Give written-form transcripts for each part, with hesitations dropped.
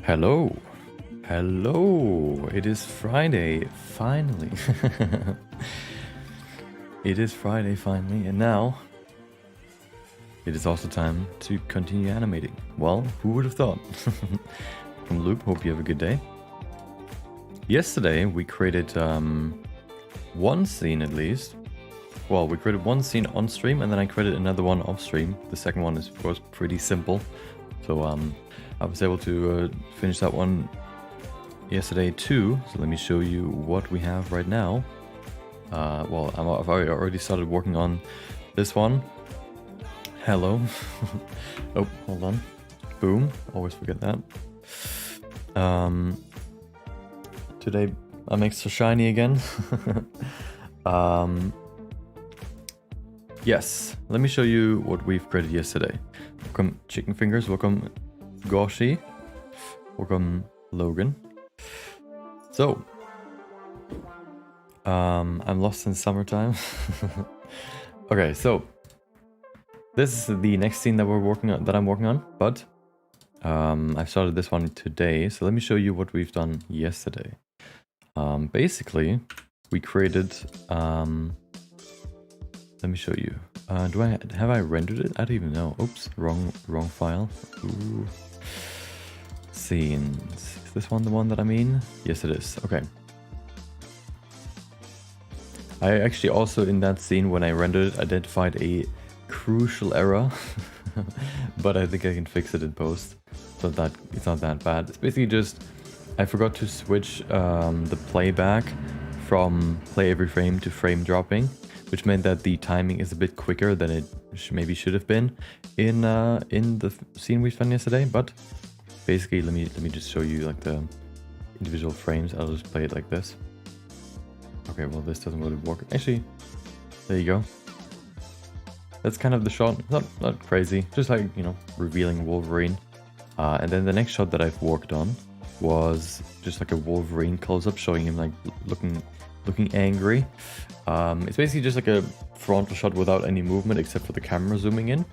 Hello. Hello. It is Friday, finally. It is Friday, finally, and now it is also time to continue animating. Well, who would have thought? From Loop, hope you have a good day. Yesterday, we created one scene at least. Well, we created one scene on stream, and then I created another one off stream. The second one was pretty simple. So I was able to finish that one yesterday too. So let me show you what we have right now. Well, I've already started working on this one. Hello. Oh, hold on. Boom. Always forget that. Today I'm extra shiny again. Yes, let me show you what we've created yesterday. Welcome Chicken Fingers, welcome Goshi, welcome Logan. So, I'm lost in summertime. Okay, so this is the next scene that we're working on, that I'm working on, but I've started this one today. So let me show you what we've done yesterday. Basically, we created. Let me show you. Have I rendered it? I don't even know. Oops, wrong file. Ooh. Scenes. Is this one the one that I mean? Yes, it is. Okay. I actually also in that scene when I rendered it identified a crucial error, but I think I can fix it in post. So that it's not that bad. It's basically just I forgot to switch the playback from play every frame to frame dropping, which meant that the timing is a bit quicker than it maybe should have been in the scene we found yesterday. But basically, let me just show you like the individual frames. I'll just play it like this. Okay, well this doesn't really work. Actually, there you go. That's kind of the shot. Not crazy, just like, you know, revealing Wolverine. And then the next shot that I've worked on was just like a Wolverine close-up, showing him like looking angry. It's basically just like a frontal shot without any movement except for the camera zooming in.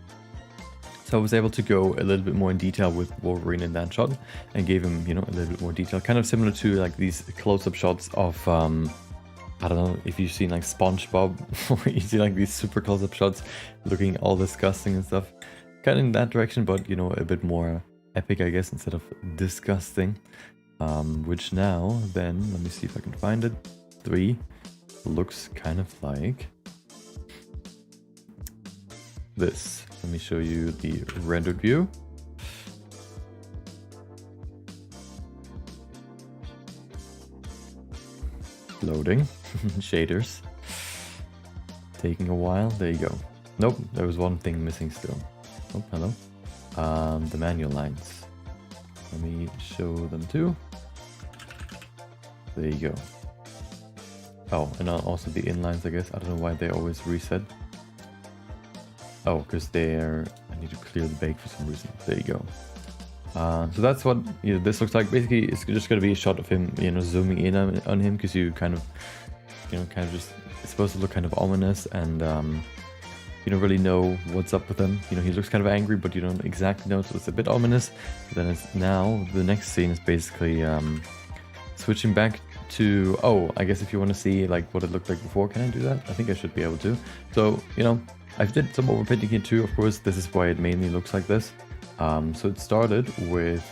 So I was able to go a little bit more in detail with Wolverine in that shot and gave him, you know, a little bit more detail, kind of similar to like these close-up shots of I don't know if you've seen like SpongeBob, where you see like these super close-up shots looking all disgusting and stuff, kind of in that direction, but you know, a bit more epic, I guess, instead of disgusting. Which now then, let me see if I can find it. 3 looks kind of like this. Let me show you the rendered view. Loading. Shaders. Taking a while. There you go. Nope, there was one thing missing still. Oh, hello. The manual lines. Let me show them too. There you go. Oh, and also the inlines, I guess. I don't know why they always reset. Oh, because I need to clear the bake for some reason. There you go. So that's what this looks like. Basically, it's just going to be a shot of him, you know, zooming in on him, because you kind of just, it's supposed to look kind of ominous, and you don't really know what's up with him. You know, he looks kind of angry, but you don't exactly know, so it's a bit ominous. But then it's now the next scene is basically switching back to, oh, I guess if you want to see like what it looked like before, can I do that? I think I should be able to. So, you know, I did some overpainting here too, of course. This is why it mainly looks like this. So it started with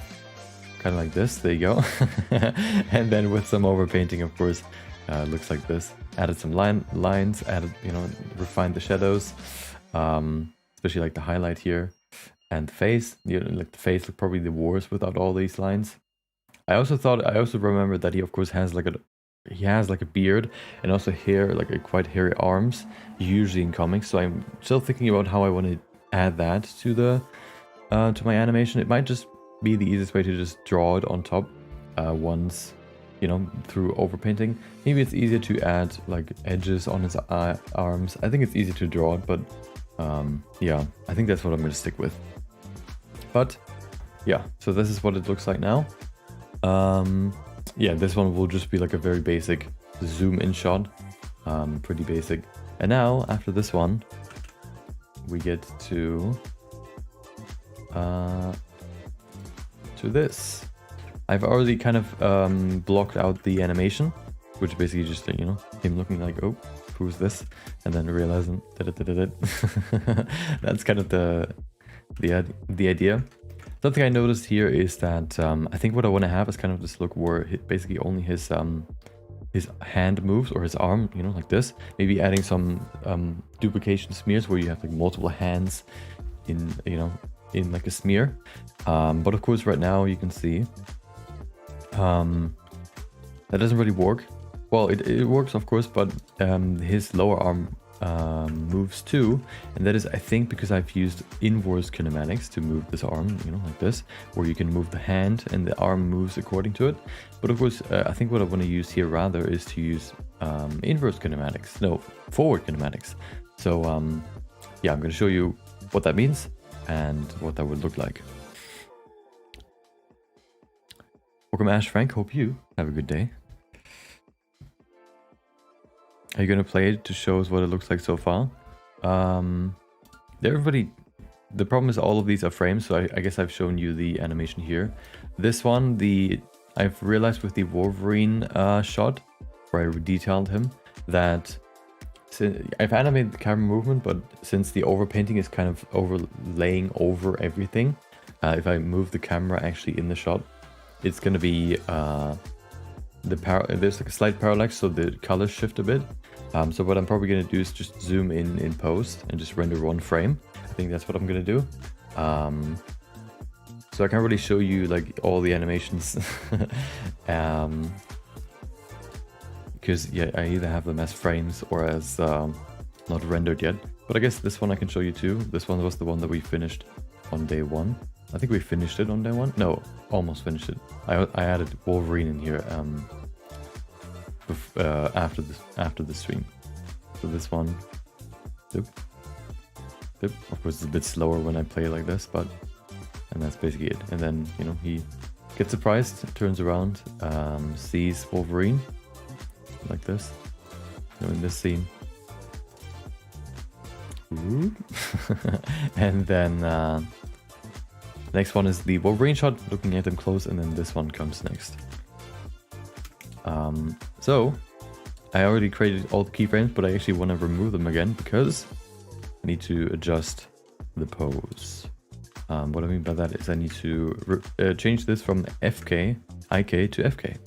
kind of like this, there you go. And then with some overpainting, of course, looks like this. Added some lines, added, you know, refined the shadows, especially like the highlight here, and the face. You know, like the face looked probably the worst without all these lines. I also remembered that he of course has like a beard and also hair, like a quite hairy arms, usually in comics. So I'm still thinking about how I want to add that to the to my animation. It might just be the easiest way to just draw it on top once, you know, through overpainting. Maybe it's easier to add like edges on his arms. I think it's easier to draw it, but yeah, I think that's what I'm going to stick with. But yeah, so this is what it looks like now. Yeah, this one will just be like a very basic zoom in shot, pretty basic. And now after this one, we get to this. I've already kind of blocked out the animation, which basically just, you know, him looking like, oh, who's this? And then realizing that's kind of the idea. Something I noticed here is that I think what I want to have is kind of this look where basically only his hand moves, or his arm, you know, like this. Maybe adding some duplication smears where you have like multiple hands in, you know, in like a smear. But of course right now you can see that doesn't really work. Well, it works of course, but his lower arm moves too, and that is, I think, because I've used inverse kinematics to move this arm, you know, like this, where you can move the hand and the arm moves according to it. But of course, I think what I want to use here rather is to use inverse kinematics, no, forward kinematics. So yeah, I'm going to show you what that means and what that would look like. Welcome Ash Frank, hope you have a good day. Are you gonna play it to show us what it looks like so far? Everybody, the problem is all of these are frames, so I guess I've shown you the animation here. This one, I've realized with the Wolverine shot, where I detailed him, that I've animated the camera movement, but since the overpainting is kind of overlaying over everything, if I move the camera actually in the shot, it's gonna be there's like a slight parallax, so the colors shift a bit. So what I'm probably going to do is just zoom in post and just render one frame. I think that's what I'm going to do. So I can't really show you like all the animations because yeah, I either have them as frames or as not rendered yet. But I guess this one I can show you too. This one was the one that we finished on day one. I think we finished it on day one. No, almost finished it. I added Wolverine in here after the stream. So this one, of course it's a bit slower when I play like this, but and that's basically it. And then, you know, he gets surprised, turns around, sees Wolverine like this, you know, in this scene. And then next one is the Wolverine shot, looking at him close, and then this one comes next. So I already created all the keyframes, but I actually want to remove them again because I need to adjust the pose. What I mean by that is I need to change this from IK to FK.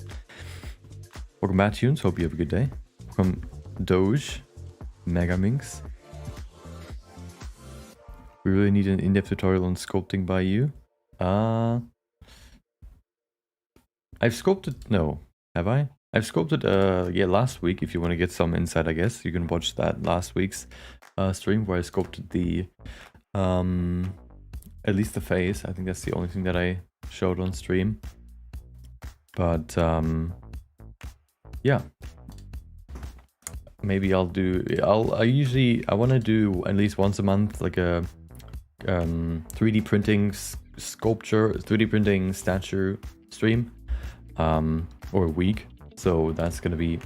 Welcome back, Tunes. Hope you have a good day. Welcome Doge, Megaminx. We really need an in-depth tutorial on sculpting by you. I've sculpted, no, have I? I've sculpted, yeah, last week. If you want to get some insight, I guess you can watch that last week's stream where I sculpted the, at least the face. I think that's the only thing that I showed on stream. But yeah, maybe I'll do. I want to do at least once a month, like a 3D printing sculpture, 3D printing statue stream, or a week. So that's gonna be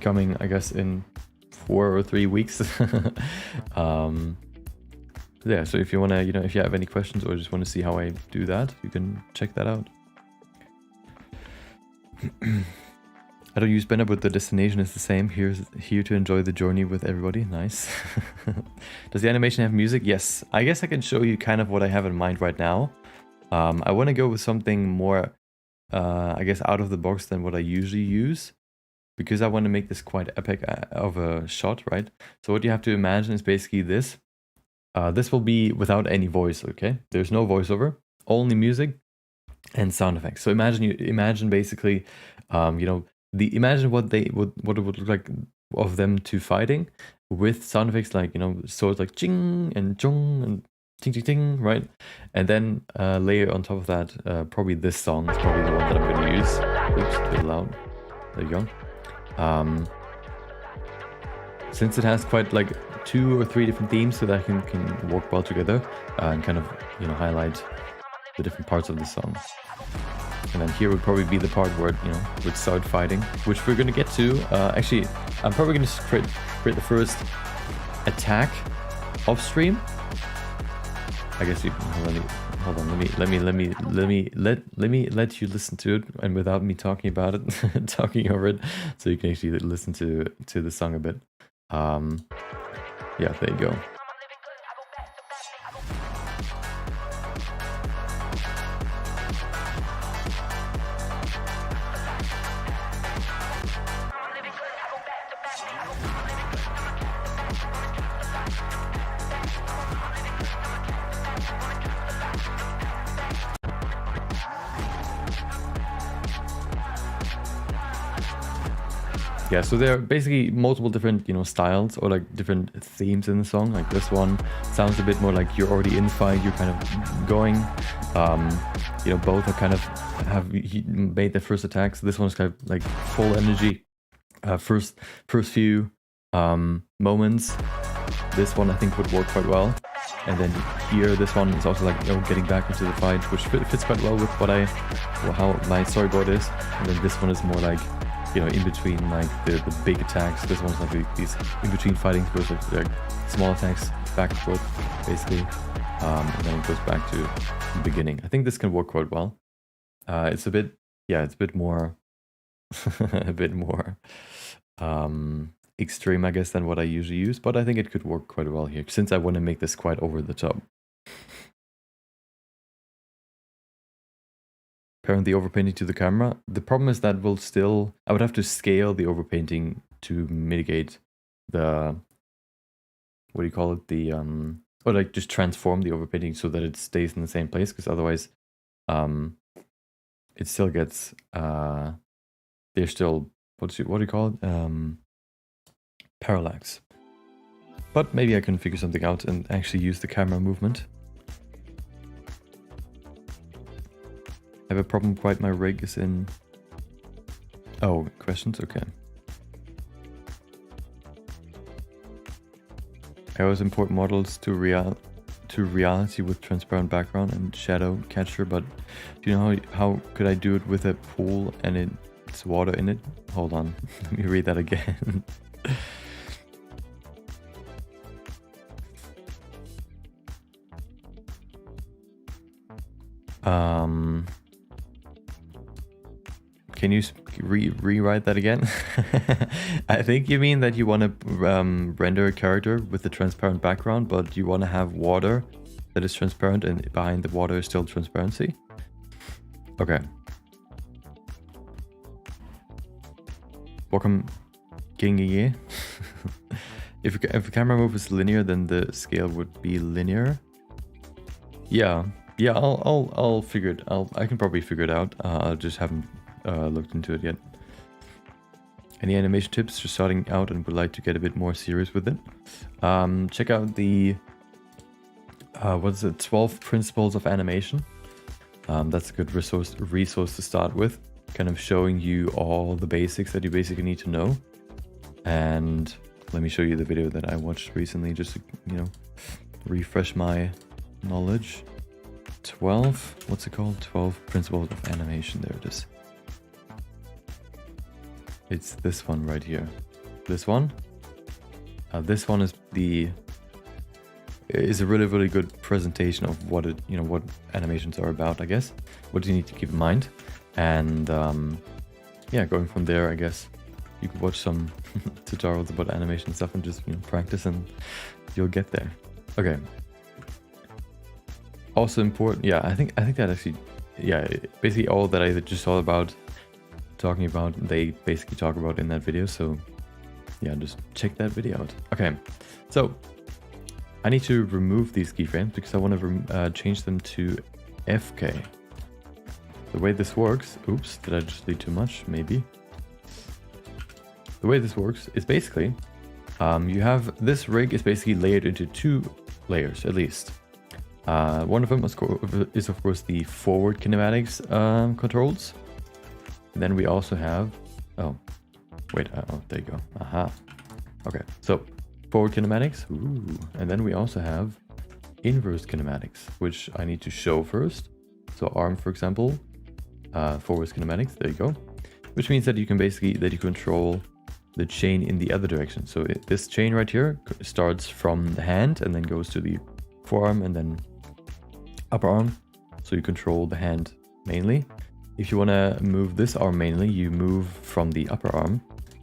coming, I guess, in 4 or 3 weeks. Yeah, so if you wanna, you know, if you have any questions or just want to see how I do that, you can check that out. I don't use Banner, but the destination is the same. Here to enjoy the journey with everybody. Nice. Does the animation have music? Yes. I guess I can show you kind of what I have in mind right now. I want to go with something more, I guess, out of the box than what I usually use, because I want to make this quite epic of a shot, right? So what you have to imagine is basically this. This will be without any voice, okay? There's no voiceover, only music and sound effects. So imagine basically, you know, imagine what it would look like of them two fighting with sound effects like, you know, swords like ching and chong and ting ting ting, right? And then layer on top of that, probably this song is probably the one that I'm going to use. Oops, a bit loud. There you go. Since it has quite like 2 or 3 different themes, so that can work well together and kind of, you know, highlight the different parts of the song. And then here would probably be the part where, you know, we'd start fighting, which we're gonna get to. Actually, I'm probably gonna create the first attack off stream. I guess you hold on. Let me let you listen to it, and without me talking about it, talking over it, so you can actually listen to the song a bit. Yeah, there you go. Yeah, so there are basically multiple different, styles or like different themes in the song. Like this one sounds a bit more like you're already in the fight, you're kind of going. Both are kind of have made their first attacks. This one's kind of like full energy. First few moments. This one I think would work quite well. And then here, this one is also like getting back into the fight, which fits quite well with how my storyboard is. And then this one is more like, in between like the big attacks. This one's like these in between fighting goes like small attacks back and forth, basically. And then it goes back to the beginning. I think this can work quite well. It's a bit more, a bit more extreme, I guess, than what I usually use. But I think it could work quite well here, since I want to make this quite over the top. Pairing the overpainting to the camera. The problem is that I would have to scale the overpainting to mitigate the, what do you call it? Or like just transform the overpainting so that it stays in the same place, because otherwise it still gets, there's still, what do you call it? Parallax. But maybe I can figure something out and actually use the camera movement. I have a problem quite, my rig is in... Oh, questions? Okay. I always import models to reality with transparent background and shadow catcher, but do you know how could I do it with a pool and it's water in it? Hold on, let me read that again. Can you rewrite that again? I think you mean that you want to render a character with a transparent background, but you want to have water that is transparent and behind the water is still transparency? Okay. Welcome, Gingy. If the camera move is linear, then the scale would be linear. Yeah, I'll figure it. I can probably figure it out. I just haven't looked into it yet. Any animation tips? Just starting out and would like to get a bit more serious with it. Check out the 12 principles of animation. That's a good resource to start with. Kind of showing you all the basics that you basically need to know. And let me show you the video that I watched recently, just to, refresh my knowledge. 12, what's it called? 12 principles of animation. There it is. It's this one right here. This one. This one is a really good presentation of what what animations are about, I guess. What do you need to keep in mind? And yeah, going from there, I guess you could watch some tutorials about animation stuff and just practice, and you'll get there. Okay. Also important, yeah, I think that actually, yeah, basically all that I just saw about talking about, they basically talk about in that video. So yeah, just check that video out. Okay, so I need to remove these keyframes because I want to change them to FK. The way this works, oops, did I just delete too much? Maybe. The way this works is basically, you have this rig is basically layered into 2 layers at least. One of them is of course the forward kinematics controls. And then we also have, oh, wait, there you go. Aha. Okay, so forward kinematics, ooh. And then we also have inverse kinematics, which I need to show first. So arm, for example, forward kinematics, there you go. Which means that you can basically, you control the chain in the other direction. So this chain right here starts from the hand and then goes to the forearm and then upper arm, so you control the hand mainly. If you want to move this arm mainly, you move from the upper arm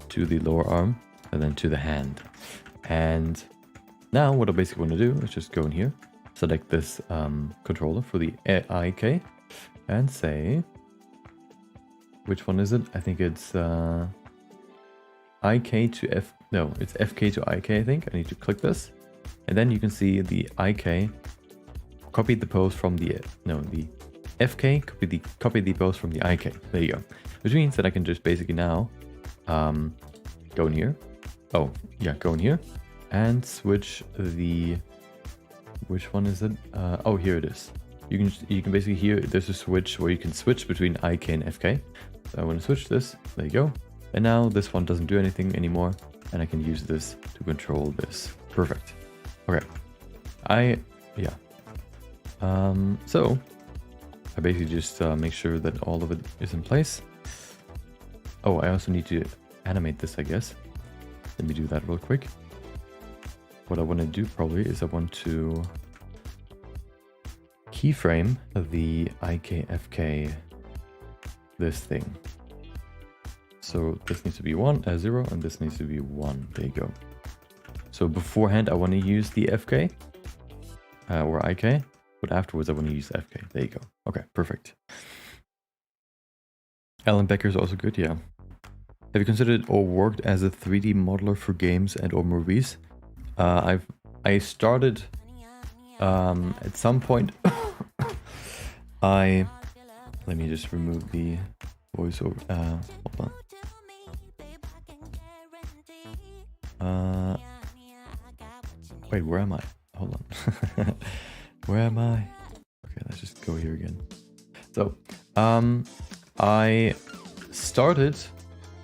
to the lower arm and then to the hand. And now what I basically want to do is just go in here, select this controller for the IK and say, which one is it? I think it's IK to F, no, it's FK to IK, I think. I need to click this. And then you can see the IK copied the pose from the, no, the FK copied the pose from the IK. There you go. Which means that I can just basically now go in here. Oh, yeah, go in here and switch the, which one is it? Oh, here it is. You can basically hear there's a switch where you can switch between IK and FK. So I want to switch this. There you go. And now this one doesn't do anything anymore, and I can use this to control this. Perfect. Okay. So I basically just make sure that all of it is in place. Oh, I also need to animate this, I guess. Let me do that real quick. What I want to do probably is I want to keyframe the IKFK, this thing. So this needs to be 0, and this needs to be 1. There you go. So beforehand, I want to use the FK or IK, but afterwards I want to use FK. There you go. Okay, perfect. Alan Becker is also good, yeah. Have you considered or worked as a 3D modeler for games and or movies? I started at some point. Let me just remove the voiceover. Hold on. Wait, where am I? Hold on. Where am I? Okay, let's just go here again. So, I started.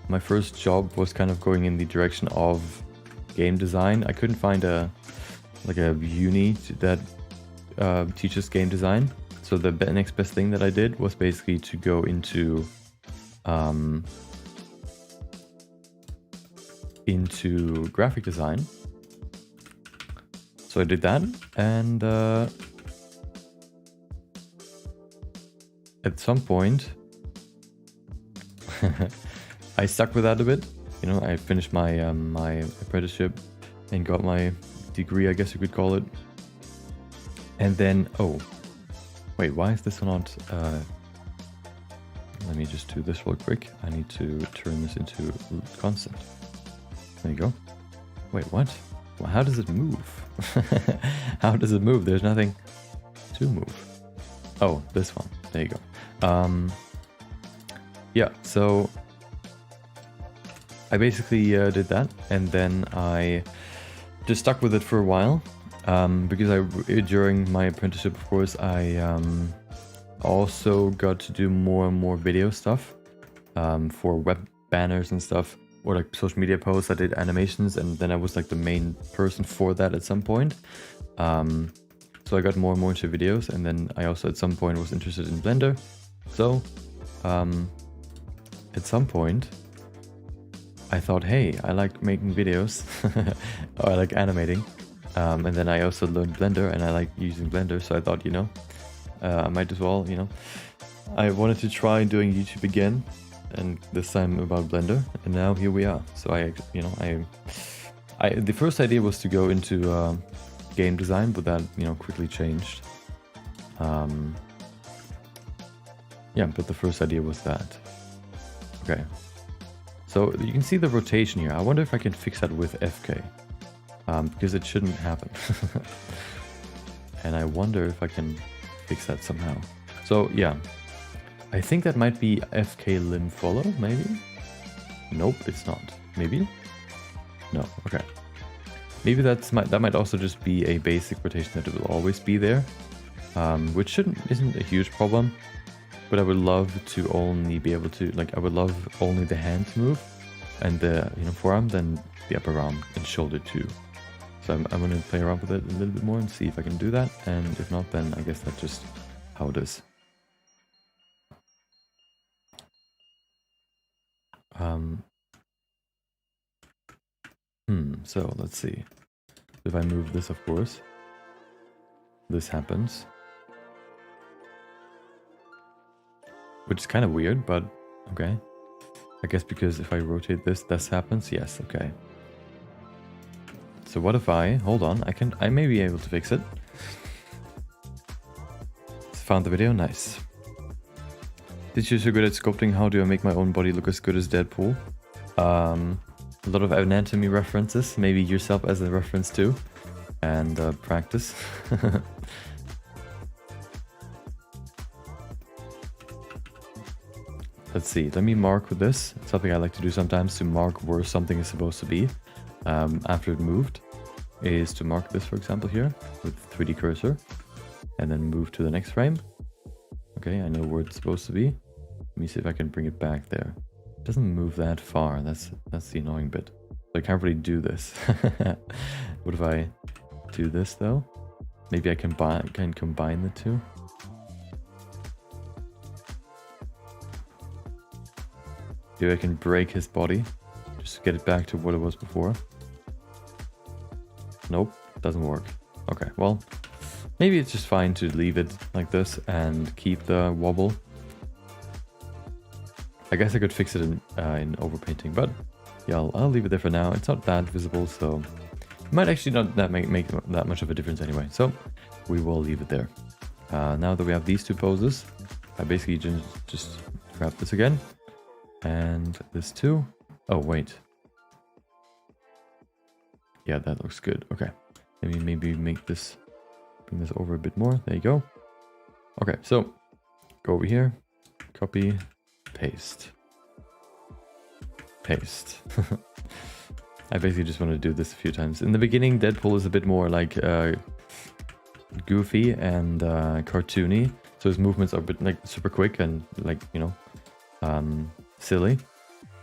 My first job was kind of going in the direction of game design. I couldn't find a uni that teaches game design. So the next best thing that I did was basically to go into graphic design. So I did that, and at some point I stuck with that a bit. You know, I finished my my apprenticeship and got my degree, I guess you could call it. And then, oh, wait, why is this not? Let me just do this real quick. I need to turn this into constant. There you go. Wait, what? Well, how does it move? How does it move? There's nothing to move. Oh, this one. There you go. Yeah, so I basically did that, and then I just stuck with it for a while, because during my apprenticeship, of course, I also got to do more and more video stuff for web banners and stuff, or like social media posts. I did animations, and then I was like the main person for that at some point. So I got more and more into videos, and then I also at some point was interested in Blender. So at some point I thought, hey, I like making videos, or I like animating, and then I also learned Blender, and I like using Blender, so I thought, you know, I might as well, you know, I wanted to try doing YouTube again, and this time about Blender, and now here we are. So the first idea was to go into game design, but that, you know, quickly changed. Yeah, but the first idea was that. Okay. So you can see the rotation here. I wonder if I can fix that with FK, because it shouldn't happen. And I wonder if I can fix that somehow. So yeah, I think that might be FK limb follow, maybe? Nope, it's not. Maybe? No, okay. Maybe that might also just be a basic rotation that will always be there, which isn't a huge problem. But I would love to only be able to, like, I would love only the hand to move, and the, you know, forearm, then the upper arm and shoulder too. So I'm going to play around with it a little bit more and see if I can do that, and if not, then I guess that's just how it is. So let's see. If I move this, of course, this happens. which is kind of weird, but okay. I guess because if I rotate this happens. Yes, okay. So what if hold on, I may be able to fix it. Found the video, nice. Did you so good at sculpting? How do I make my own body look as good as Deadpool? A lot of anatomy references, maybe yourself as a reference too, and practice. Let's see, let me mark with this. It's something I like to do sometimes, to mark where something is supposed to be after it moved, is to mark this, for example, here with 3D cursor, and then move to the next frame. Okay, I know where it's supposed to be. Let me see if I can bring it back there. It doesn't move that far, that's the annoying bit. So I can't really do this. What if I do this though? Maybe I can combine the two. Maybe I can break his body, just to get it back to what it was before. Nope, doesn't work. Okay, well, maybe it's just fine to leave it like this and keep the wobble. I guess I could fix it in overpainting, but yeah, I'll leave it there for now. It's not that visible, so it might actually not make that much of a difference anyway. So we will leave it there. Now that we have these two poses, I basically just grab this again. And this too. Oh, wait. Yeah, that looks good. Okay. Let me maybe make this, bring this over a bit more. There you go. Okay, so go over here, copy, paste. Paste. I basically just want to do this a few times. In the beginning, Deadpool is a bit more like goofy and cartoony. So his movements are a bit like super quick and like, you know, silly,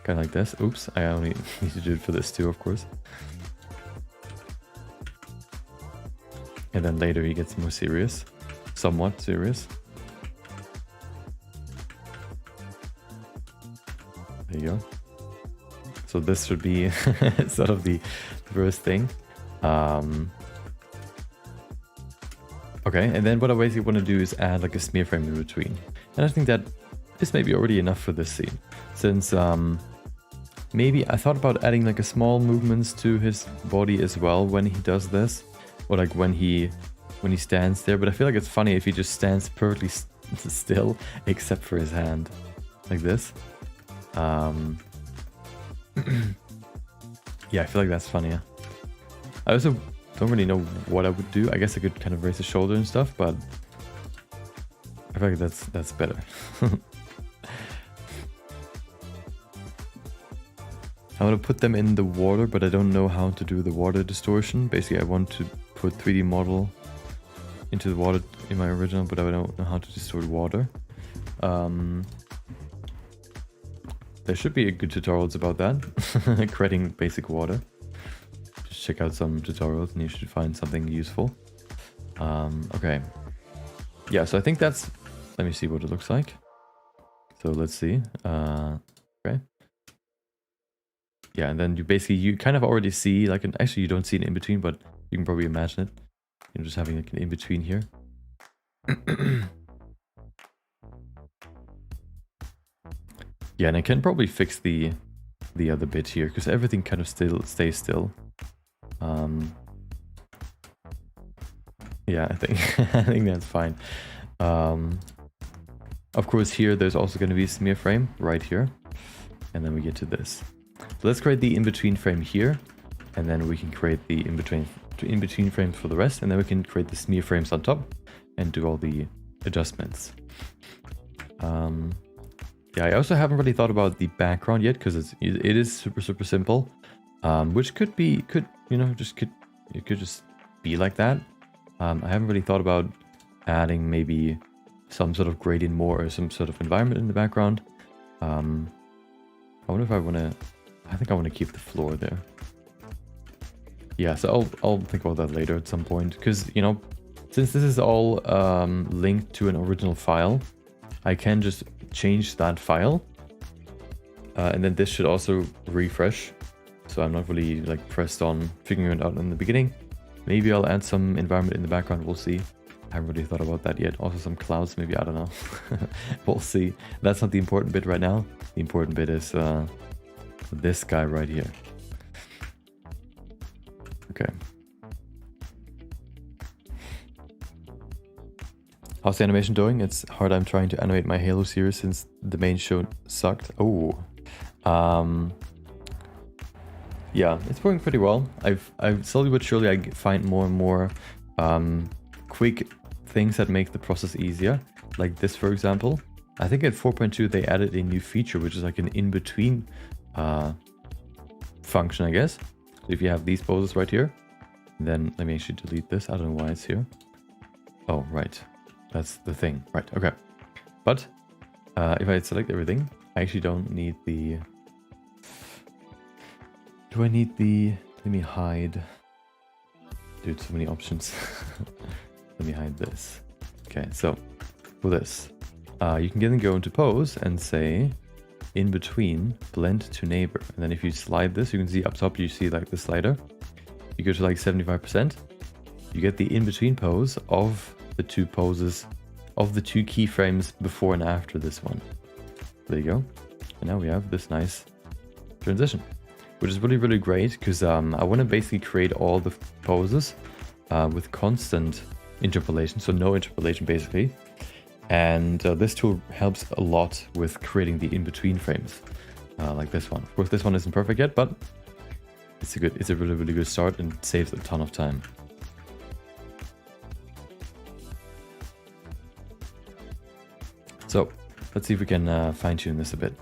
kind of like this. Oops, I only need to do it for this too, of course. And then later he gets more serious, somewhat serious. There you go. So this should be sort of the first thing. Okay, and then what I basically want to do is add like a smear frame in between. And I think that this may be already enough for this scene. Since maybe I thought about adding like a small movements to his body as well when he does this, or like when he stands there. But I feel like it's funny if he just stands perfectly still, except for his hand, like this. Yeah, I feel like that's funnier. I also don't really know what I would do. I guess I could kind of raise the shoulder and stuff, but I feel like that's better. I want to put them in the water, but I don't know how to do the water distortion. Basically, I want to put 3D model into the water in my original, but I don't know how to distort water. There should be good tutorials about that, creating basic water. Just check out some tutorials and you should find something useful. Okay. Yeah, so I think that's... Let me see what it looks like. So let's see. Okay. Yeah, and then you kind of already see like an... Actually, you don't see an in-between, but you can probably imagine it. You're just having like an in-between here. Yeah, and I can probably fix the other bit here, because everything kind of still stays still. Yeah, I think that's fine. Of course, here there's also going to be a smear frame right here, and then we get to this. So let's create the in-between frame here, and then we can create the in-between frames for the rest, and then we can create the smear frames on top and do all the adjustments. Yeah, I also haven't really thought about the background yet, because it is super simple, which could just be like that. I haven't really thought about adding maybe some sort of gradient more, or some sort of environment in the background. I wonder if I want to... I think I want to keep the floor there. Yeah, so I'll think about that later at some point, because, you know, since this is all linked to an original file, I can just change that file, and then this should also refresh, so I'm not really like pressed on figuring it out in the beginning. Maybe I'll add some environment in the background, we'll see. I haven't really thought about that yet. Also some clouds, maybe, I don't know. We'll see. That's not the important bit right now. The important bit is this guy right here. Okay. How's the animation doing? It's hard. I'm trying to animate my Halo series since the main show sucked. Oh. Yeah, it's going pretty well. I've slowly but surely I find more and more quick things that make the process easier. Like this, for example. I think at 4.2 they added a new feature, which is like an in-between function, I guess. So if you have these poses right here, then let me actually delete this. I don't know why it's here. Oh, right. That's the thing. Right, okay. But if I select everything, I actually don't need the... Do I need the... Let me hide... Dude, so many options. Let me hide this. Okay, so for this, you can then go into pose and say in between blend to neighbor. And then if you slide this, you can see up top, you see like the slider. You go to like 75%. You get the in between pose of the two poses of the two keyframes before and after this one. There you go. And now we have this nice transition, which is really, really great because I want to basically create all the poses with constant interpolation, so no interpolation basically. And this tool helps a lot with creating the in-between frames, like this one. Of course, this one isn't perfect yet, but it's a really, really good start and saves a ton of time. So let's see if we can fine-tune this a bit.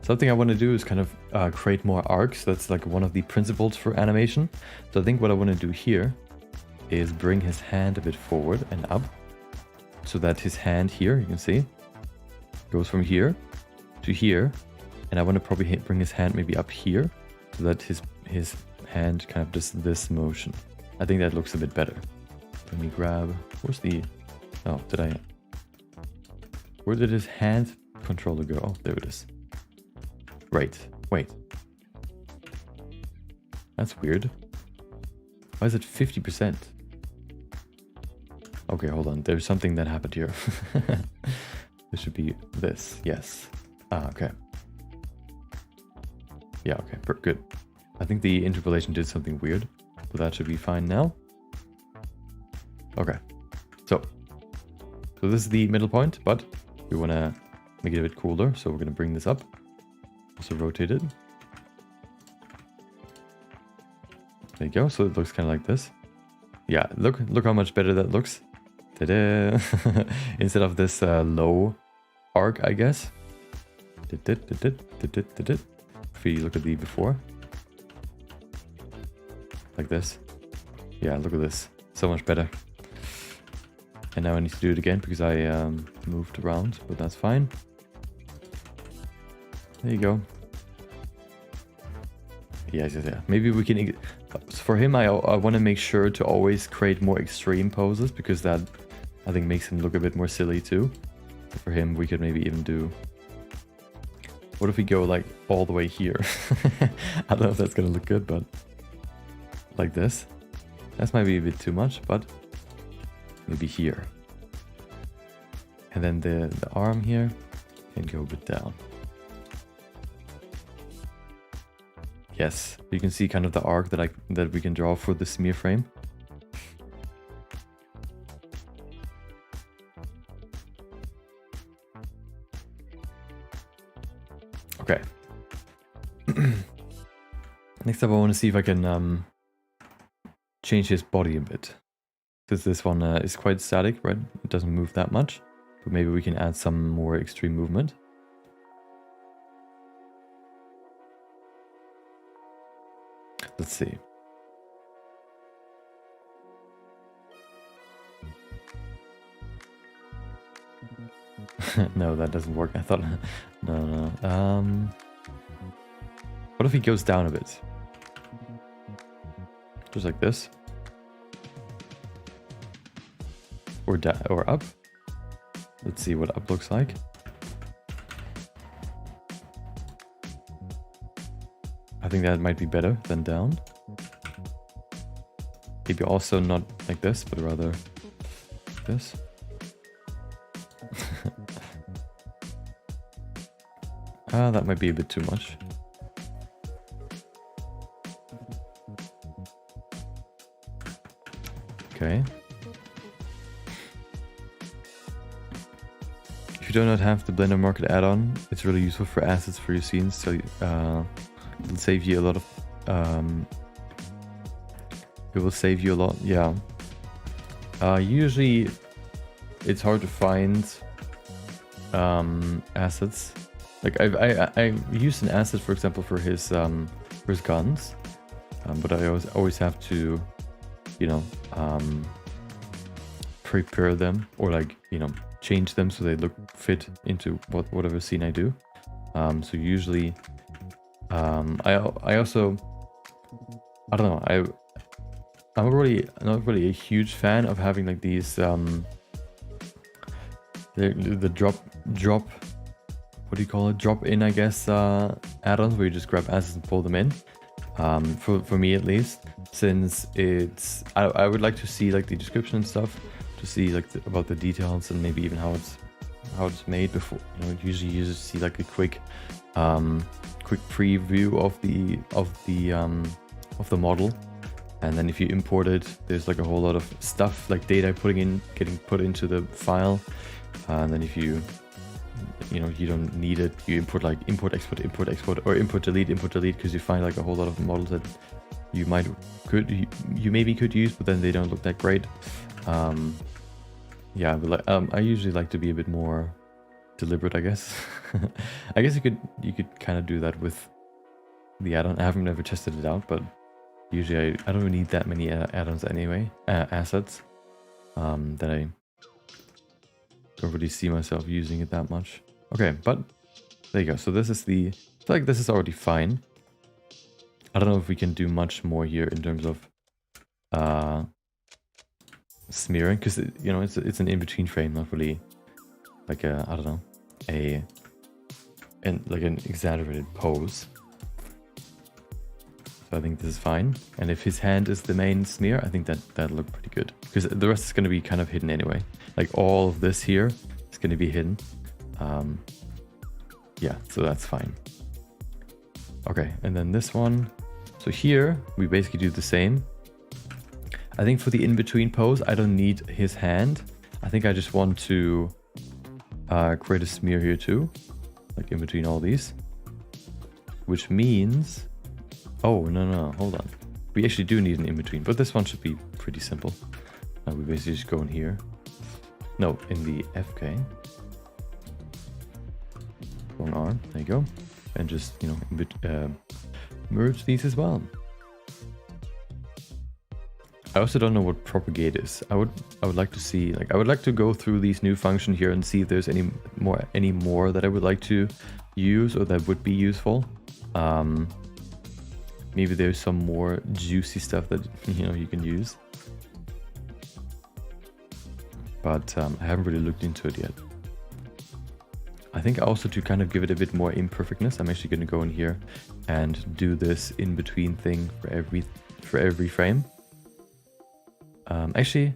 Something I want to do is kind of create more arcs. That's like one of the principles for animation. So I think what I want to do here is bring his hand a bit forward and up, so that his hand here, you can see, goes from here to here. And I want to probably bring his hand maybe up here, so that his hand kind of does this motion. I think that looks a bit better. Let me grab, where's the, oh, where did his hand controller go? Oh, there it is. Right, wait. That's weird. Why is it 50%? Okay, hold on. There's something that happened here. This should be this. Yes. Ah, okay. Yeah, okay. Good. I think the interpolation did something weird, but that should be fine now. Okay. So this is the middle point, but we want to make it a bit cooler. So we're going to bring this up. Also rotate it. There you go. So it looks kind of like this. Yeah, look how much better that looks. Ta-da! Instead of this low arc, I guess. If you look at the before. Like this. Yeah, look at this. So much better. And now I need to do it again because I moved around, but that's fine. There you go. Yes. Maybe we can... For him, I want to make sure to always create more extreme poses because that, I think, makes him look a bit more silly too. For him, we could maybe even do... What if we go like all the way here? I don't know if that's going to look good, but... Like this. That might be a bit too much, but... Maybe here. And then the arm here can go a bit down. Yes, you can see kind of the arc that we can draw for the smear frame. Okay. Next up, I want to see if I can change his body a bit. Because this one is quite static, right? It doesn't move that much. But maybe we can add some more extreme movement. Let's see. No, that doesn't work. I thought... No. What if he goes down a bit? Just like this. Or up. Let's see what up looks like. I think that might be better than down. Maybe also not like this, but rather this. That might be a bit too much. Okay. If you do not have the Blender Market add-on, it's really useful for assets for your scenes, so it'll save you a lot of it will save you a lot, yeah. Usually it's hard to find assets. Like I used an asset, for example, for his guns, but I always have to, you know, prepare them, or like, you know, change them so they fit into whatever scene I do. So usually I also, I don't know, I'm not really a huge fan of having like these the drop what do you call it, drop in, I guess, add-ons where you just grab assets and pull them in. For me at least, since it's I would like to see like the description and stuff, to see like about the details and maybe even how it's made before, you know. Usually you just see like a quick preview of the model, and then if you import it, there's like a whole lot of stuff, like data getting put into the file, and then if you don't need it, you import like import export or import delete, because you find like a whole lot of models that you maybe could use, but then they don't look that great. Yeah, but like I usually like to be a bit more deliberate, I guess. I guess you could kind of do that with the add-on. I haven't ever tested it out, but usually I don't need that many add-ons anyway, assets, that I don't really see myself using it that much. Okay, but there you go. So this is I feel like this is already fine. I don't know if we can do much more here in terms of smearing, because you know, it's an in-between frame, not really like a, I don't know, like an exaggerated pose. So I think this is fine. And if his hand is the main smear, I think that'll look pretty good, because the rest is going to be kind of hidden anyway. Like all of this here is going to be hidden. Yeah, so that's fine. Okay, and then this one. So here we basically do the same. I think for the in-between pose, I don't need his hand. I think I just want to create a smear here too, like in between all these, which means, oh no, hold on, we actually do need an in-between, but this one should be pretty simple. We basically just go in here, no, in the FK, wrong arm, there you go, and just, you know, merge these as well. I also don't know what propagate is. I would like to see, like, I would like to go through these new function here and see if there's any more that I would like to use or that would be useful. Maybe there's some more juicy stuff that, you know, you can use. But I haven't really looked into it yet. I think also to kind of give it a bit more imperfectness, I'm actually going to go in here and do this in between thing for every frame. Actually,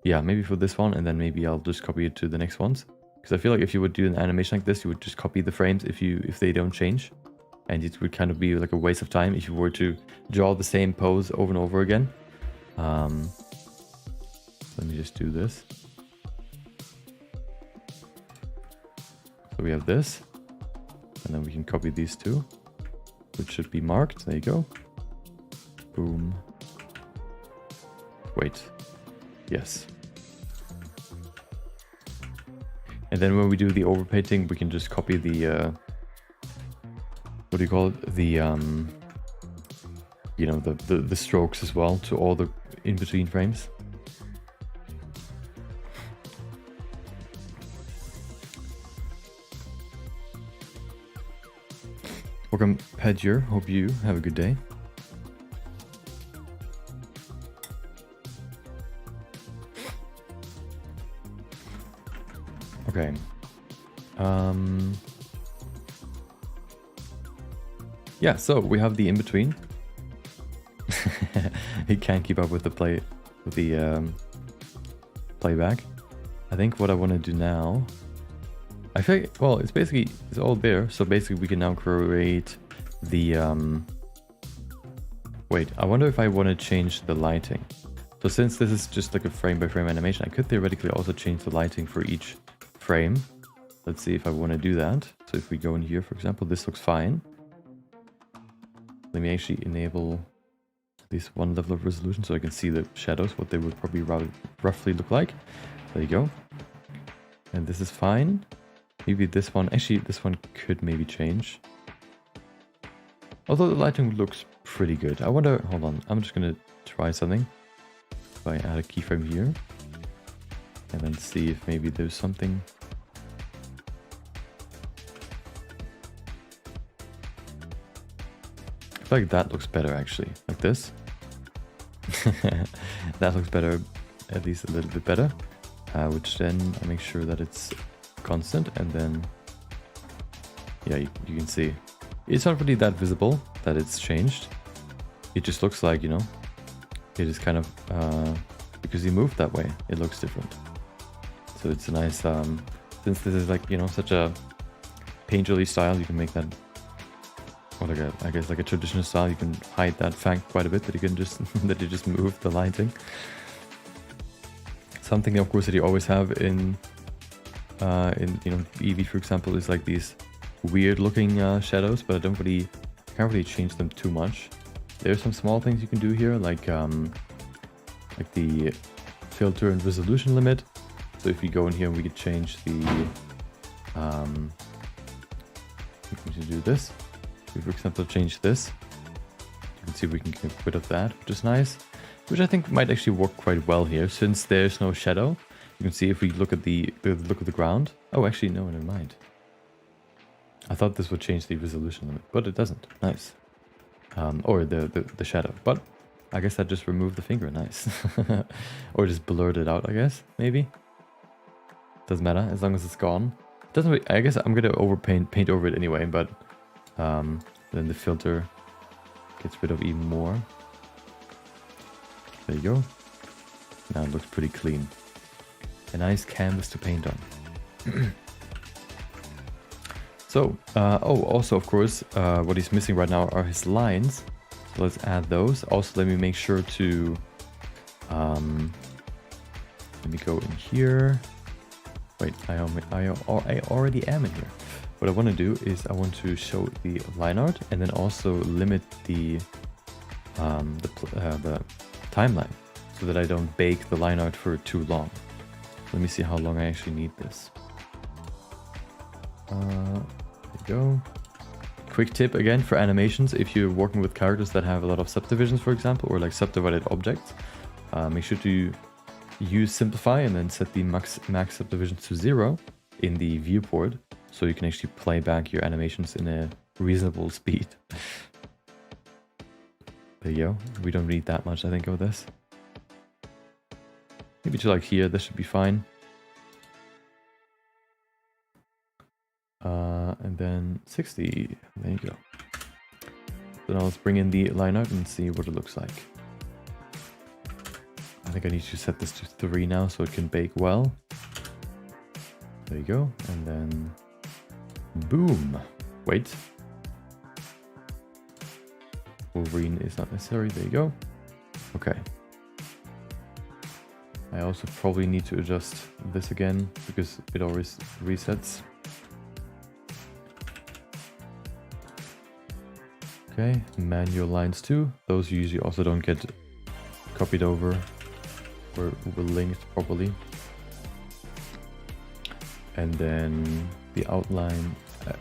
yeah, maybe for this one, and then maybe I'll just copy it to the next ones. Because I feel like if you would do an animation like this, you would just copy the frames if they don't change, and it would kind of be like a waste of time if you were to draw the same pose over and over again. Let me just do this. So we have this, and then we can copy these two, which should be marked. There you go. Boom. Wait. Yes. And then when we do the overpainting, we can just copy the what do you call it? The you know, the strokes as well to all the in-between frames. Welcome, Padger. Hope you have a good day. Okay. Yeah, so we have the in-between. he can't keep up with the playback. I think what I want to do now, I feel like, well, it's all there. So basically we can now create the, wait, I wonder if I want to change the lighting. So since this is just like a frame by frame animation, I could theoretically also change the lighting for each frame. Let's see if I want to do that. So if we go in here, for example, this looks fine. Let me actually enable at least one level of resolution so I can see the shadows, what they would probably roughly look like. There you go. And this is fine. Maybe this one, actually this one could maybe change. Although the lighting looks pretty good. I wonder, hold on, I'm just gonna try something. If I add a keyframe here. And then see if maybe there's something. I feel like that looks better actually, like this. That looks better, at least a little bit better. Which then I make sure that it's constant, and then yeah, you can see it's not really that visible that it's changed. It just looks like, you know, it is kind of because he moved that way, it looks different. So it's a nice since this is like, you know, such a painterly style, you can make that, or like I guess like a traditional style, you can hide that fact quite a bit, that you can just that you just move the lighting. Something, of course, that you always have in you know, Eevee, for example, is like these weird looking shadows, but I can't really change them too much. There's some small things you can do here, like the filter and resolution limit. So if we go in here and we could change the we can do this. If, for example, change this, you can see we can get rid of that, which is nice. Which I think might actually work quite well here, since there's no shadow. You can see if we look at the ground. Oh, actually, no, never mind. I thought this would change the resolution limit, but it doesn't. Nice. Or the shadow. But I guess that just removed the finger. Nice. Or just blurred it out, I guess. Maybe. Doesn't matter as long as it's gone. Doesn't really, I guess I'm gonna paint over it anyway, but then the filter gets rid of even more. There you go. Now it looks pretty clean. A nice canvas to paint on. So, oh, also, of course, what he's missing right now are his lines. So let's add those. Also, let me make sure to... let me go in here. Wait, I already am in here. What I want to do is I want to show the line art and then also limit the timeline so that I don't bake the line art for too long. Let me see how long I actually need this. There you go. Quick tip again for animations: if you're working with characters that have a lot of subdivisions, for example, or like subdivided objects, make sure to use simplify and then set the max subdivisions to 0 in the viewport, so you can actually play back your animations in a reasonable speed. There you go. We don't need that much, I think, of this. Maybe to like here, this should be fine. And then 60. There you go. So now let's bring in the line art and see what it looks like. I think I need to set this to 3 now so it can bake well. There you go. And then boom. Wait. Wolverine is not necessary. There you go. Okay. I also probably need to adjust this again because it always resets. Okay, manual lines too. Those usually also don't get copied over or linked properly. And then the outline.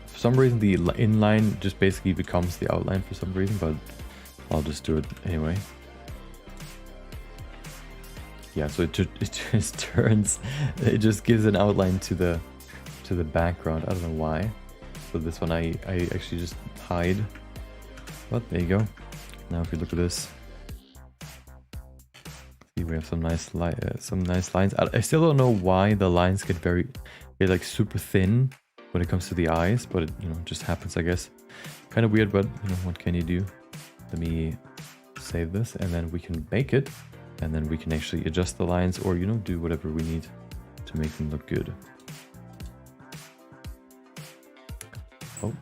For some reason, the inline just basically becomes the outline for some reason, but I'll just do it anyway. Yeah, so it just turns, it just gives an outline to the background. I don't know why. So this one I actually just hide. But there you go. Now if you look at this, see we have some nice lines. I still don't know why the lines get like super thin when it comes to the eyes, but it, you know, just happens, I guess. Kind of weird, but you know, what can you do? Let me save this, and then we can bake it, and then we can actually adjust the lines, or you know, do whatever we need to make them look good. Oh.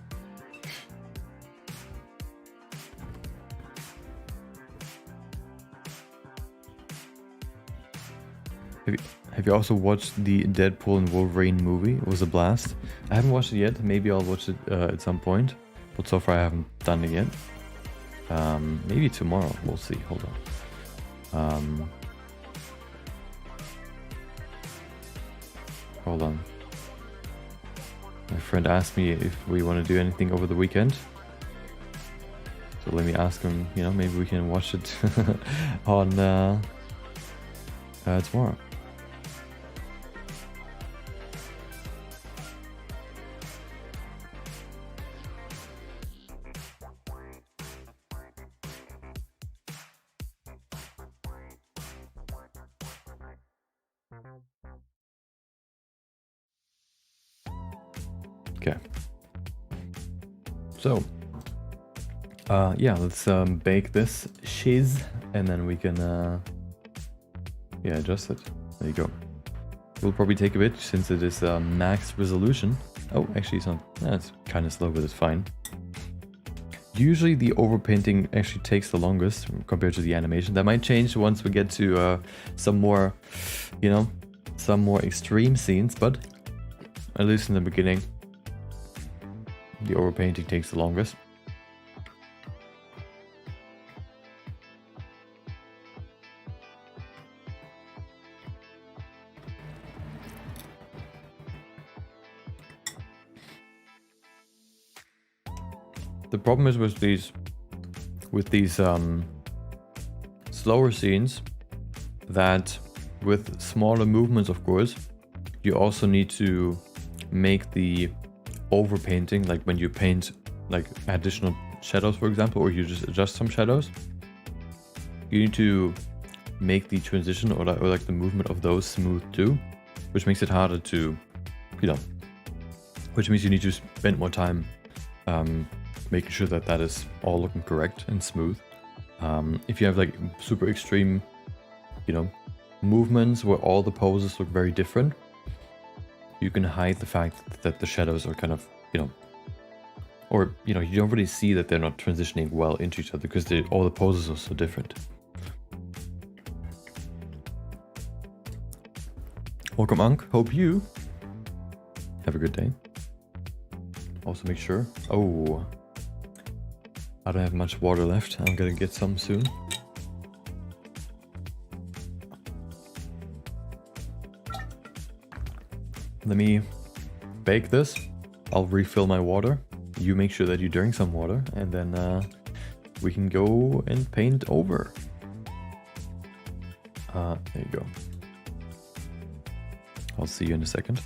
Have you also watched the Deadpool and Wolverine movie? It was a blast. I haven't watched it yet. Maybe I'll watch it at some point, but so far I haven't done it yet. Maybe tomorrow. We'll see. Hold on. Hold on. My friend asked me if we want to do anything over the weekend. So let me ask him, you know, maybe we can watch it on tomorrow. Okay. So, yeah, let's bake this shiz, and then we can, yeah, adjust it. There you go. Will probably take a bit since it is max resolution. Oh, actually, it's not. It's kind of slow, but it's fine. Usually, the overpainting actually takes the longest compared to the animation. That might change once we get to some more, you know, some more extreme scenes. But at least in the beginning, the overpainting takes the longest. The problem is with these slower scenes that with smaller movements, of course, you also need to make the overpainting, like when you paint like additional shadows, for example, or you just adjust some shadows, you need to make the transition or like the movement of those smooth too, which makes it harder to, you know, which means you need to spend more time making sure that that is all looking correct and smooth. If you have like super extreme, you know, movements where all the poses look very different, you can hide the fact that the shadows are kind of, you know, or, you know, you don't really see that they're not transitioning well into each other because all the poses are so different. Welcome, Ankh. Hope you have a good day. Also make sure... Oh, I don't have much water left. I'm gonna get some soon. Let me bake this. I'll refill my water. You make sure that you drink some water, and then we can go and paint over. There you go. I'll see you in a second.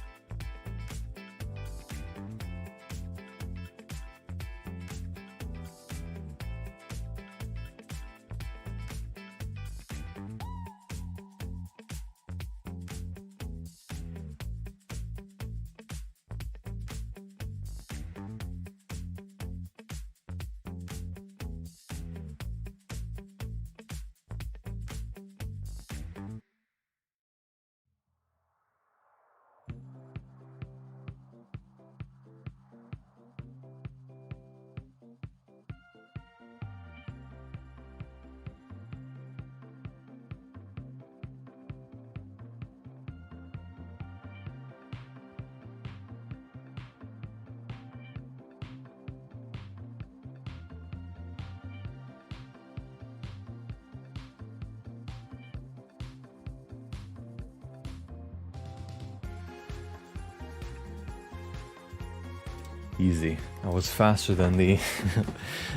Easy. I was faster than the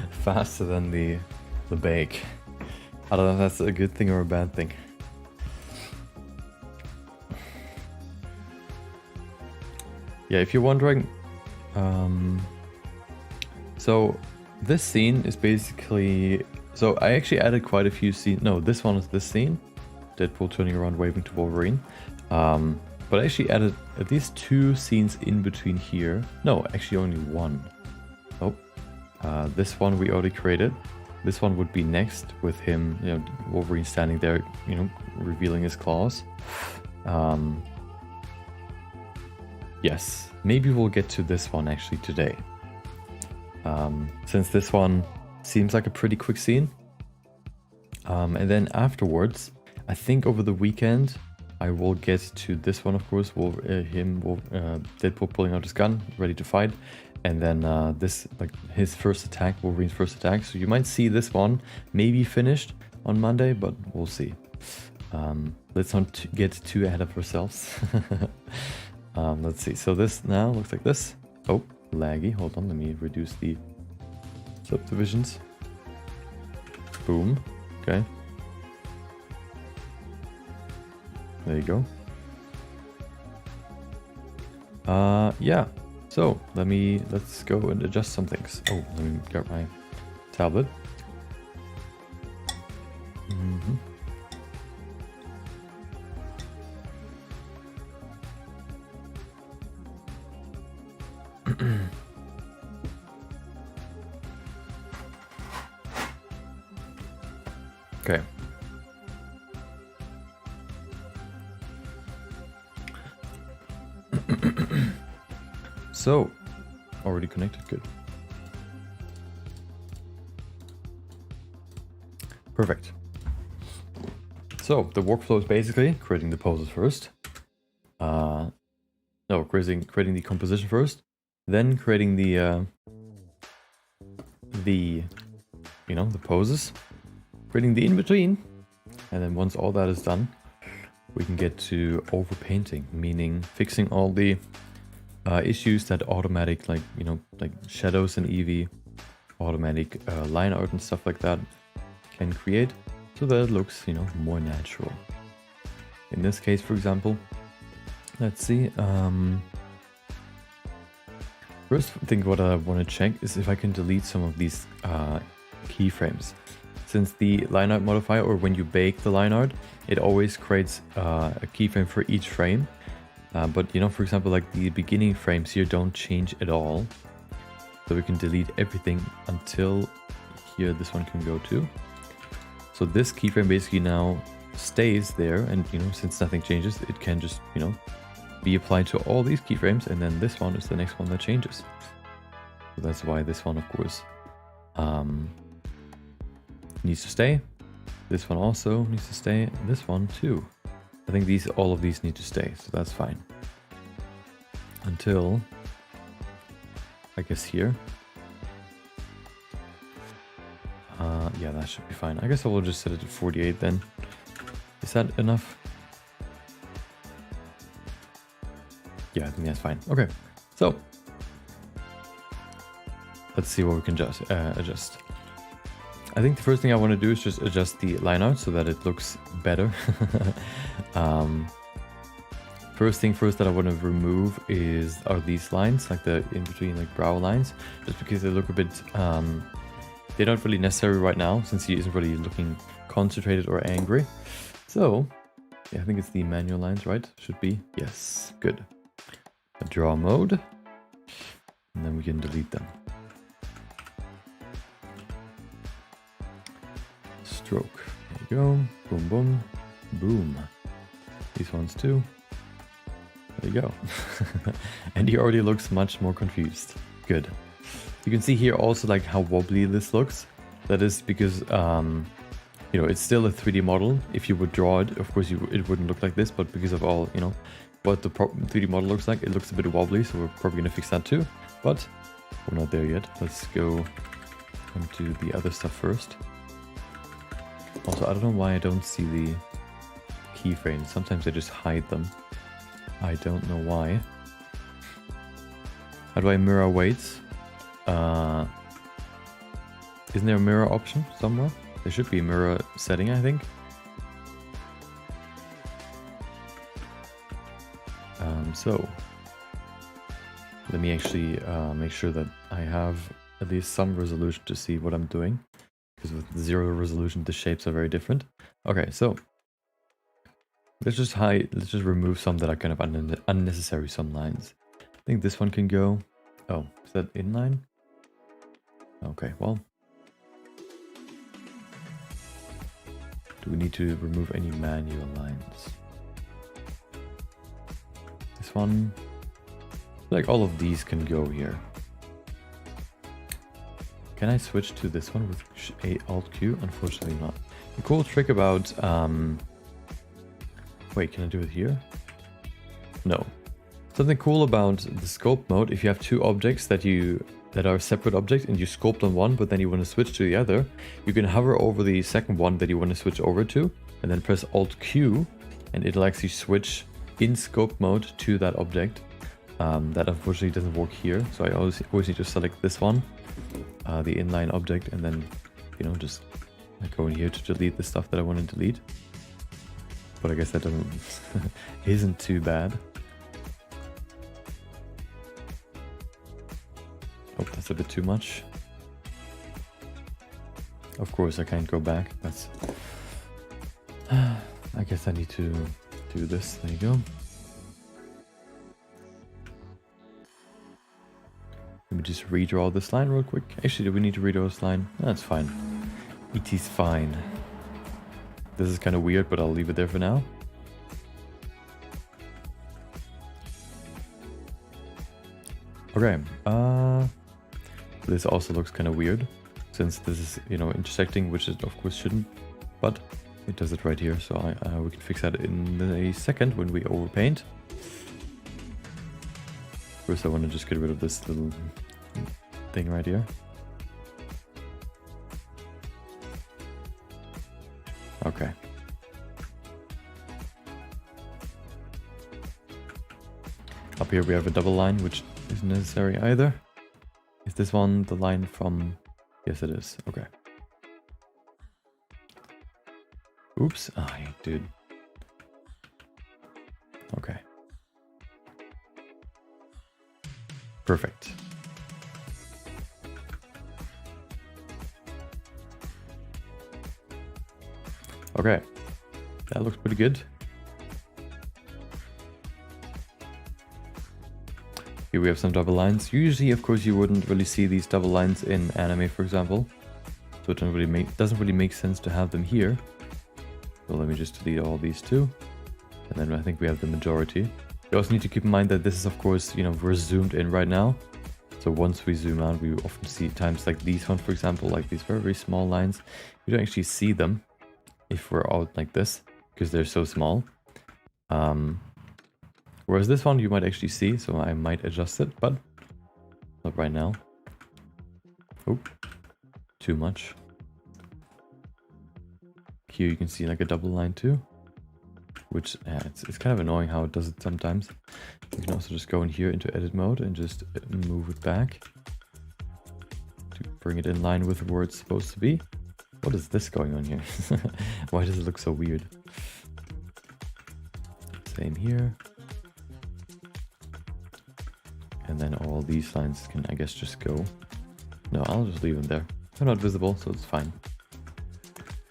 faster than the bake. I don't know if that's a good thing or a bad thing. Yeah, if you're wondering, so this scene is basically, so I actually added quite a few scenes. No, this one is this scene, Deadpool turning around waving to Wolverine. But I actually added at least 2 scenes in between here. No, actually only 1. Oh, this one we already created. This one would be next with him, you know, Wolverine standing there, you know, revealing his claws. Yes, maybe we'll get to this one actually today. Since this one seems like a pretty quick scene. And then afterwards, I think over the weekend, I will get to this one, of course, Deadpool pulling out his gun, ready to fight. And then this, like his first attack, Wolverine's first attack. So you might see this one maybe finished on Monday, but we'll see. Let's not get too ahead of ourselves. Let's see. So this now looks like this. Oh, laggy. Hold on. Let me reduce the subdivisions. Boom. Okay. There you go. Yeah. So let's go and adjust some things. Oh, let me grab my tablet. Okay. So, already connected, good. Perfect. So, the workflow is basically creating the poses first. No, creating the composition first, then creating the poses, creating the in-between, and then once all that is done, we can get to overpainting, meaning fixing all the issues that automatic, like shadows and Eevee, automatic line art and stuff like that can create, so that it looks more natural. In this case, for example, let's see. First thing what I want to check is if I can delete some of these keyframes. Since the line art modifier, or when you bake the line art, it always creates a keyframe for each frame. But for example, like the beginning frames here don't change at all. So we can delete everything until here this one can go to. So this keyframe basically now stays there, and since nothing changes, it can just be applied to all these keyframes, and then this one is the next one that changes. So that's why this one, of course, needs to stay. This one also needs to stay. This one too. I think all of these need to stay, so that's fine. Until, I guess here. Yeah, that should be fine. I guess I will just set it to 48 then. Is that enough? Yeah, I think that's fine. Okay, so let's see what we can adjust. I think the first thing I want to do is just adjust the line art so that it looks better. First thing first that I want to remove are these lines, like the in-between like brow lines, just because they look a bit, they're not really necessary right now since he isn't really looking concentrated or angry. So yeah, I think it's the manual lines, right? Should be, yes, good. Draw mode, and then we can delete them. Stroke, there you go, boom, boom, boom. These ones too. There you go. And he already looks much more confused. Good. You can see here also like how wobbly this looks. That is because it's still a 3D model. If you would draw it, of course it wouldn't look like this, but because of all what the 3D model looks like, it looks a bit wobbly, so we're probably gonna fix that too. But we're not there yet. Let's go and do the other stuff first. Also, I don't know why I don't see the keyframes. Sometimes I just hide them. I don't know why. How do I mirror weights? Isn't there a mirror option somewhere? There should be a mirror setting, I think. So let me actually make sure that I have at least some resolution to see what I'm doing, because with 0 resolution the shapes are very different. Okay, so let's just remove some that are kind of unnecessary, some lines. I think this one can go. Oh, is that inline? Okay, well, Do we need to remove any manual lines? This one, like all of these can go here. Can I switch to this one with Alt Q? Unfortunately not. The cool trick about, wait, can I do it here? No. Something cool about the sculpt mode, if you have two objects that are separate objects and you sculpt on one, but then you want to switch to the other, you can hover over the second one that you want to switch over to, and then press Alt Q, and it'll actually switch in sculpt mode to that object. That unfortunately doesn't work here, so I always need to select this one, the inline object, and then, you know, just go in here to delete the stuff that I want to delete. But I guess that doesn't isn't too bad. Oh, that's a bit too much. Of course, I can't go back. That's. I guess I need to do this. There you go. Let me just redraw this line real quick. Actually, do we need to redraw this line? That's fine. It is fine. This is kind of weird, but I'll leave it there for now. Okay. This also looks kind of weird, since this is, you know, intersecting, which it of course shouldn't, but it does it right here. So we can fix that in a second when we overpaint. First, I want to just get rid of this little thing right here. Okay. Up here we have a double line, which isn't necessary either. Is this one the line from... Yes, it is. Okay. Oops. Ah, dude. Okay. Perfect. Okay. That looks pretty good. Here we have some double lines. Usually, of course, you wouldn't really see these double lines in anime, for example. So it doesn't really make sense to have them here. So let me just delete all these too. And then I think we have the majority. You also need to keep in mind that this is, of course, you know, we're zoomed in right now. So once we zoom out, we often see times like these ones, for example, like these very, very small lines. We don't actually see them if we're out like this, because they're so small. Whereas this one you might actually see, so I might adjust it, but not right now. Oh, too much. Here you can see like a double line too, which it's kind of annoying how it does it sometimes. You can also just go in here into edit mode and just move it back to bring it in line with where it's supposed to be. What is this going on here? Why does it look so weird? Same here. And then all these lines can, I guess, just go. No, I'll just leave them there. They're not visible, so it's fine.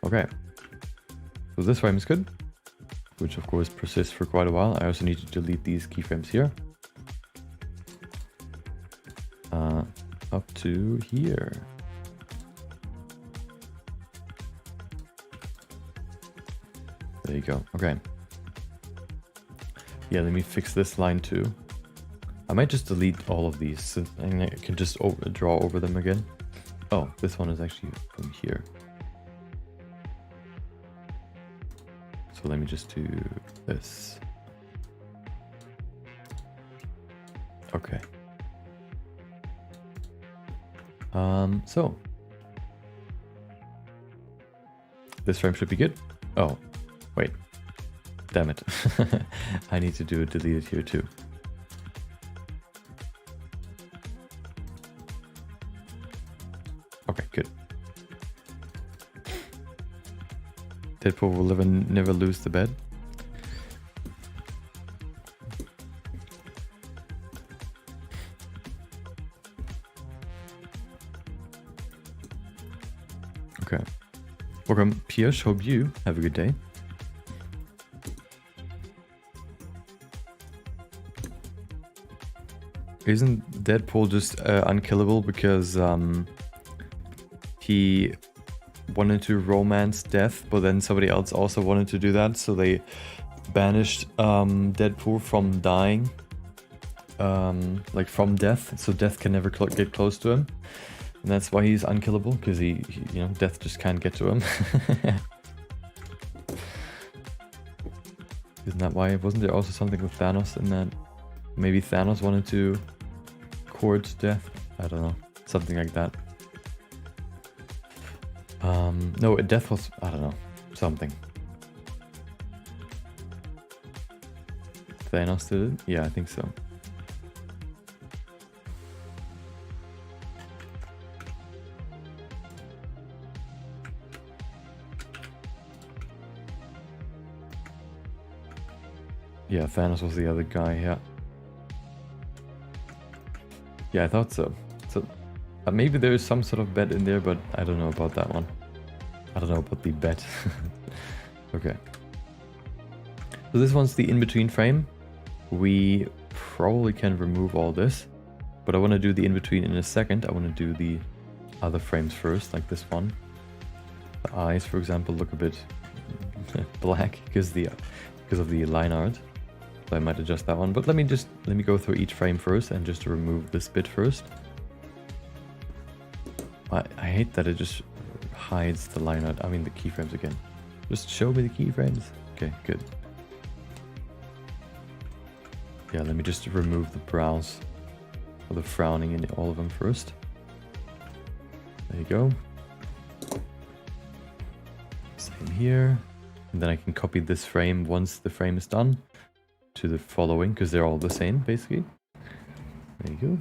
Okay. So this frame is good, which of course persists for quite a while. I also need to delete these keyframes here. Up to here. There you go. Okay. Yeah, let me fix this line too. I might just delete all of these and I can just draw over them again. Oh, this one is actually from here. So let me just do this. Okay. So this frame should be good. Oh, wait. Damn it. I need to do a delete it here too. Okay, good. Deadpool will live and never lose the bed. Okay. Welcome, Pierce. Hope you have a good day. Isn't Deadpool just unkillable because he wanted to romance death, but then somebody else also wanted to do that, so they banished Deadpool from dying, like from death, so death can never get close to him, and that's why he's unkillable, because he, you know, death just can't get to him. Isn't that why? Wasn't there also something with Thanos in that? Maybe Thanos wanted to court death? I don't know. Something like that. No, death was, I don't know, something. Thanos did it? Yeah, I think so. Yeah, Thanos was the other guy, yeah. Yeah, I thought so. So maybe there is some sort of bet in there, but I don't know about that one. I don't know about the bet. Okay. So this one's the in-between frame. We probably can remove all this, but I want to do the in-between in a second. I want to do the other frames first, like this one. The eyes, for example, look a bit black because of the line art. So I might adjust that one, but let me go through each frame first and just remove this bit first. I hate that it just hides the line art. I mean the keyframes again. Just show me the keyframes. Okay, good. Yeah, let me just remove the brows or the frowning in all of them first. There you go. Same here. And then I can copy this frame once the frame is done to the following, because they're all the same basically. There you go.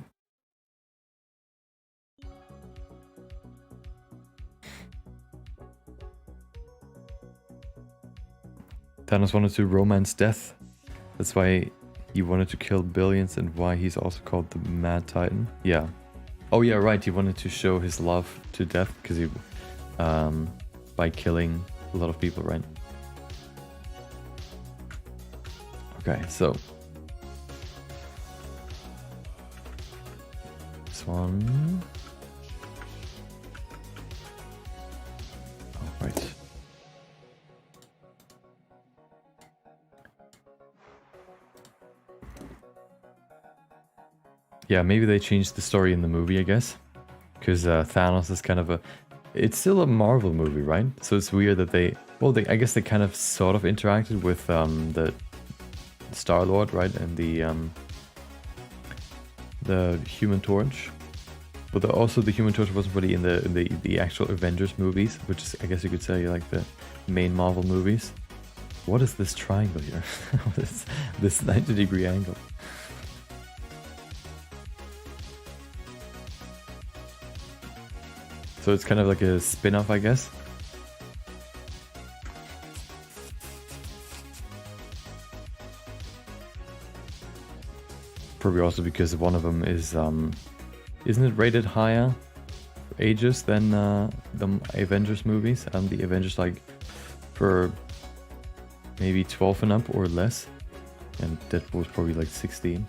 Thanos wanted to romance death. That's why he wanted to kill billions and why he's also called the Mad Titan. Yeah. Oh yeah, right. He wanted to show his love to death because he, by killing a lot of people, right? Okay, so this one. Oh, right. Yeah, maybe they changed the story in the movie, I guess. Because Thanos is kind of a... It's still a Marvel movie, right? So it's weird that they... Well, I guess they kind of sort of interacted with the Star-Lord, right? And the Human Torch. But also the Human Torch wasn't really in the actual Avengers movies, which is, I guess you could say, like the main Marvel movies. What is this triangle here? this 90-degree angle? So it's kind of like a spin-off, I guess. Probably also because one of them is, isn't it rated higher ages than the Avengers movies? And the Avengers like for maybe 12 and up or less. And Deadpool is probably like 16.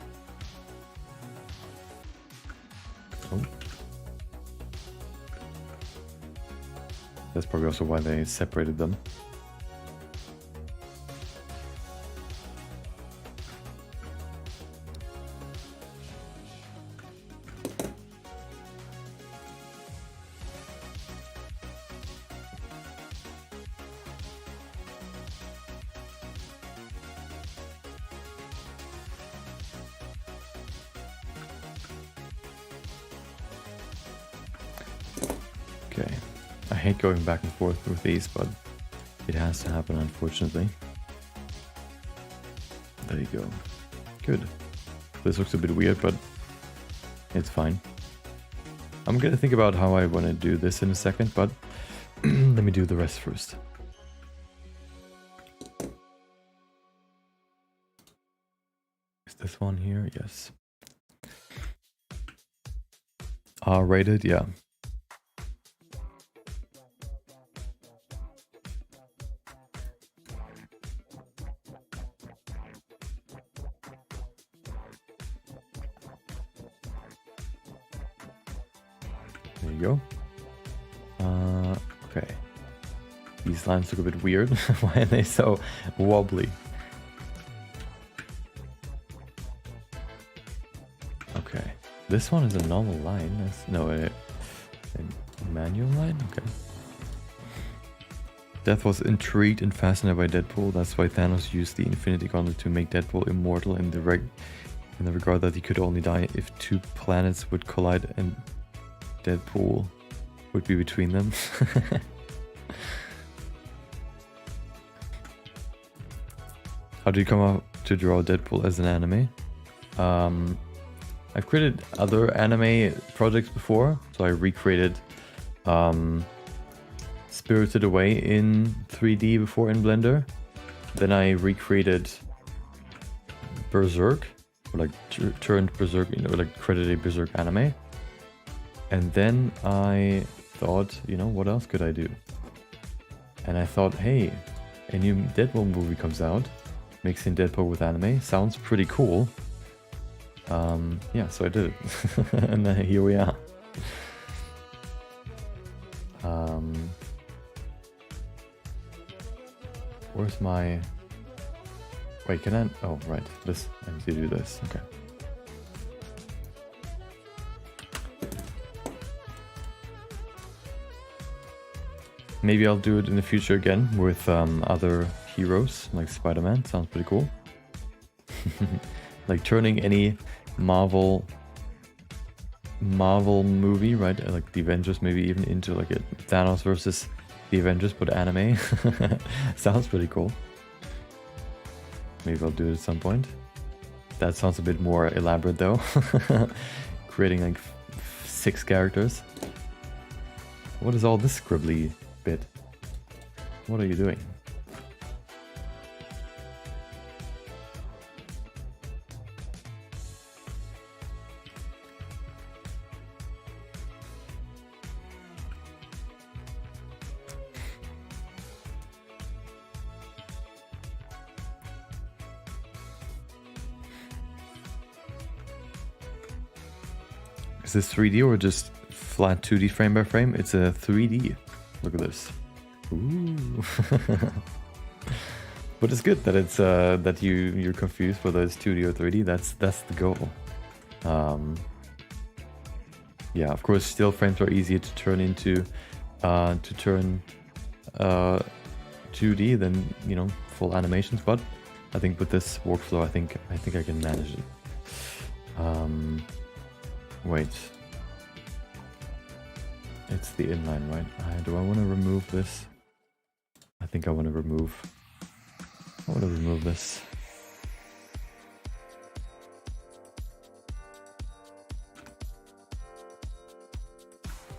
Oh. That's probably also why they separated them. Okay. I hate going back and forth with these, but it has to happen, unfortunately. There you go. Good. This looks a bit weird, but it's fine. I'm gonna think about how I want to do this in a second, but let me do the rest first. Is this one here? Yes. R-rated, yeah. There you go. Okay. these lines look a bit weird. Why are they so wobbly? Okay, this one is a normal line. No, a manual line? Okay. Death was intrigued and fascinated by Deadpool. That's why Thanos used the Infinity Gauntlet to make Deadpool immortal in the regard that he could only die if two planets would collide and Deadpool would be between them. How did you come up to draw Deadpool as an anime? I've created other anime projects before, so I recreated Spirited Away in 3D before in Blender. Then I recreated Berserk, or like turned Berserk, like created a Berserk anime. And then I thought, what else could I do? And I thought, hey, a new Deadpool movie comes out, mixing Deadpool with anime, sounds pretty cool. Yeah, so I did it. And then here we are. Where's my... Wait, can I... Oh, right. This. I need to do this. Okay. Maybe I'll do it in the future again with other heroes, like Spider-Man. Sounds pretty cool. Like turning any Marvel movie, right? Like the Avengers, maybe even into like a Thanos versus the Avengers, but anime. Sounds pretty cool. Maybe I'll do it at some point. That sounds a bit more elaborate though. Creating like 6 characters. What is all this scribbly bit? What are you doing? Is this 3D or just flat 2D frame by frame? It's a 3D. Look at this. Ooh. But it's good that it's that you're confused whether it's 2D or 3D. That's the goal. Yeah, of course, still frames are easier to turn into 2D than full animations. But I think with this workflow, I think I can manage it. Wait. It's the inline, right? Do I want to remove this? I think I want to remove this.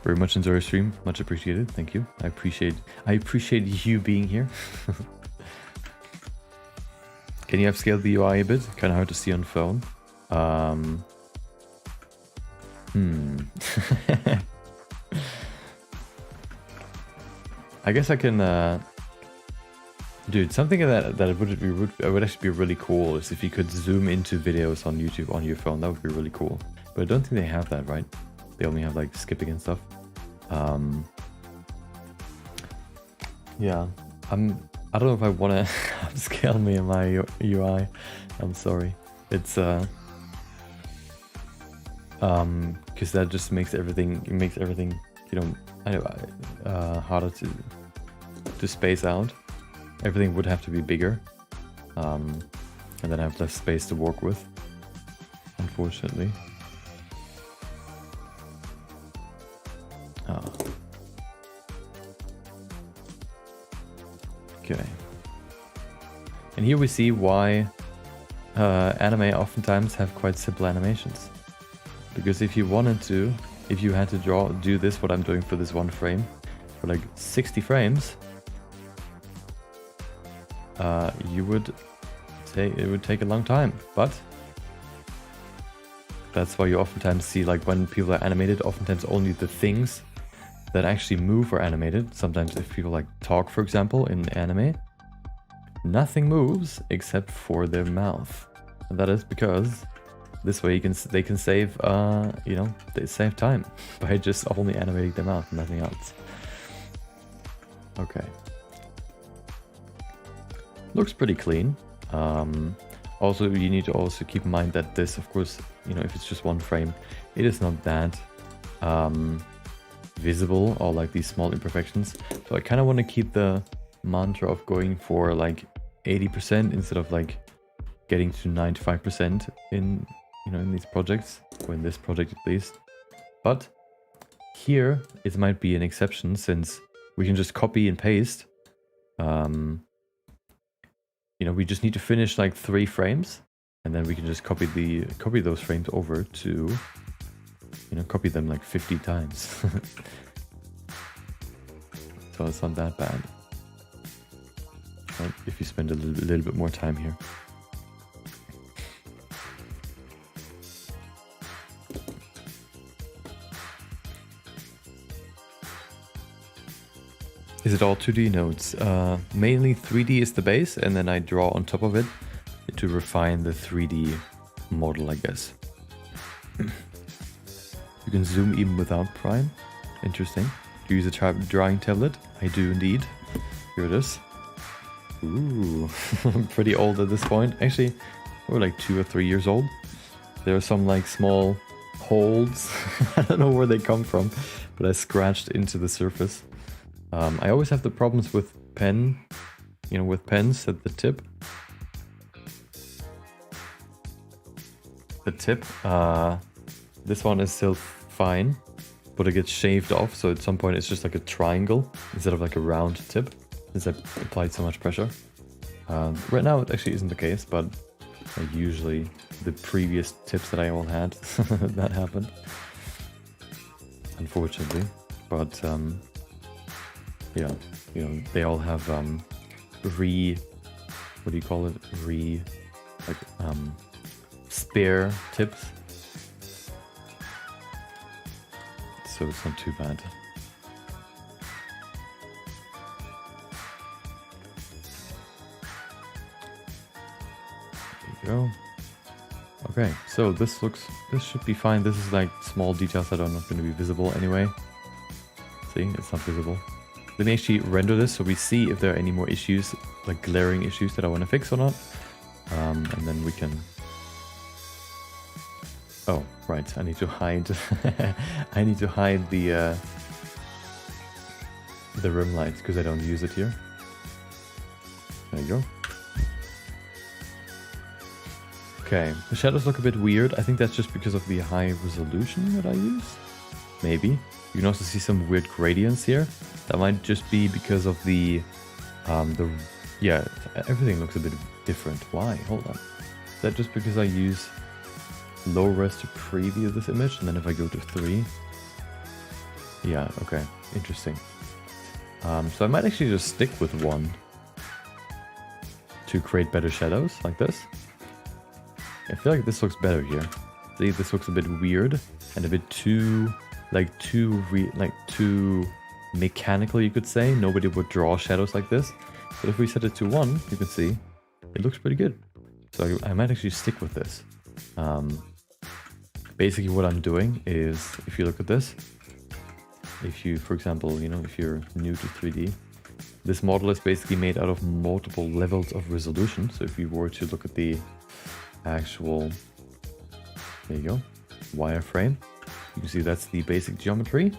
Very much enjoy your stream. Much appreciated. Thank you. I appreciate you being here. Can you upscale the UI a bit? Kind of hard to see on phone. I guess I can, dude, something that would actually be really cool is if you could zoom into videos on YouTube on your phone. That would be really cool. But I don't think they have that, right? They only have like skipping and stuff. Yeah, I don't know if I want to upscale my UI. I'm sorry. It's because that just makes everything harder to space out. Everything would have to be bigger, and then I have less space to work with, unfortunately. Okay, and here we see why anime oftentimes have quite simple animations. Because if you had to do this, what I'm doing for this one frame, for like 60 frames, it would take a long time. But that's why you oftentimes see, like, when people are animated, oftentimes only the things that actually move are animated. Sometimes if people like talk, for example, in anime, nothing moves except for their mouth. And that is because this way they can save, they save time by just only animating their mouth, nothing else. Okay, looks pretty clean. Also, you need to also keep in mind that this, of course, you know, if it's just one frame, it is not that visible, or like these small imperfections. So I kind of want to keep the mantra of going for like 80% instead of like getting to 95% in, you know, in these projects, or in this project at least. But here it might be an exception, since we can just copy and paste. You know, we just need to finish like 3 frames, and then we can just copy those frames over to, you know, copy them like 50 times. So it's not that bad, right? If you spend a little bit more time here. Is it all 2D nodes? Mainly 3D is the base, and then I draw on top of it to refine the 3D model, I guess. You can zoom even without Prime. Interesting. Do you use a drawing tablet? I do indeed. Here it is. Ooh, I'm pretty old at this point. Actually, we're like 2 or 3 years old. There are some like small holes. I don't know where they come from, but I scratched into the surface. I always have the problems with pen, you know, with pens at the tip. This one is still fine, but it gets shaved off, so at some point it's just like a triangle instead of like a round tip, since I applied so much pressure. Right now it actually isn't the case, but usually the previous tips that I all had, that happened, unfortunately. But yeah, you know, they all have what do you call it? Spare tips. So it's not too bad. There you go. Okay, so this should be fine. This is like small details that are not going to be visible anyway. See, it's not visible. Let me actually render this so we see if there are any more issues, like glaring issues that I want to fix or not. And then we can... Oh, right, I need to hide... I need to hide the rim lights because I don't use it here. There you go. Okay, the shadows look a bit weird. I think that's just because of the high resolution that I use. Maybe. You can also see some weird gradients here. That might just be because of the yeah, everything looks a bit different. Why? Hold on. Is that just because I use low res to preview this image, and then if I go to 3? Yeah, okay, interesting. So I might actually just stick with 1 to create better shadows, like this. I feel like this looks better here. See, this looks a bit weird and a bit too, too mechanical, you could say. Nobody would draw shadows like this. But if we set it to 1, you can see it looks pretty good. So I might actually stick with this. Basically what I'm doing is, if you look at this, if you, for example, you know, if you're new to 3D, this model is basically made out of multiple levels of resolution. So if you were to look at the actual, there you go, wireframe, you can see that's the basic geometry.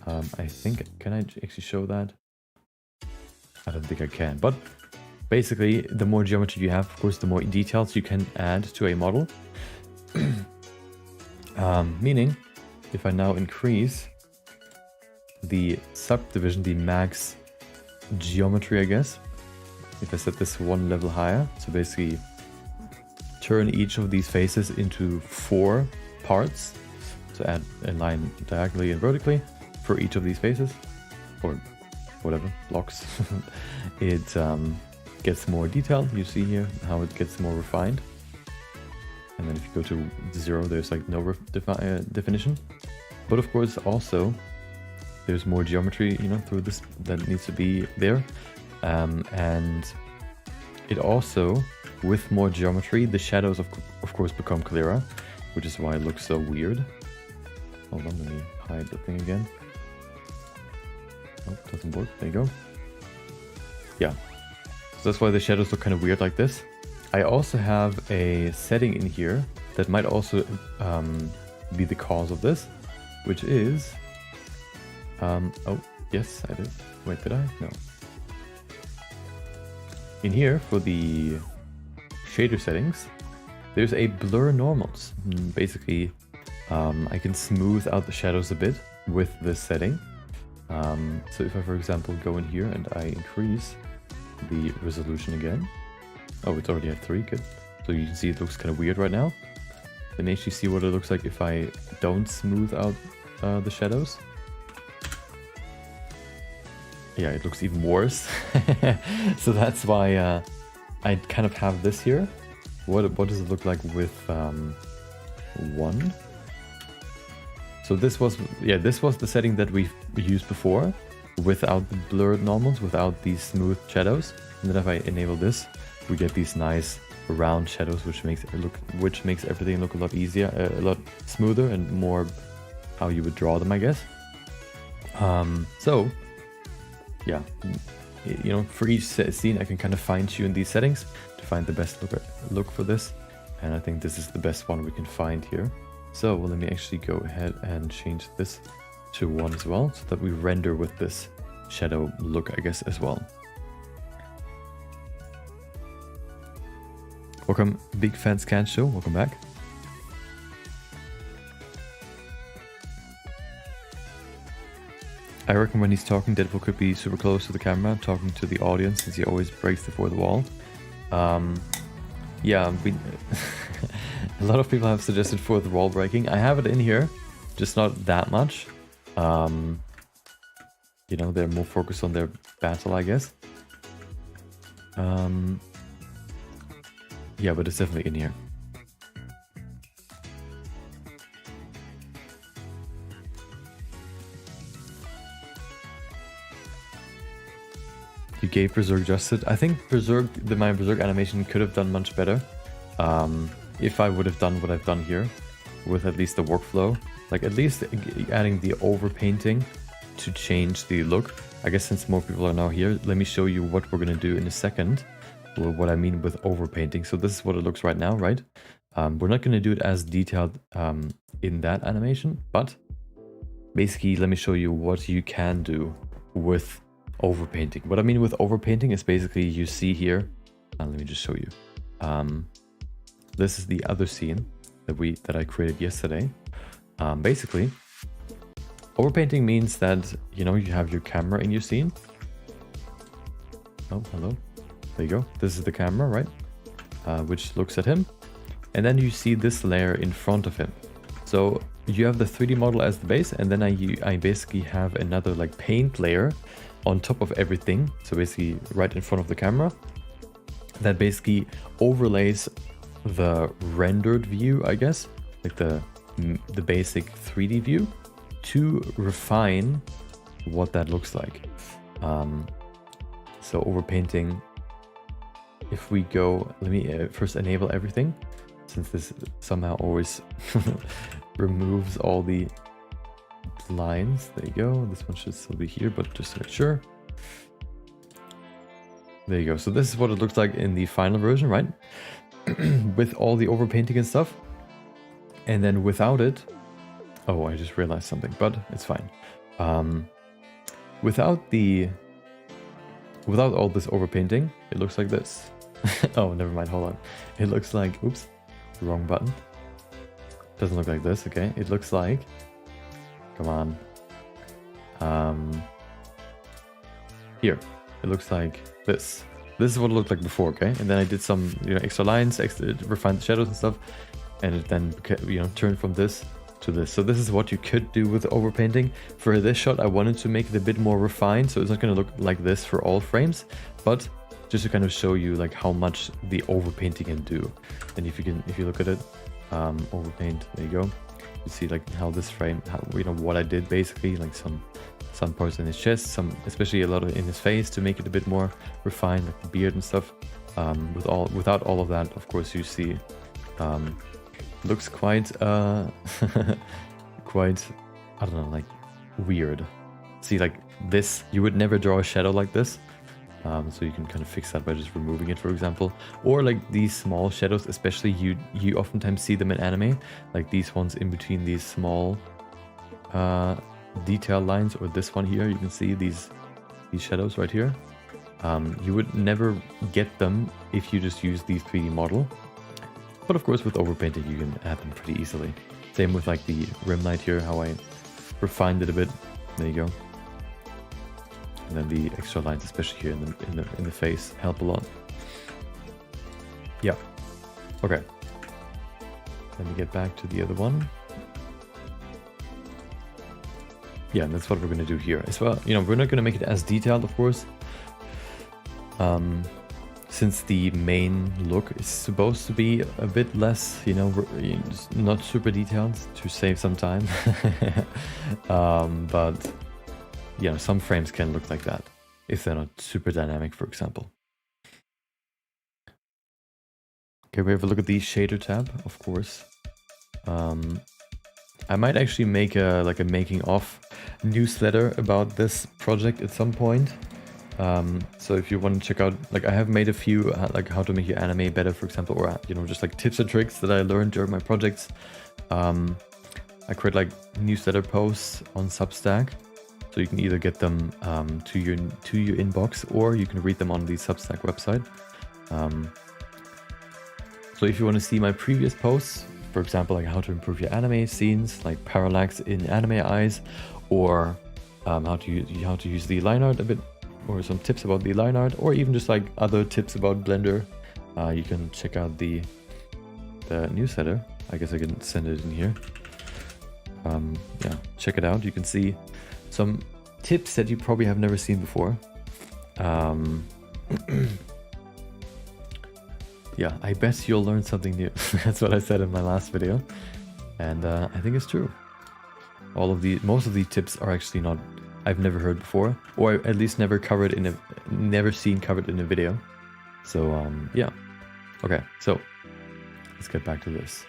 I think, can I actually show that? I don't think I can, but basically the more geometry you have, of course, the more details you can add to a model. Meaning, if I now increase the subdivision, the max geometry, I guess, if I set this 1 level higher, so basically turn each of these faces into 4 parts, so add a line diagonally and vertically for each of these faces, or whatever, blocks, it gets more detailed. You see here how it gets more refined. And then if you go to 0, there's like no definition. But of course also there's more geometry, you know, through this that needs to be there. And it also, with more geometry, the shadows of course become clearer, which is why it looks so weird. Hold on, let me hide the thing again. Oh, doesn't work. There you go. Yeah. So that's why the shadows look kind of weird like this. I also have a setting in here that might also be the cause of this, which is... oh, yes, I did. Wait, did I? No. In here, for the shader settings, there's a blur normals. Basically, I can smooth out the shadows a bit with this setting. So if I, for example, go in here and I increase the resolution again. Oh, it's already at 3, good. So you can see it looks kind of weird right now. Then actually see what it looks like if I don't smooth out the shadows. Yeah, it looks even worse. So that's why I kind of have this here. What does it look like with 1? So this was the setting that we used before, without the blurred normals, without these smooth shadows. And then if I enable this, we get these nice round shadows, which makes everything look a lot easier, a lot smoother, and more how you would draw them, I guess. So yeah, you know, for each scene I can kind of fine-tune these settings to find the best look for this, and I think this is the best one we can find here. So let me actually go ahead and change this to 1 as well, so that we render with this shadow look, I guess, as well. Welcome, Big Fans Can Show, welcome back. I reckon when he's talking, Deadpool could be super close to the camera, talking to the audience, since he always breaks the fourth wall. Yeah, a lot of people have suggested fourth wall breaking. I have it in here, just not that much. You know, they're more focused on their battle, I guess. Yeah, but it's definitely in here. You gave Berserk justice. I think my Berserk animation could have done much better. If I would have done what I've done here, with at least the workflow, like at least adding the overpainting to change the look. I guess since more people are now here, let me show you what we're gonna do in a second. What I mean with overpainting. So this is what it looks right now, right? We're not gonna do it as detailed in that animation, but basically let me show you what you can do with overpainting. What I mean with overpainting is basically you see here, let me just show you. This is the other scene that I created yesterday. Basically, overpainting means that, you know, you have your camera in your scene. Oh, hello. There you go. This is the camera, right? Which looks at him. And then you see this layer in front of him. So you have the 3D model as the base, and then I basically have another like paint layer on top of everything. So basically right in front of the camera. That basically overlays the rendered view, I guess, like the basic 3D view, to refine what that looks like. So overpainting, if we go, let me first enable everything, since this somehow always removes all the lines. There you go. This one should still be here, but just to make sure. There you go. So this is what it looks like in the final version, right? With all the overpainting and stuff. And then without it, oh, I just realized something, but it's fine. Without all this overpainting, it looks like this. Oh, never mind. Hold on. It looks like, oops, wrong button. Doesn't look like this. Okay. It looks like, come on. Here, it looks like this. This is what it looked like before, okay? And then I did some, you know, extra lines, refined the shadows and stuff, and it then, you know, turned from this to this. So this is what you could do with overpainting. For this shot, I wanted to make it a bit more refined, so it's not going to look like this for all frames, but just to kind of show you like how much the overpainting can do. And if you look at it, overpaint, there you go. You see like how this frame, you know, what I did basically, like some parts in his chest, especially a lot of in his face to make it a bit more refined, like the beard and stuff. Without all of that, of course, you see, looks quite, quite, I don't know, like weird. See, like this, you would never draw a shadow like this. So you can kind of fix that by just removing it, for example. Or like these small shadows, especially you oftentimes see them in anime, like these ones in between these small detail lines, or this one here, you can see these shadows right here. You would never get them if you just use the 3D model. But of course with overpainting you can add them pretty easily. Same with like the rim light here, how I refined it a bit. There you go. And then the extra lines, especially here in the face, help a lot. Yeah. Okay. Let me get back to the other one. Yeah, and that's what we're going to do here as well. You know, we're not going to make it as detailed, of course, since the main look is supposed to be a bit less, you know, not super detailed to save some time. But you know, some frames can look like that if they're not super dynamic, for example. Okay, we have a look at the shader tab, of course. I might actually make a making of newsletter about this project at some point. So if you want to check out, like I have made a few like how to make your anime better, for example, or you know, just like tips and tricks that I learned during my projects. I create like newsletter posts on Substack, so you can either get them to your inbox, or you can read them on the Substack website. So if you want to see my previous posts, for example, like how to improve your anime scenes, like parallax in anime eyes, or how to use the line art a bit, or some tips about the line art, or even just like other tips about Blender, you can check out the newsletter. I guess I can send it in here. Yeah, check it out. You can see some tips that you probably have never seen before. Yeah, I bet you'll learn something new. That's what I said in my last video, and I think it's true. Most of the tips are actually not, I've never heard before, or at least never seen covered in a video. So yeah. Okay, so let's get back to this.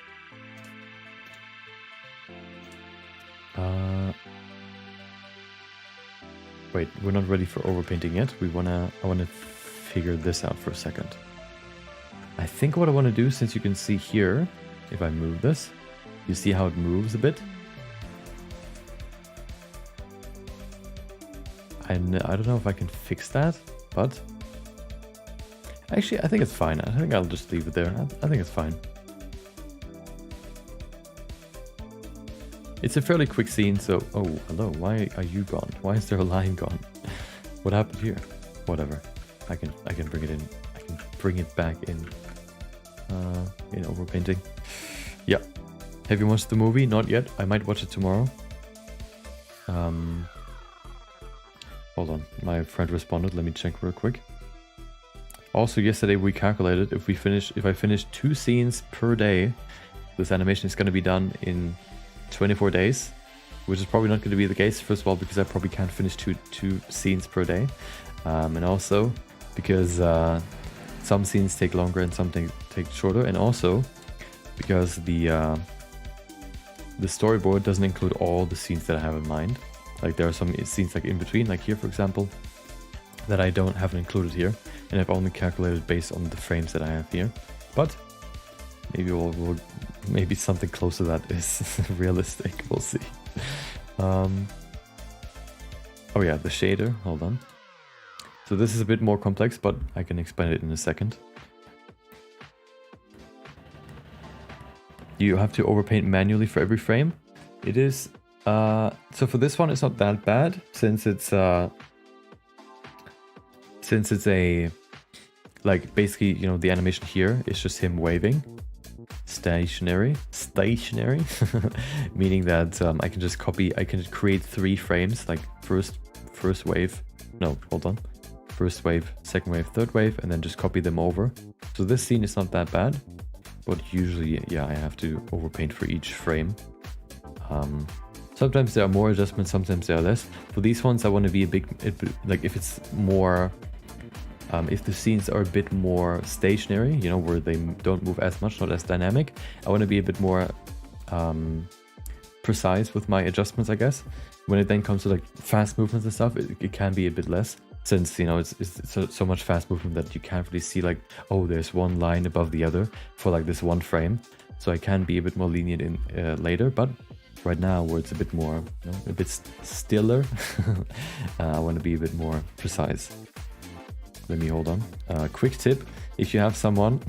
Wait, we're not ready for overpainting yet. I wanna figure this out for a second. I think what I want to do, since you can see here, if I move this, you see how it moves a bit? I don't know if I can fix that, but actually I think it's fine. I think I'll just leave it there. I think it's fine. It's a fairly quick scene, so... Oh, hello, why are you gone? Why is there a line gone? What happened here? Whatever. I can bring it in. I can bring it back in overpainting. Yeah. Have you watched the movie? Not yet. I might watch it tomorrow. Hold on. My friend responded. Let me check real quick. Also, yesterday we calculated if I finish 2 scenes per day, this animation is going to be done in 24 days, which is probably not going to be the case. First of all, because I probably can't finish two scenes per day, and also because some scenes take longer and some take shorter, and also because the storyboard doesn't include all the scenes that I have in mind. Like there are some scenes like in between, like here for example, that I haven't included here, and I've only calculated based on the frames that I have here. But maybe maybe something close to that is realistic. We'll see. Oh yeah, the shader. Hold on. So this is a bit more complex, but I can explain it in a second. You have to overpaint manually for every frame. It is so for this one it's not that bad, since it's a like basically, you know, the animation here is just him waving. Stationary meaning that I can just create 3 frames, like first wave, no, hold on, first wave, second wave, third wave, and then just copy them over. So this scene is not that bad, but usually, yeah, I have to overpaint for each frame. Sometimes there are more adjustments, sometimes there are less. For these ones I want to be like if it's more if the scenes are a bit more stationary, you know, where they don't move as much, not as dynamic, I want to be a bit more precise with my adjustments, I guess. When it then comes to like fast movements and stuff, it can be a bit less. since, you know, it's so much fast movement that you can't really see like, oh, there's one line above the other for like this one frame. So I can be a bit more lenient in later, but right now where it's a bit more, you know, a bit stiller, I want to be a bit more precise. Let me hold on. Quick tip: if you have someone,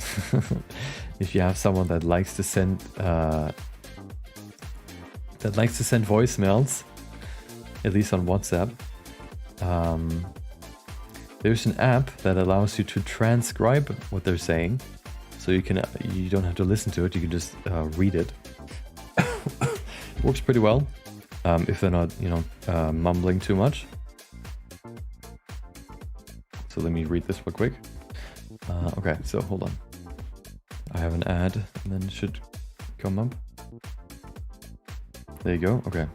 if you have someone that likes to send voicemails, at least on WhatsApp, there's an app that allows you to transcribe what they're saying, so you don't have to listen to it. You can just read it. It works pretty well if they're not, you know, mumbling too much. So let me read this real quick. Okay, so hold on. I have an ad, and then it should come up. There you go. Okay.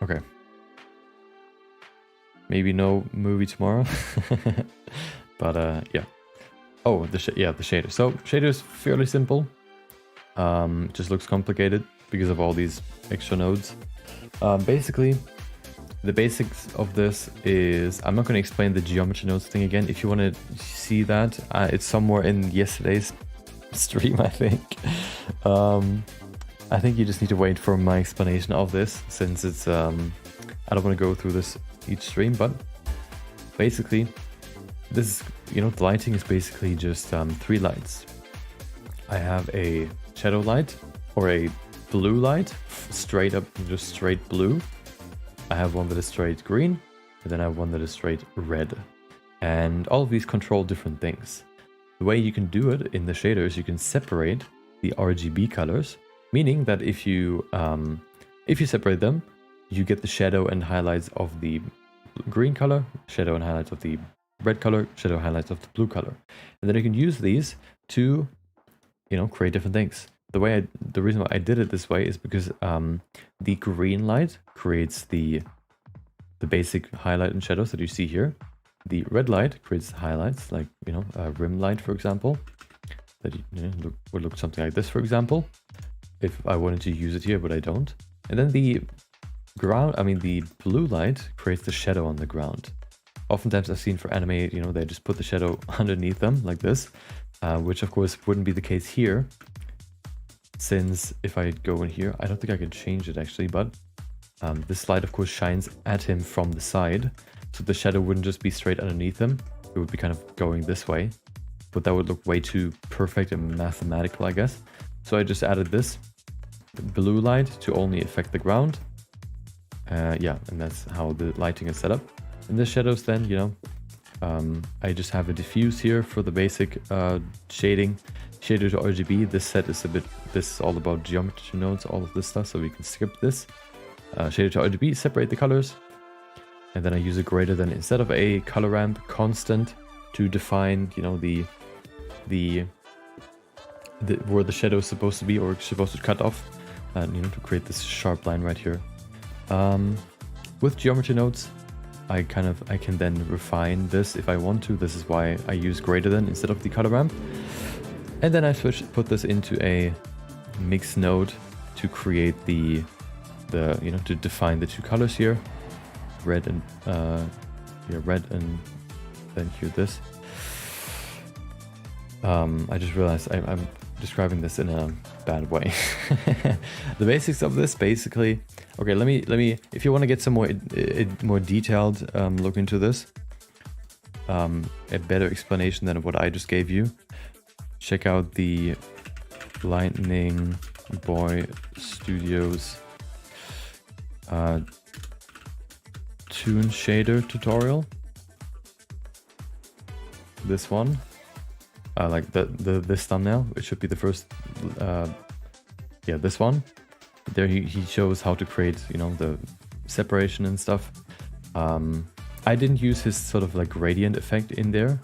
Okay. Maybe no movie tomorrow, but yeah. Oh, the shader. So shader is fairly simple. Just looks complicated because of all these extra nodes. Basically, the basics of this is, I'm not going to explain the geometry nodes thing again. If you want to see that, it's somewhere in yesterday's stream, I think. I think you just need to wait for my explanation of this, since it's I don't want to go through this each stream, but basically this is, you know, the lighting is basically just 3 lights. I have a shadow light, or a blue light, straight up, just straight blue. I have one that is straight green, and then I have one that is straight red. And all of these control different things. The way you can do it in the shaders, you can separate the RGB colors, meaning that if you separate them, you get the shadow and highlights of the green color, shadow and highlights of the red color, shadow and highlights of the blue color. And then you can use these to, you know, create different things. The reason why I did it this way is because the green light creates the basic highlight and shadows that you see here. The red light creates highlights, like, you know, a rim light, for example, that would look something like this, for example, if I wanted to use it here, but I don't. And then the blue light creates the shadow on the ground. Oftentimes I've seen for anime, you know, they just put the shadow underneath them like this, which of course wouldn't be the case here, since if I go in here, I don't think I can change it actually, but this light of course shines at him from the side, so the shadow wouldn't just be straight underneath him, it would be kind of going this way, but that would look way too perfect and mathematical, I guess. So I just added this blue light to only affect the ground. Yeah, and that's how the lighting is set up. And the shadows then, you know, I just have a diffuse here for the basic shading. Shader to RGB, this set is this is all about geometry nodes, all of this stuff, so we can skip this. Shader to RGB, separate the colors. And then I use a greater than instead of a color ramp constant to define, you know, where the shadow is supposed to be, or supposed to cut off, and, you know, to create this sharp line right here. With geometry nodes, I can then refine this if I want to. This is why I use greater than instead of the color ramp. And then I put this into a mix node to create the you know, to define the 2 colors here, red and red, and then here this. I just realized I'm describing this in a bad way. The basics of this, basically. Okay, let me. If you want to get some more detailed look into this, a better explanation than what I just gave you, check out the Lightning Boy Studios Toon Shader tutorial. This one. Like this thumbnail, it should be the first, yeah, this one. There he shows how to create, you know, the separation and stuff. I didn't use his sort of like gradient effect in there,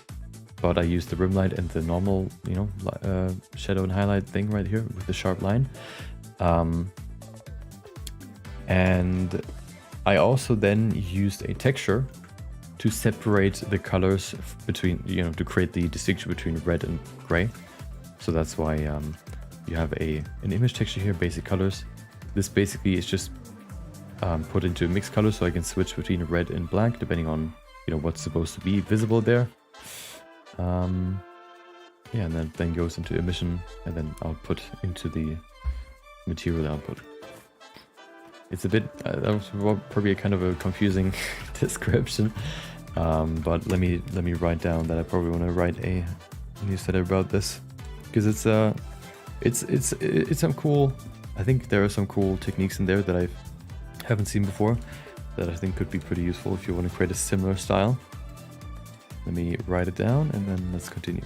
but I used the rim light and the normal, you know, shadow and highlight thing right here with the sharp line. And I also then used a texture to separate the colors between, you know, to create the distinction between red and gray. So that's why you have an image texture here, basic colors. This basically is just put into a mixed color, so I can switch between red and black depending on, you know, what's supposed to be visible there. Yeah, and then goes into emission and then output into the material output. It's a bit, that was probably a kind of a confusing description, but let me write down that I probably want to write a newsletter about this, because it's some cool. I think there are some cool techniques in there that I haven't seen before that I think could be pretty useful if you want to create a similar style. Let me write it down and then let's continue.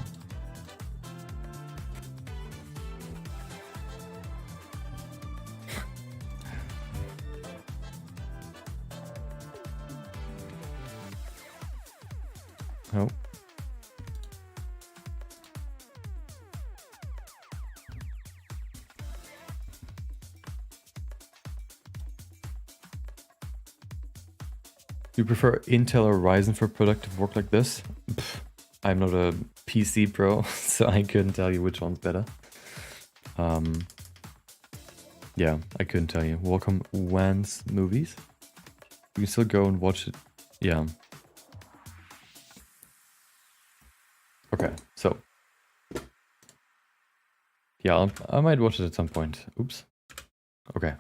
Oh. Do you prefer Intel or Ryzen for productive work like this? I'm not a PC pro, so I couldn't tell you which one's better. Yeah, I couldn't tell you. Welcome, Wan's Movies. You can still go and watch it. Yeah. Okay, so. Yeah, I might watch it at some point. Oops. Okay.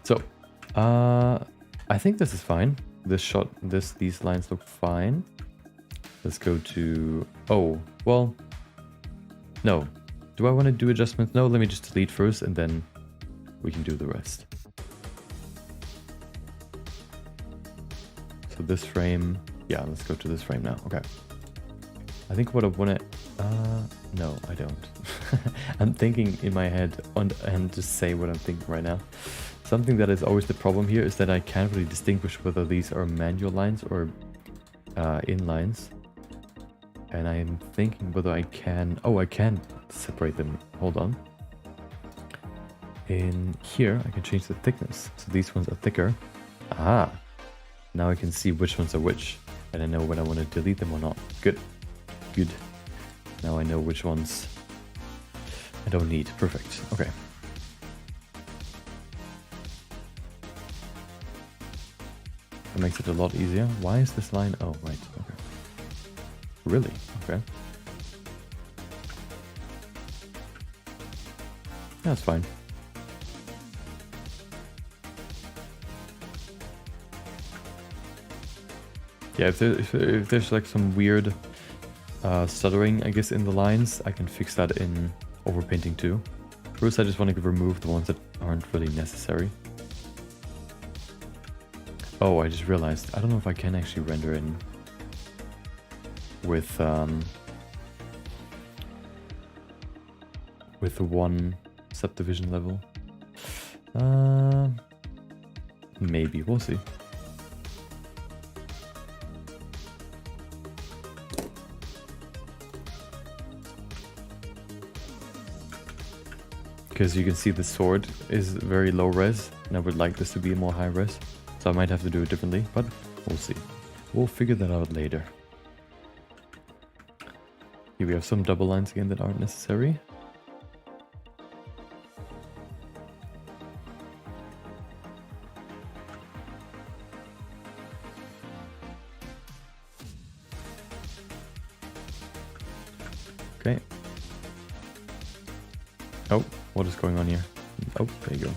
So, I think this is fine. This shot, these lines look fine. Let's go to, oh, well, no. Do I want to do adjustments? No, let me just delete first and then we can do the rest. So this frame, yeah, let's go to this frame now. Okay. I think what I want to, no, I don't. I'm thinking in my head and just say what I'm thinking right now. Something that is always the problem here is that I can't really distinguish whether these are manual lines or inlines. And I'm thinking whether I can... Oh, I can separate them. Hold on. In here, I can change the thickness. So these ones are thicker. Ah! Now I can see which ones are which. And I know when I want to delete them or not. Good. Good. Now I know which ones I don't need. Perfect. Okay. That makes it a lot easier. Why is this line? Oh, right. Okay. Really? Okay. That's fine. Yeah, if there's like some weird stuttering, I guess, in the lines, I can fix that in Overpainting too. First, I just want to remove the ones that aren't really necessary. Oh, I just realized, I don't know if I can actually render in with one subdivision level. Maybe, we'll see. Because you can see the sword is very low res, and I would like this to be more high res. So I might have to do it differently, but we'll see. We'll figure that out later. Here we have some double lines again that aren't necessary. Okay. Oh, what is going on here? Oh, there you go.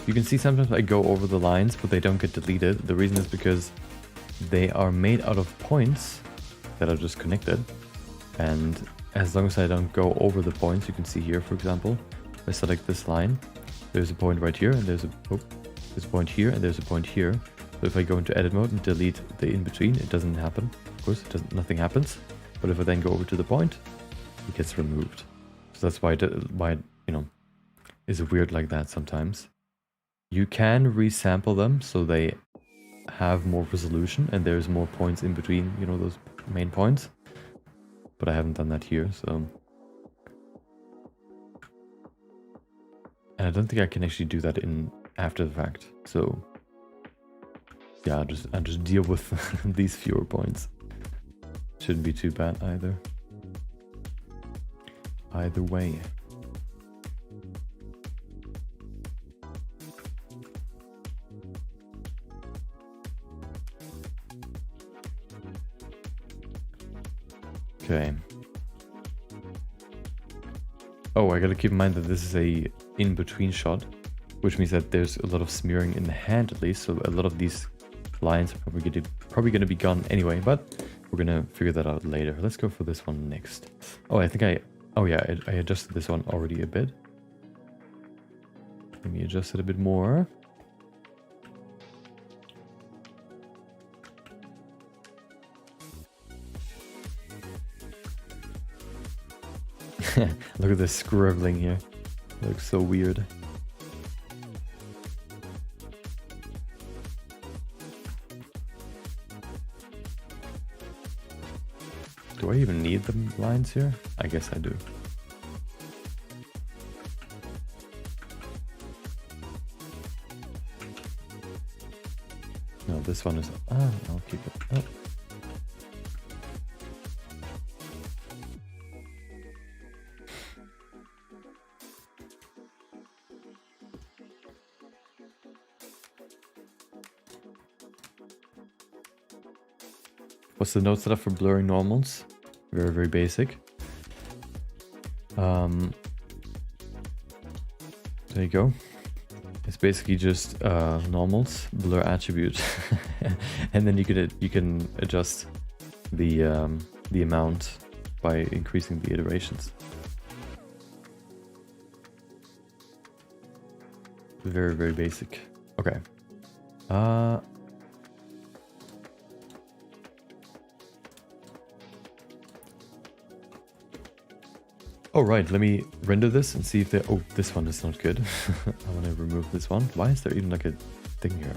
You can see sometimes I go over the lines, but they don't get deleted. The reason is because they are made out of points that are just connected. And as long as I don't go over the points, you can see here, for example, if I select this line, there's a point right here, and there's a point here, and there's a point here. So if I go into edit mode and delete the in-between, it doesn't happen. Of course, nothing happens. But if I then go over to the point, it gets removed. So that's why you know, is weird like that sometimes. You can resample them so they have more resolution and there's more points in between, you know, those main points. but I haven't done that here, so. And I don't think I can actually do that in after the fact, so. Yeah, I'll just deal with these fewer points. Shouldn't be too bad either. Either way. Okay. Oh, I gotta keep in mind that this is a in-between shot, which means that there's a lot of smearing in the hand at least, so a lot of these lines are probably gonna be gone anyway, but we're gonna figure that out later. Let's go for this one next. Oh, I think oh yeah, I adjusted this one already a bit. Let me adjust it a bit more. Look at this scribbling here. It looks so weird. Do I even need the lines here? I guess I do. No, this one is... I'll keep it. Oh. What's the node setup for blurring normals? Very, very basic. There you go. It's basically just normals, blur attribute, and then you can adjust the amount by increasing the iterations. Very, very basic. Okay. Oh right, let me render this and see if there... Oh, this one is not good. I want to remove this one. Why is there even like a thing here?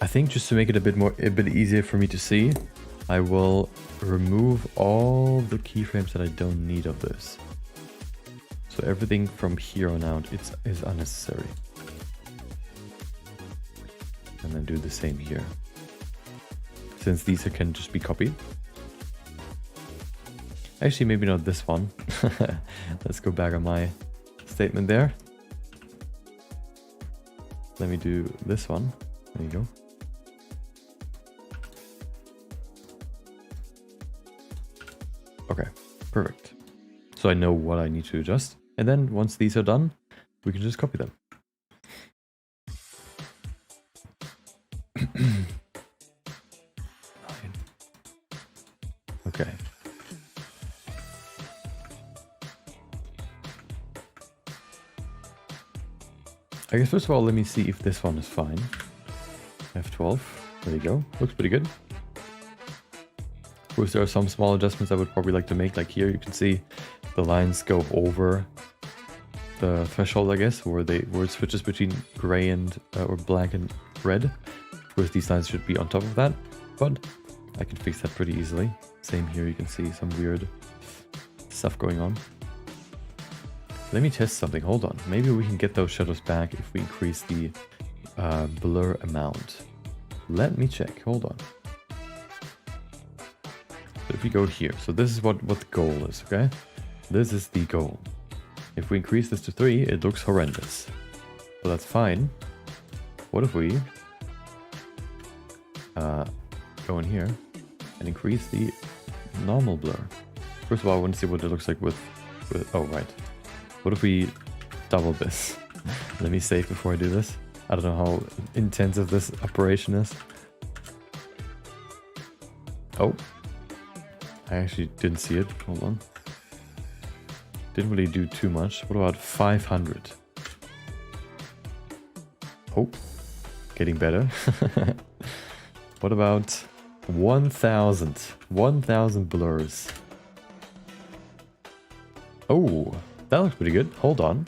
I think just to make it a bit easier for me to see, I will remove all the keyframes that I don't need of this. So everything from here on out is unnecessary. And then do the same here. Since these can just be copied. Actually, maybe not this one. Let's go back on my statement there. Let me do this one. There you go. Okay, perfect. So I know what I need to adjust. And then once these are done, we can just copy them. Okay. I guess first of all, let me see if this one is fine. F12. There you go. Looks pretty good. Of course, there are some small adjustments I would probably like to make. Like here, you can see the lines go over the threshold, I guess, where it switches between gray and or black and red. Of course, these lines should be on top of that, but I can fix that pretty easily. Same here, you can see some weird stuff going on. Let me test something, hold on. Maybe we can get those shadows back if we increase the blur amount. Let me check, hold on. So if we go here, so this is what the goal is, okay? This is the goal. If we increase this to 3, it looks horrendous. But that's fine. What if we go in here and increase the normal blur? First of all, I want to see what it looks like with oh right. What if we double this? Let me save before I do this. I don't know how intensive this operation is. Oh, I actually didn't see it. Hold on. Didn't really do too much. What about 500? Oh, getting better. What about 1000? 1000 blurs. Oh, that looks pretty good. Hold on.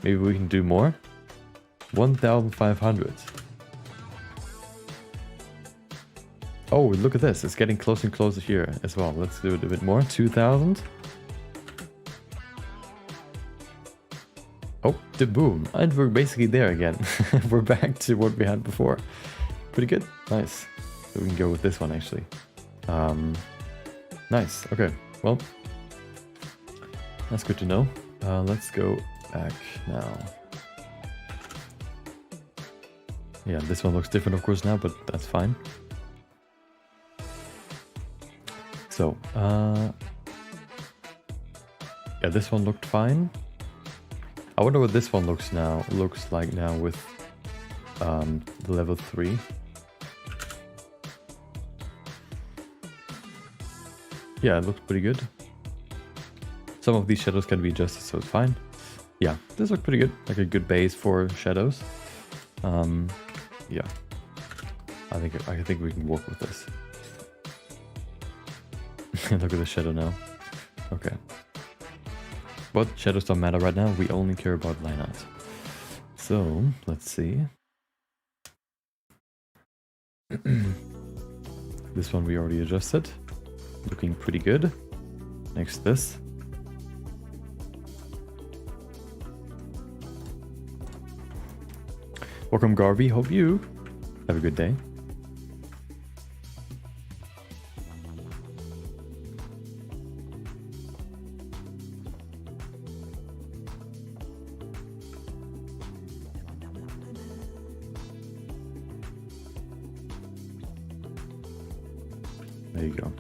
Maybe we can do more. 1500. Oh, look at this. It's getting closer and closer here as well. Let's do it a bit more. 2000. Oh, the boom. And we're basically there again. We're back to what we had before. Pretty good. Nice. So we can go with this one actually. Nice. Okay. Well, that's good to know. Let's go back now. Yeah, this one looks different of course now, but that's fine. So, yeah, this one looked fine. I wonder what this one looks like now with the level 3. Yeah, it looks pretty good. Some of these shadows can be adjusted, so it's fine. Yeah, this looks pretty good, like a good base for shadows. Yeah, I think we can work with this. Look at the shadow now. Okay. But shadows don't matter right now, we only care about line art. So, let's see. This one we already adjusted. Looking pretty good. Next this. Welcome Garvey, hope you have a good day. There you go.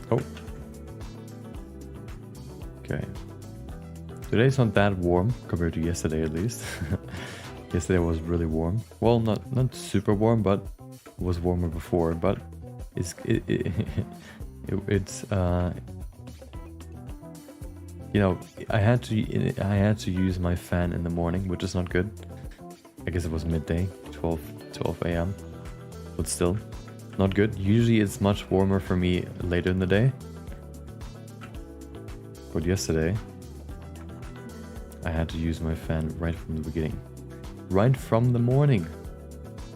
Oh. Okay. Today's not that warm compared to yesterday at least. Yesterday was really warm. Well, not super warm, but it was warmer before. But it's you know, I had to use my fan in the morning, which is not good. I guess it was midday, 12 a.m. But still, not good. Usually it's much warmer for me later in the day. But yesterday, I had to use my fan right from the beginning. Right from the morning.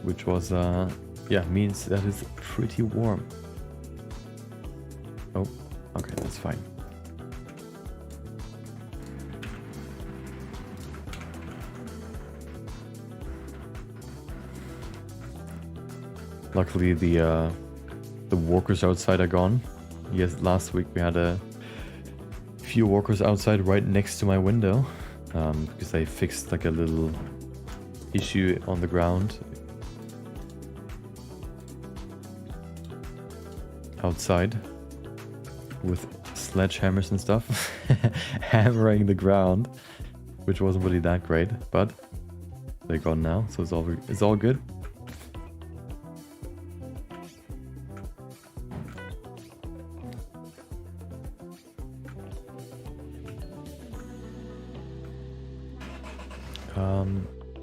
Which was, yeah, means that it's pretty warm. Oh, okay, that's fine. Luckily the walkers outside are gone. Yes, last week we had a few walkers outside right next to my window because they fixed like a little issue on the ground outside with sledgehammers and stuff, hammering the ground, which wasn't really that great, but they're gone now, so it's all good.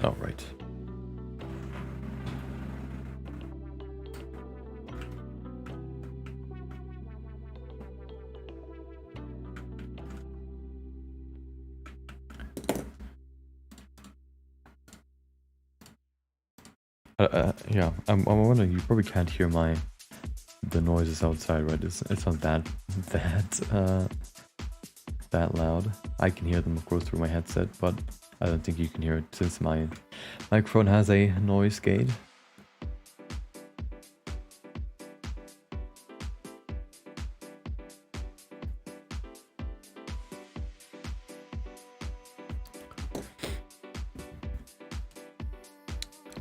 Oh, right. Yeah, I'm wondering, you probably can't hear the noises outside, right? It's not that loud. I can hear them, of course, through my headset, but I don't think you can hear it since my microphone has a noise gate.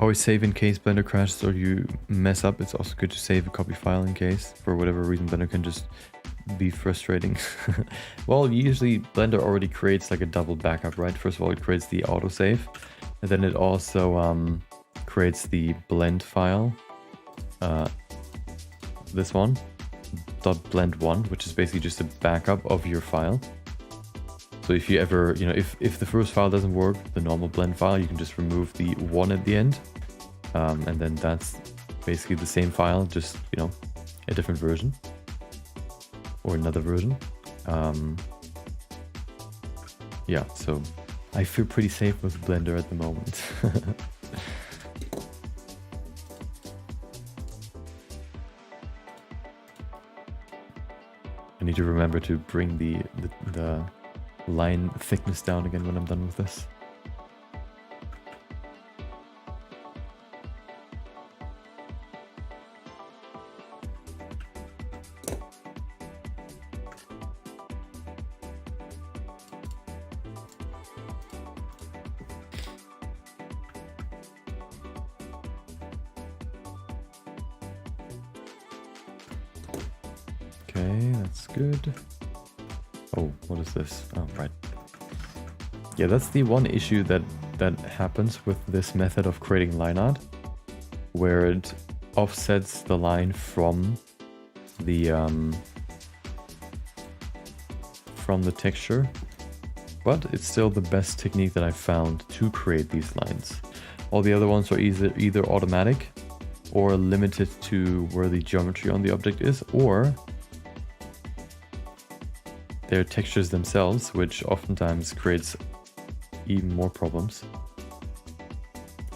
Always save in case Blender crashes or you mess up. It's also good to save a copy file in case, for whatever reason, Blender can just be frustrating. Well, usually Blender already creates like a double backup, right? First of all, it creates the autosave, and then it also creates the blend file. This one, .blend1, which is basically just a backup of your file. So if you ever, if the first file doesn't work, the normal blend file, you can just remove the 1 at the end. And then that's basically the same file, just, a different version. Or another version. yeah, so I feel pretty safe with Blender at the moment. I need to remember to bring the line thickness down again when I'm done with this. Okay, that's good. Oh, what is this? Oh, right. Yeah, that's the one issue that happens with this method of creating line art, where it offsets the line from the texture, but it's still the best technique that I've found to create these lines. All the other ones are either automatic or limited to where the geometry on the object is, or their textures themselves, which oftentimes creates even more problems.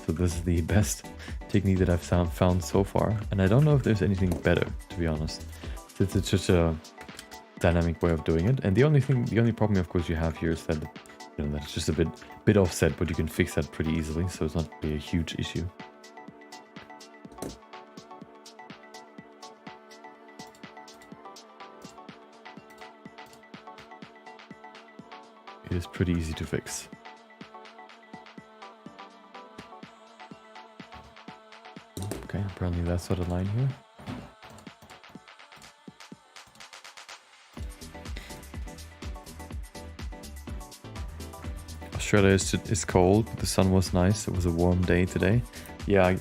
So this is the best technique that I've found so far, and I don't know if there's anything better, to be honest, since it's such a dynamic way of doing it. And the only problem, of course, you have here is that, you know, that's just a bit offset, but you can fix that pretty easily, so it's not really a huge issue. It is pretty easy to fix. Okay, apparently that's sort of line here. Australia is cold, but the sun was nice. It was a warm day today. Yeah,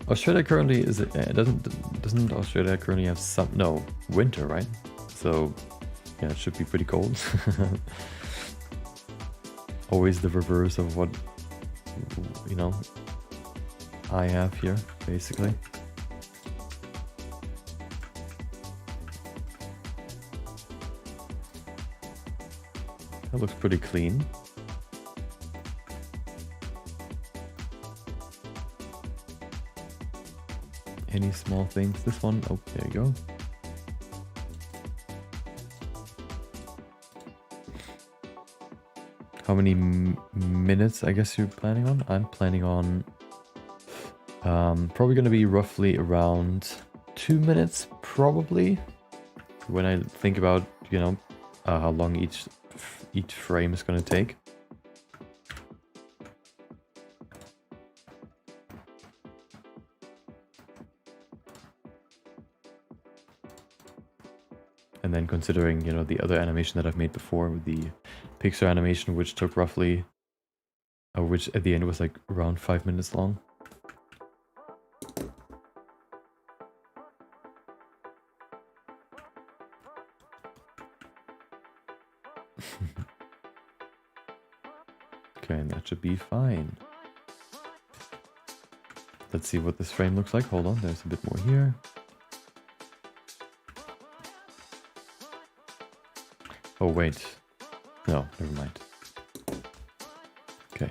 Australia currently doesn't Australia currently have winter, right? So yeah, it should be pretty cold. Always the reverse of what, you know, I have here, basically. That looks pretty clean. Any small things? This one, oh, there you go. How many minutes, I guess, you're planning on? I'm planning on probably going to be roughly around 2 minutes, probably, when I think about, you know, how long each frame is going to take. And then considering, you know, the other animation that I've made before, with the Pixar animation, which took roughly, which at the end was like around 5 minutes long. Okay, and that should be fine. Let's see what this frame looks like. Hold on, there's a bit more here. Oh, wait. No, never mind. Okay.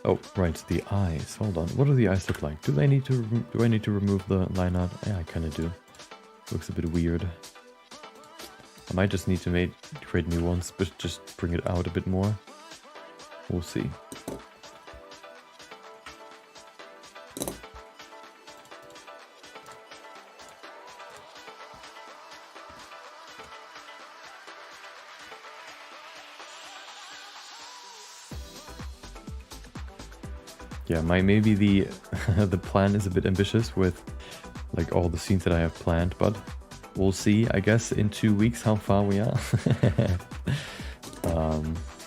Oh, right, the eyes. Hold on. What do the eyes look like? Do I need to remove the line art? Yeah, I kind of do. Looks a bit weird. I might just need to create new ones, but just bring it out a bit more. We'll see. Yeah, maybe the the plan is a bit ambitious with like all the scenes that I have planned, but we'll see, I guess, in 2 weeks how far we are.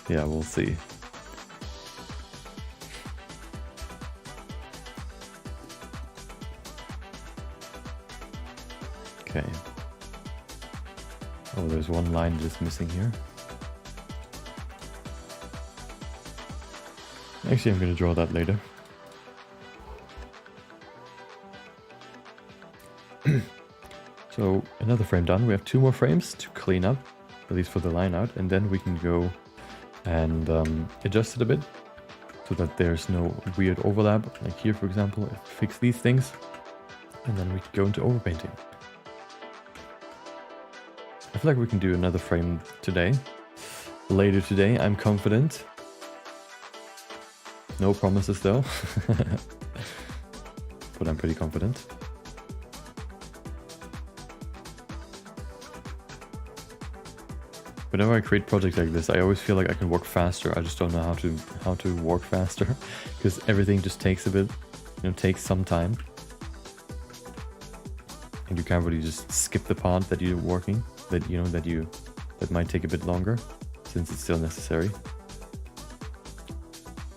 Yeah, we'll see. Okay. Oh, there's one line just missing here. Actually, I'm going to draw that later. So another frame done. We have 2 more frames to clean up, at least for the line out, and then we can go and adjust it a bit so that there's no weird overlap. Like here, for example, fix these things, and then we can go into overpainting. I feel like we can do another frame today. Later today, I'm confident. No promises though, but I'm pretty confident. Whenever I create projects like this, I always feel like I can work faster. I just don't know how to work faster because everything just takes a bit, takes some time, and you can't really just skip the part that you're working. That might take a bit longer since it's still necessary.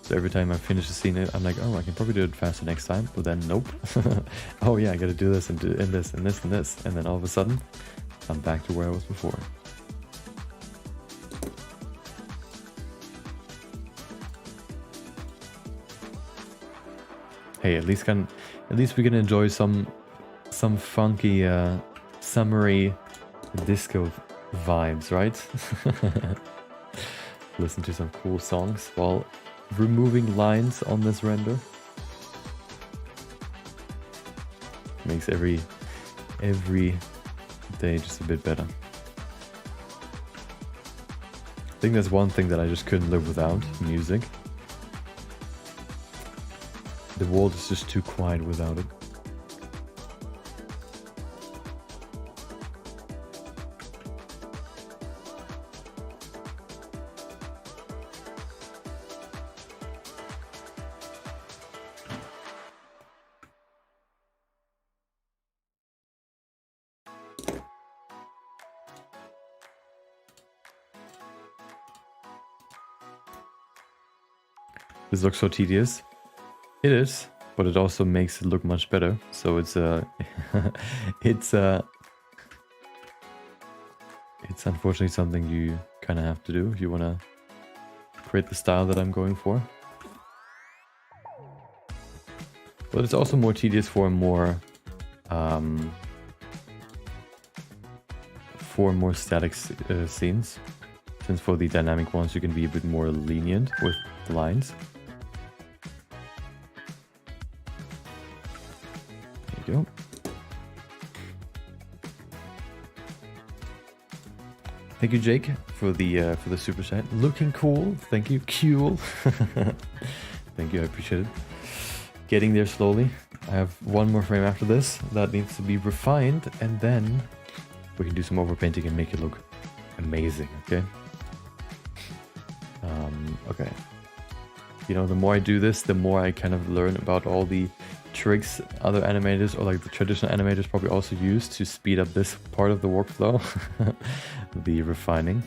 So every time I finish a scene, I'm like, oh, I can probably do it faster next time, but then nope. Oh yeah, I gotta do this and this and this and this, and then all of a sudden, I'm back to where I was before. Hey, at least we can enjoy some funky summery disco vibes, right? Listen to some cool songs while removing lines on this render. Makes every day just a bit better. I think there's one thing that I just couldn't live without: music. The world is just too quiet without it. This looks so tedious. It is, but it also makes it look much better. So it's it's unfortunately something you kind of have to do if you want to create the style that I'm going for. But it's also more tedious for more static scenes, since for the dynamic ones you can be a bit more lenient with the lines. There you go. Thank you, Jake, for the super chat. Looking cool. Thank you, cool. Thank you, I appreciate it. Getting there slowly. I have one more frame after this that needs to be refined, and then we can do some overpainting and make it look amazing. Okay. Okay. You know, the more I do this, the more I kind of learn about all the tricks other animators, or like the traditional animators, probably also use to speed up this part of the workflow. The refining.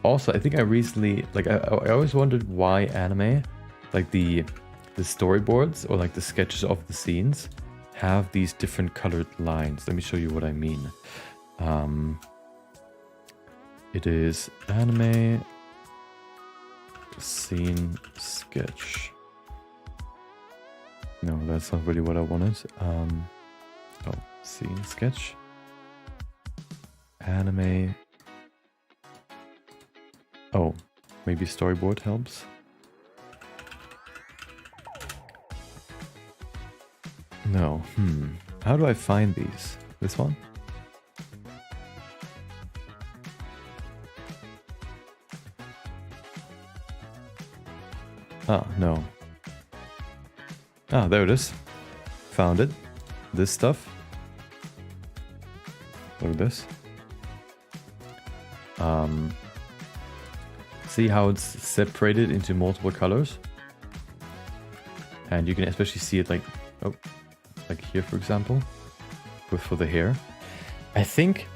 Also, I think I recently, like, I always wondered why anime, like the storyboards or like the sketches of the scenes, have these different colored lines. Let me show you what I mean. It is anime scene sketch. No, that's not really what I wanted. Oh, scene sketch. Anime. Oh, maybe storyboard helps. No, how do I find these? This one? Ah, no. Ah, there it is. Found it. This stuff. Look at this. See how it's separated into multiple colors? And you can especially see it like, oh, like here, for example, for the hair. I think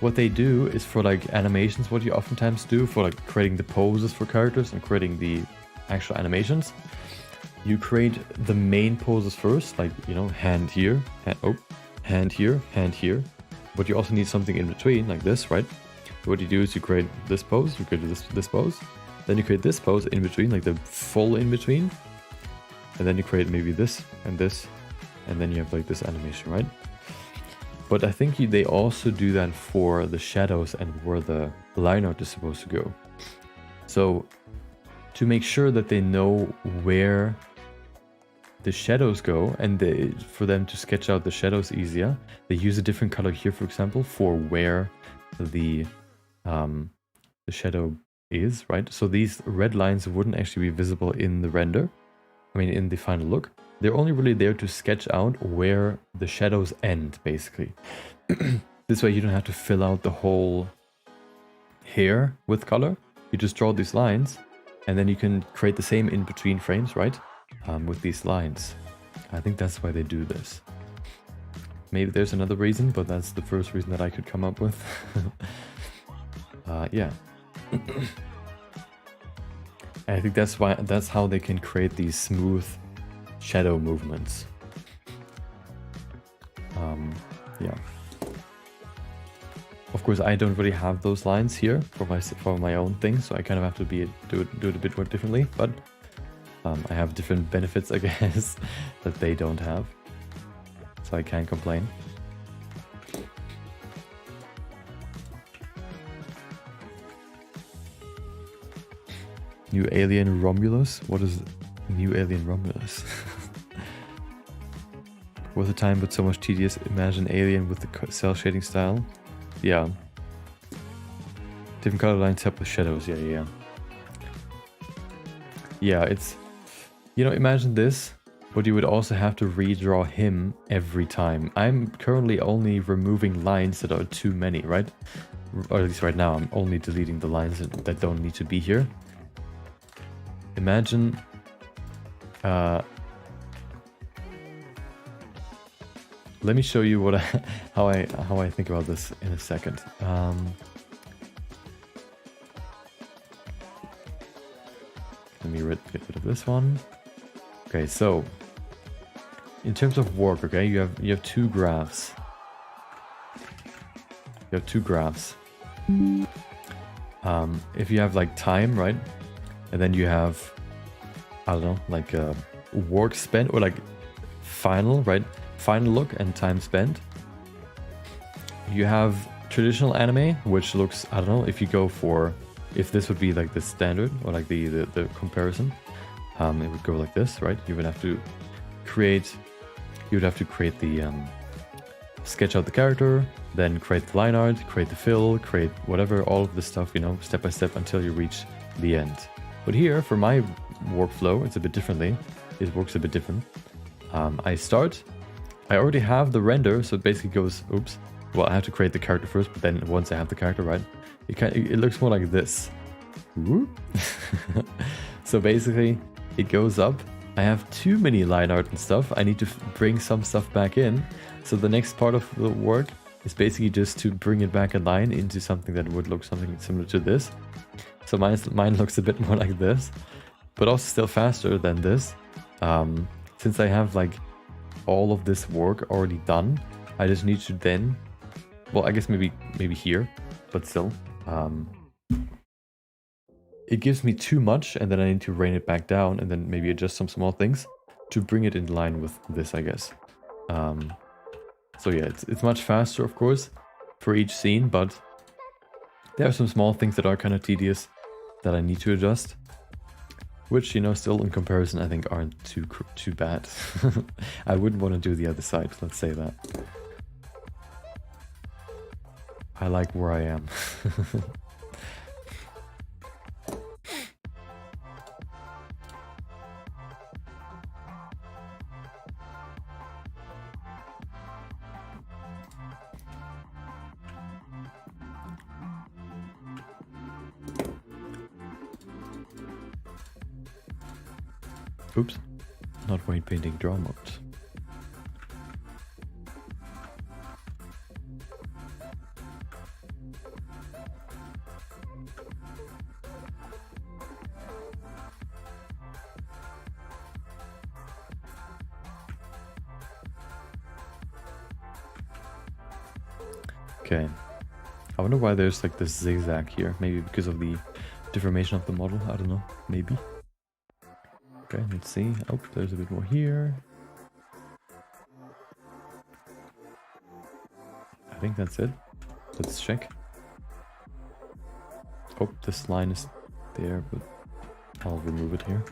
what they do is for like animations, what you oftentimes do for like creating the poses for characters and creating the actual animations. You create the main poses first, like, you know, hand here, hand here, hand here. But you also need something in between, like this, right? So what you do is you create this pose, you create this pose, then you create this pose in between, like the full in between, and then you create maybe this, and then you have like this animation, right? But I think they also do that for the shadows and where the line art is supposed to go. So to make sure that they know where the shadows go and for them to sketch out the shadows easier, they use a different color here, for example, for where the shadow is, right? So these red lines wouldn't actually be visible in the render. I mean, in the final look. They're only really there to sketch out where the shadows end, basically. This way you don't have to fill out the whole hair with color. You just draw these lines, and then you can create the same in between frames, right? With these lines. I think that's why they do this. Maybe there's another reason, but that's the first reason that I could come up with. Yeah. I think that's how they can create these smooth shadow movements. Yeah. Of course, I don't really have those lines here for my own thing, so I kind of have to do it a bit more differently. But I have different benefits, I guess, that they don't have, so I can't complain. New Alien Romulus? What is New Alien Romulus? Worth the time, but so much tedious. Imagine Alien with the cell shading style. Yeah. Different color lines help with shadows. Yeah. Yeah, it's... You know, imagine this, but you would also have to redraw him every time. I'm currently only removing lines that are too many, right? Or at least right now, I'm only deleting the lines that don't need to be here. Imagine... let me show you how I think about this in a second. Let me get rid of this one. Okay, so in terms of work, okay, you have two graphs. You have two graphs. If you have like time, right, and then you have, I don't know, like work spent or like final, right? Final look and time spent. You have traditional anime, which looks, I don't know, if you go for, if this would be like the standard or like the comparison, it would go like this, right? You would have to create the sketch out the character, then create the line art, create the fill, create whatever, all of this stuff, you know, step by step until you reach the end. But here, for my workflow, it's a bit differently. It works a bit different. I already have the render, so it basically goes, oops. Well, I have to create the character first, but then once I have the character, right, it looks more like this. So basically, it goes up. I have too many line art and stuff. I need to bring some stuff back in. So the next part of the work is basically just to bring it back in line into something that would look something similar to this. So mine looks a bit more like this, but also still faster than this. Since I have like all of this work already done, I just need to then, well, I guess maybe here, but still, it gives me too much, and then I need to rein it back down, and then maybe adjust some small things to bring it in line with this, I guess. So yeah, it's much faster, of course, for each scene, but there are some small things that are kind of tedious that I need to adjust. Which, you know, still in comparison, I think aren't too bad. I wouldn't want to do the other side, let's say that. I like where I am. Oops, not weight painting draw mode. Okay, I wonder why there's like this zigzag here. Maybe because of the deformation of the model, I don't know, maybe. Okay, let's see. Oh, there's a bit more here. think that's it. Let's check. Oh, this line is there, but I'll remove it here.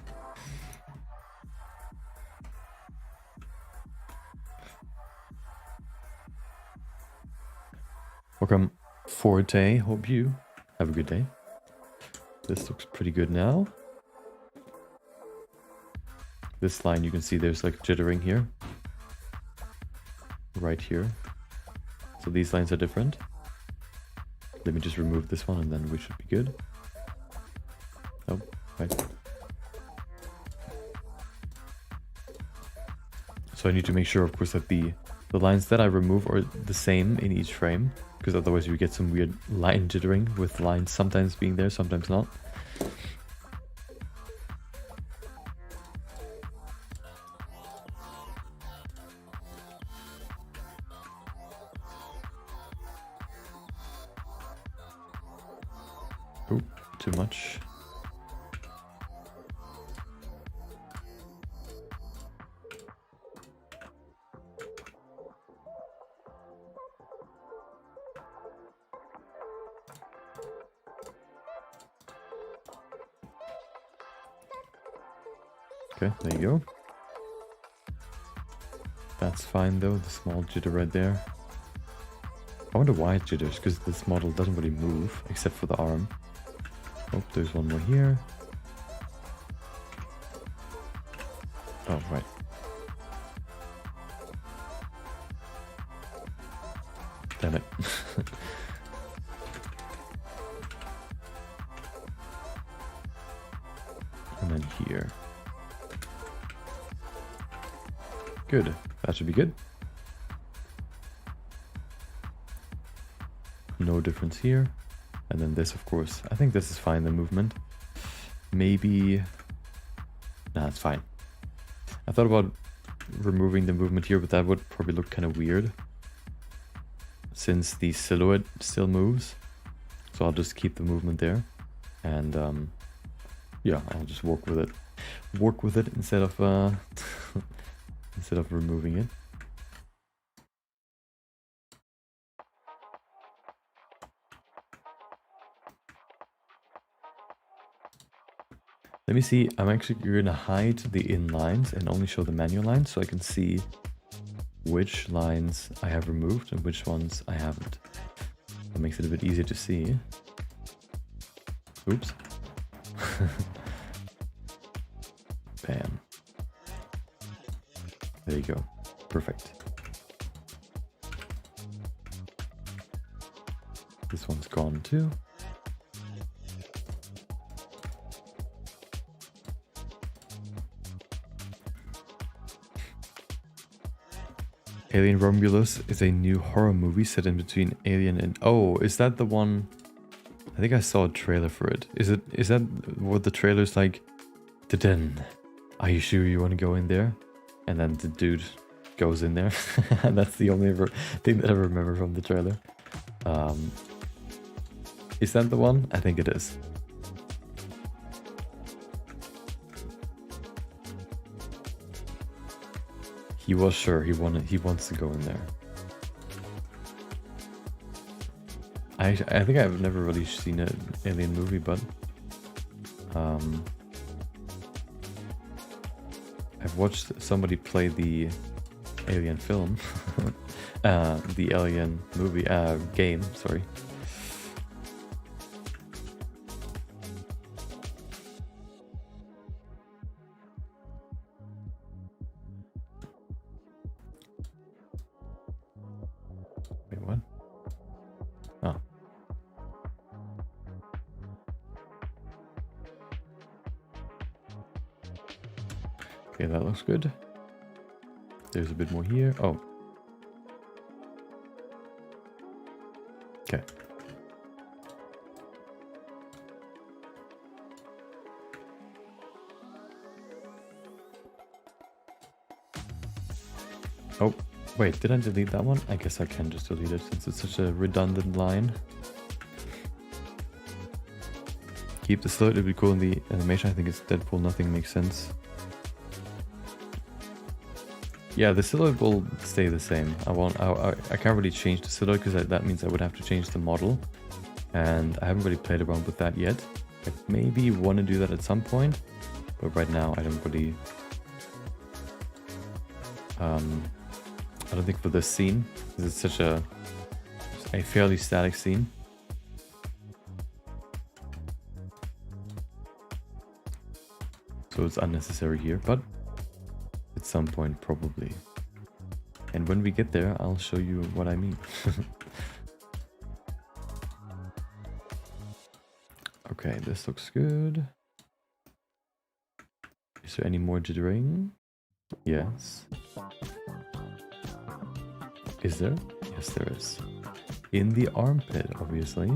Welcome, Forte. Hope you have a good day. This looks pretty good now. This line, you can see there's like jittering here. Right here. So these lines are different. Let me just remove this one and then we should be good. Oh, right. So I need to make sure, of course, that the lines that I remove are the same in each frame, because otherwise you get some weird line jittering with lines sometimes being there, sometimes not. Oh, too much. Okay, there you go. That's fine though, the small jitter right there. I wonder why it jitters, because this model doesn't really move, except for the arm. Oh, there's one more here. Oh, right. Damn it. And then here. Good. That should be good. No difference here. And then this, of course. I think this is fine, the movement. Maybe... Nah, it's fine. I thought about removing the movement here, but that would probably look kind of weird, since the silhouette still moves. So I'll just keep the movement there. And yeah, I'll just work with it. Work with it instead of instead of removing it. Let me see, I'm actually going to hide the inlines and only show the manual lines so I can see which lines I have removed and which ones I haven't. That makes it a bit easier to see. Oops. Bam. There you go. Perfect. This one's gone too. Alien Romulus is a new horror movie set in between Alien and... Oh, is that the one... I think I saw a trailer for it. Is that what the trailer's like? Den. Are you sure you want to go in there? And then the dude goes in there. And that's the only thing that I remember from the trailer. Is that the one? I think it is. He was sure he wants to go in there. I think I've never really seen an Alien movie, but I've watched somebody play the Alien film, the Alien movie game. Sorry. Wait, what? Oh. Okay, that looks good. There's a bit more here. Oh. Okay. Oh, wait, did I delete that one? I guess I can just delete it since it's such a redundant line. Keep the silhouette, it'd be cool in the animation. I think it's Deadpool, nothing makes sense. Yeah, the silhouette will stay the same. I can't really change the silhouette because that means I would have to change the model. And I haven't really played around with that yet. I maybe want to do that at some point, but right now I don't really... I don't think for this scene, because it's such a fairly static scene. So it's unnecessary here, but at some point probably. And when we get there, I'll show you what I mean. Okay, this looks good. Is there any more jittering? Yes. Is there? Yes, there is. In the armpit, obviously.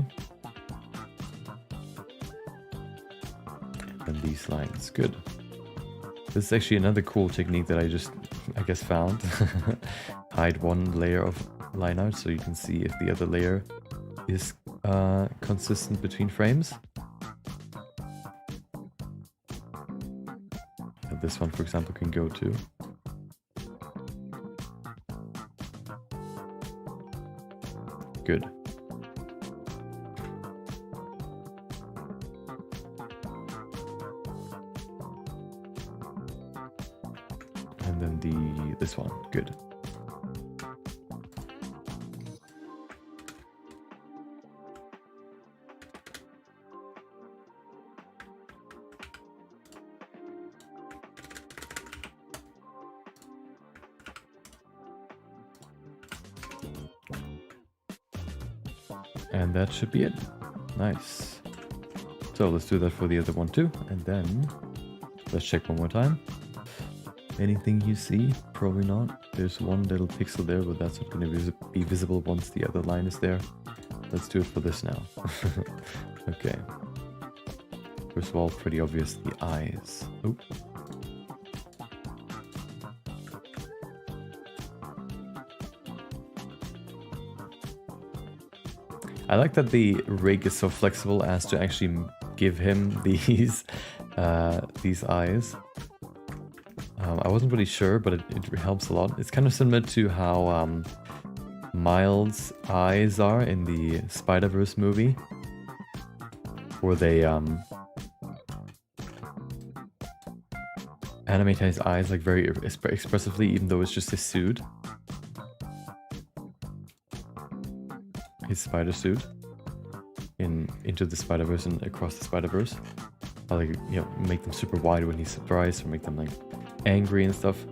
And these lines. Good. This is actually another cool technique that I guess found. Hide one layer of line art so you can see if the other layer is consistent between frames. And this one, for example, can go too. Good. And then this one. Good. And that should be it. Nice. So let's do that for the other one too. And then let's check one more time. Anything you see? Probably not. There's one little pixel there, but that's not going to be visible once the other line is there. Let's do it for this now. Okay. First of all, pretty obvious, the eyes. Oh. I like that the rig is so flexible as to actually give him these eyes. I wasn't really sure, but it helps a lot. It's kind of similar to how Miles' eyes are in the Spider-Verse movie, where they animate his eyes like very expressively, even though it's just his suit. His spider suit into the Spider-Verse and across the Spider-Verse. Like, you know, make them super wide when he's surprised, or make them like angry and stuff.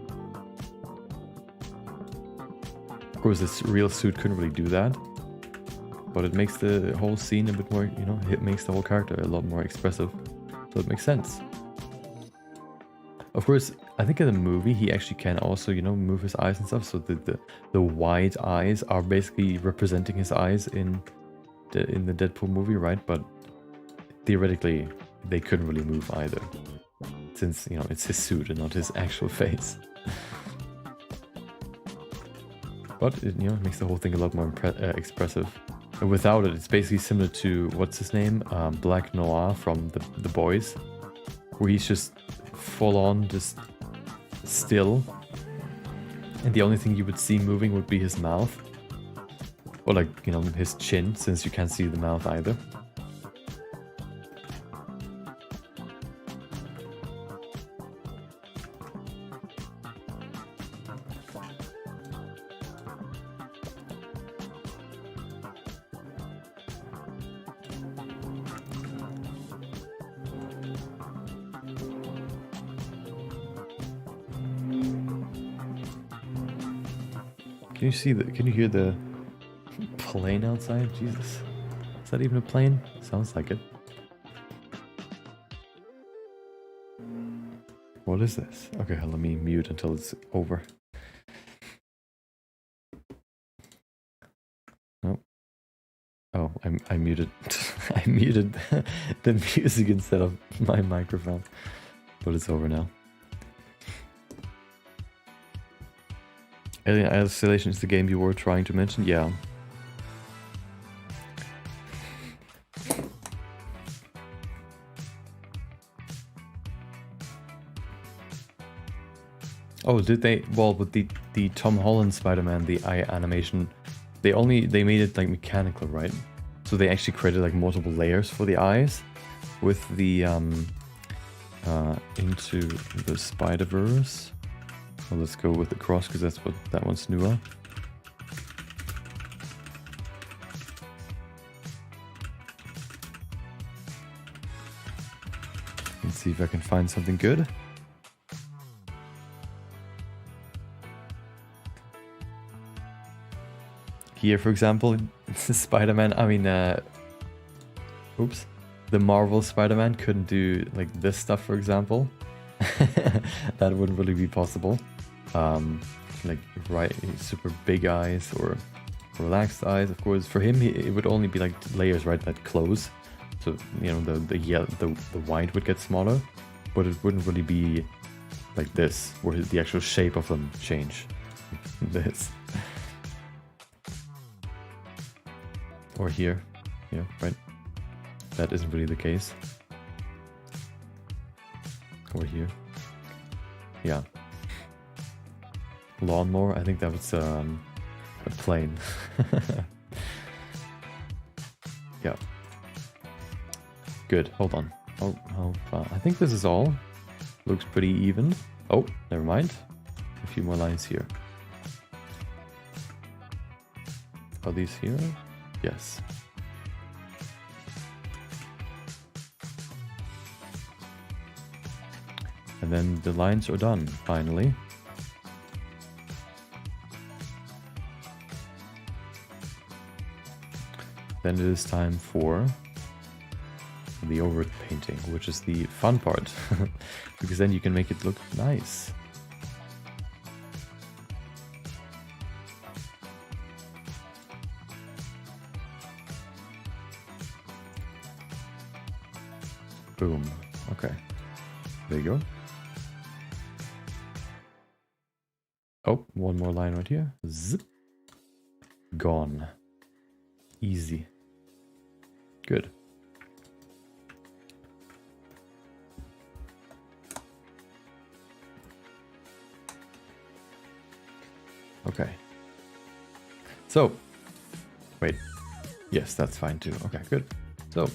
Of course, this real suit couldn't really do that, but it makes the whole scene a bit more, you know, it makes the whole character a lot more expressive, so it makes sense. Of course, I think in the movie he actually can also, you know, move his eyes and stuff, so the wide eyes are basically representing his eyes in the Deadpool movie, right? But theoretically, they couldn't really move either, since, you know, it's his suit and not his actual face. But it, you know, makes the whole thing a lot more expressive. And without it, it's basically similar to, what's his name? Black Noir from the Boys, where he's just full on, just still, and the only thing you would see moving would be his mouth, or like, you know, his chin, since you can't see the mouth either. Can you hear the plane outside? Jesus. Is that even a plane? Sounds like it. What is this? Okay, let me mute until it's over. Oh. Oh, I muted I muted the music instead of my microphone. But it's over now. Alien Isolation is the game you were trying to mention? Yeah. Oh, did they? Well, with the Tom Holland Spider-Man, the eye animation, they made it like mechanical, right? So they actually created like multiple layers for the eyes with the Into the Spider-Verse. Well, let's go with the cross because that's what that one's newer. Let's see if I can find something good. Here, for example, Spider-Man, the Marvel Spider-Man couldn't do like this stuff, for example. That wouldn't really be possible. Like super big eyes or relaxed eyes. Of course, for him, it would only be like layers, right, that close. So you know the white would get smaller, but it wouldn't really be like this, where the actual shape of them change. This. Or here, yeah, right? That isn't really the case. Or here. Yeah. Lawnmower, I think that was a plane. Yeah. Good, hold on. How far? I think this is all. Looks pretty even. Oh, never mind. A few more lines here. Are these here? Yes. And then the lines are done, finally. Then it is time for the overpainting, which is the fun part, because then you can make it look nice. Boom. Okay. There you go. Oh, one more line right here. Zip. Gone. Easy. Good. Okay. So, wait. Yes, that's fine too. Okay, good. So,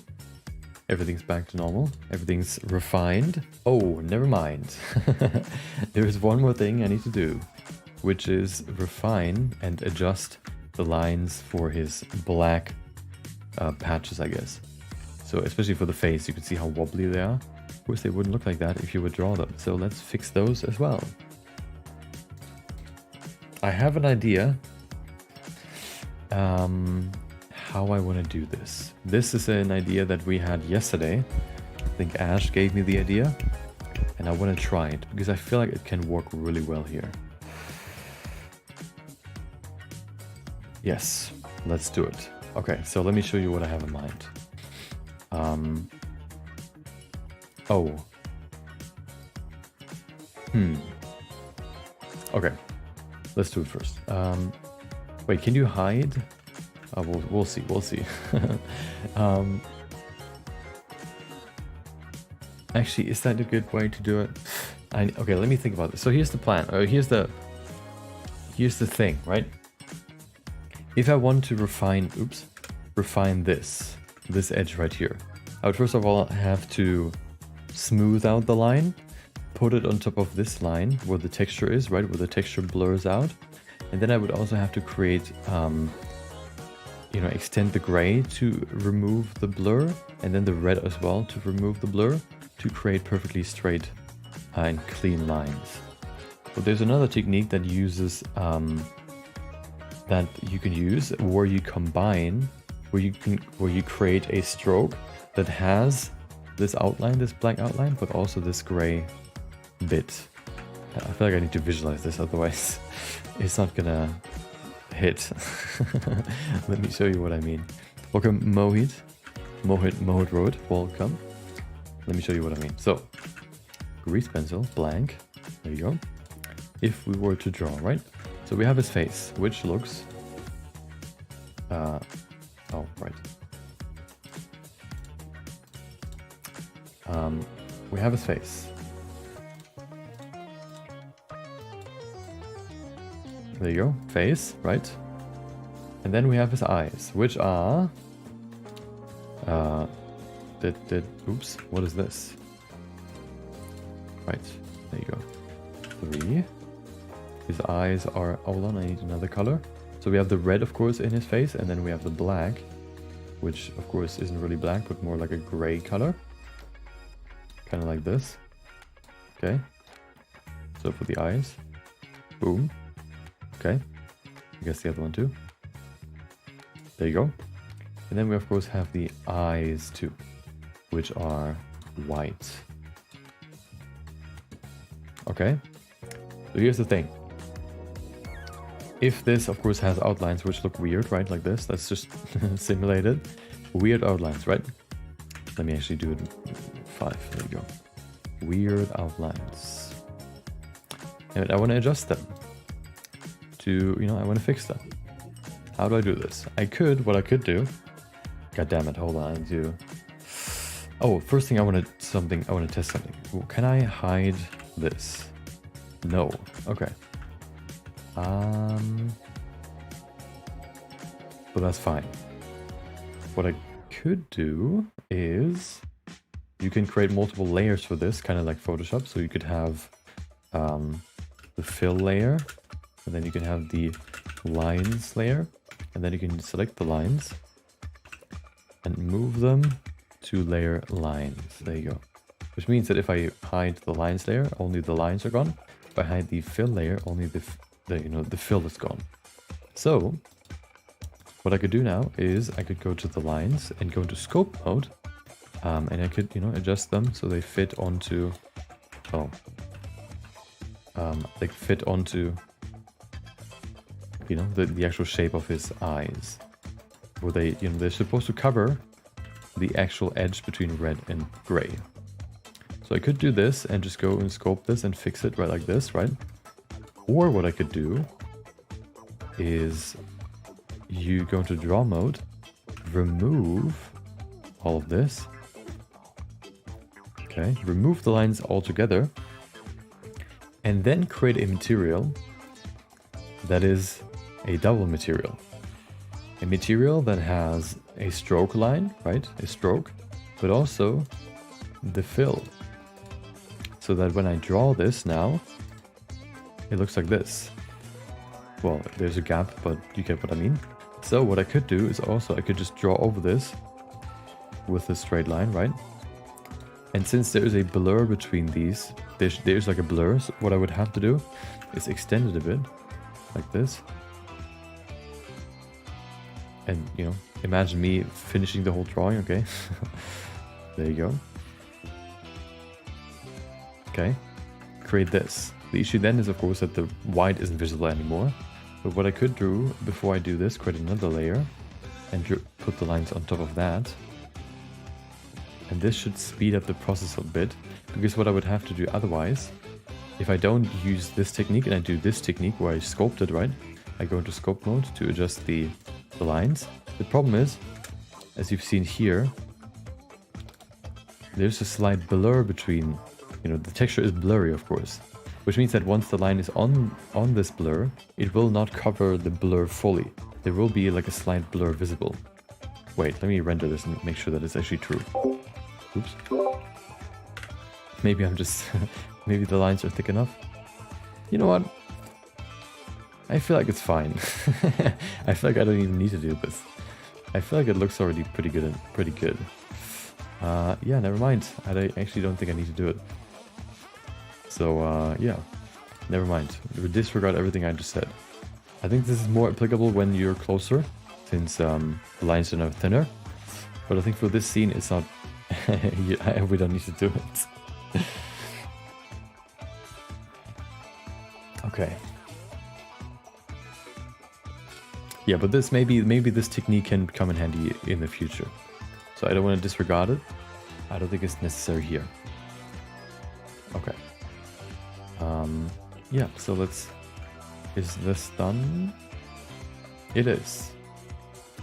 everything's back to normal. Everything's refined. Oh, never mind. There is one more thing I need to do, which is refine and adjust the lines for his black patches, I guess. So especially for the face, you can see how wobbly they are. Of course, they wouldn't look like that if you would draw them. So let's fix those as well. I have an idea how I want to do this. This is an idea that we had yesterday. I think Ash gave me the idea, and I want to try it because I feel like it can work really well here. Yes, let's do it. Okay, so let me show you what I have in mind. Okay, let's do it first. Wait, can you hide? We'll see. Actually, is that a good way to do it? Okay, let me think about this. So here's the plan. Here's the thing, right? If I want to refine this edge right here, I would first of all have to smooth out the line, put it on top of this line where the texture is, right, where the texture blurs out, and then I would also have to create, extend the gray to remove the blur, and then the red as well to remove the blur, to create perfectly straight and clean lines. But there's another technique that uses that you can use where you combine, where you create a stroke that has this outline, this black outline, but also this gray bit. I feel like I need to visualize this, otherwise it's not gonna hit. Let me show you what I mean. Welcome Mohit Road, welcome. Let me show you what I mean. So, grease pencil, blank, there you go. If we were to draw, right? So we have his face, which looks, right. We have his face. There you go, face, right? And then we have his eyes, which are... oops, what is this? Right, there you go. 3. His eyes are... Hold on, I need another color. So we have the red, of course, in his face, and then we have the black, which, of course, isn't really black, but more like a gray color. Kind of like this. Okay. So for the eyes. Boom. Okay. I guess the other one too. There you go. And then we, of course, have the eyes too, which are white. Okay. So here's the thing. If this, of course, has outlines which look weird, right? Like this. Let's just simulate it. Weird outlines, right? Let me actually do it 5. There you go. Weird outlines. And I want to adjust them. To, you know, I want to fix them. How do I do this? What I could do... God damn it, hold on, I do... Oh, first thing I want to test something. Well, can I hide this? No. Okay. But that's fine. What I could do is you can create multiple layers for this, kind of like Photoshop. So you could have the fill layer, and then you can have the lines layer, and then you can select the lines and move them to layer lines. There you go. Which means that if I hide the lines layer, only the lines are gone. If I hide the fill layer, only the fill is gone. So what I could do now is I could go to the lines and go into scope mode, and I could, you know, adjust them so they fit onto, they fit onto, you know, the actual shape of his eyes. Where they, you know, they're supposed to cover the actual edge between red and gray. So I could do this and just go and scope this and fix it right like this, right? Or what I could do is you go into draw mode, remove all of this. Okay, remove the lines altogether, and then create a material that is a double material. A material that has a stroke line, right? A stroke, but also the fill. So that when I draw this now, it looks like this. Well, there's a gap, but you get what I mean. So what I could do is also, I could just draw over this with a straight line, right? And since there is a blur between these, there's like a blur, so what I would have to do is extend it a bit, like this. And, you know, imagine me finishing the whole drawing, okay? There you go. Okay, create this. The issue then is, of course, that the white isn't visible anymore. But what I could do before I do this, create another layer and put the lines on top of that. And this should speed up the process a bit, because what I would have to do otherwise, if I don't use this technique and I do this technique where I sculpt it, right? I go into scope mode to adjust the lines. The problem is, as you've seen here, there's a slight blur between, you know, the texture is blurry, of course. Which means that once the line is on this blur, it will not cover the blur fully. There will be like a slight blur visible. Wait, let me render this and make sure that it's actually true. Oops. Maybe I'm just... maybe the lines are thick enough. You know what? I feel like it's fine. I feel like I don't even need to do this. I feel like it looks already pretty good. Yeah, never mind. I actually don't think I need to do it. So, yeah, never mind. Disregard everything I just said. I think this is more applicable when you're closer, since the lines are now thinner. But I think for this scene, it's not... we don't need to do it. Okay. Yeah, but this maybe this technique can come in handy in the future. So I don't want to disregard it. I don't think it's necessary here. Okay. Yeah, so let's... Is this done? It is.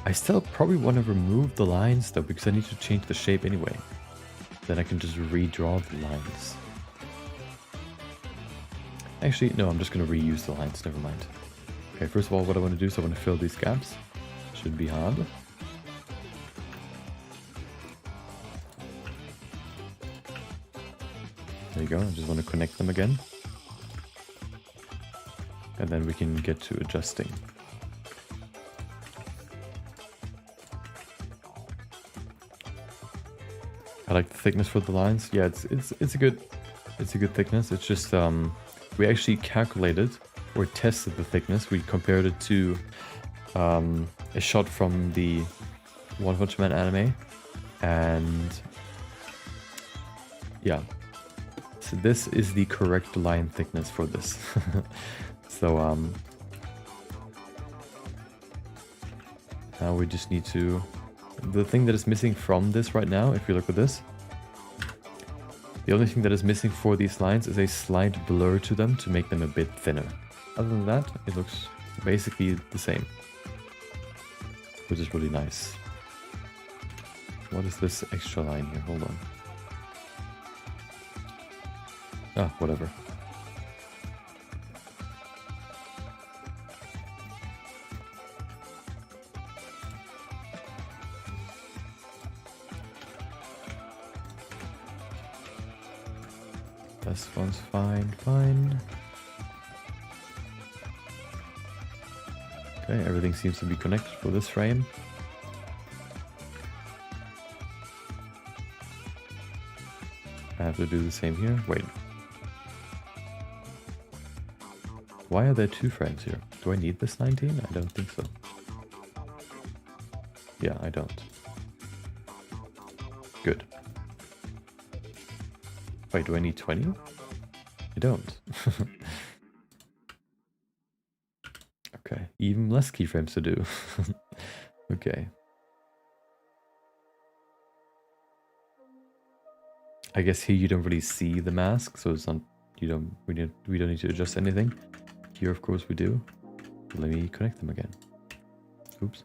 I still probably want to remove the lines though, because I need to change the shape anyway. Then I can just redraw the lines. Actually, no, I'm just going to reuse the lines, never mind. Okay, first of all, what I want to do is I want to fill these gaps. Should be hard. There you go, I just want to connect them again. And then we can get to adjusting. I like the thickness for the lines. Yeah, it's a good thickness. It's just we actually calculated or tested the thickness. We compared it to a shot from the One Punch Man anime, and yeah, so this is the correct line thickness for this. So now we just need to, the thing that is missing from this right now, if you look at this, the only thing that is missing for these lines is a slight blur to them to make them a bit thinner. Other than that, it looks basically the same, which is really nice. What is this extra line here? Hold on. Ah, whatever. This one's fine. Okay, everything seems to be connected for this frame. I have to do the same here. Wait. Why are there two frames here? Do I need this 19? I don't think so. Yeah, I don't. Good. Wait, do I need 20? I don't. Okay, even less keyframes to do. Okay. I guess here you don't really see the mask, so it's not, we don't need to adjust anything. Here, of course, we do. Let me connect them again. Oops.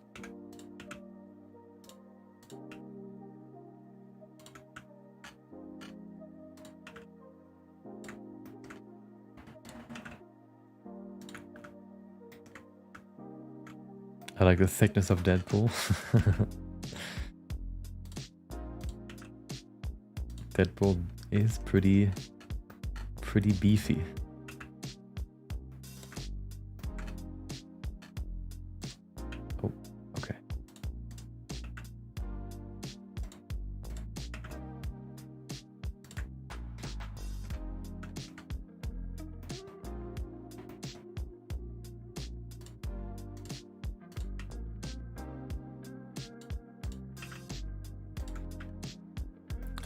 I like the thickness of Deadpool. Deadpool is pretty beefy. Oh, okay.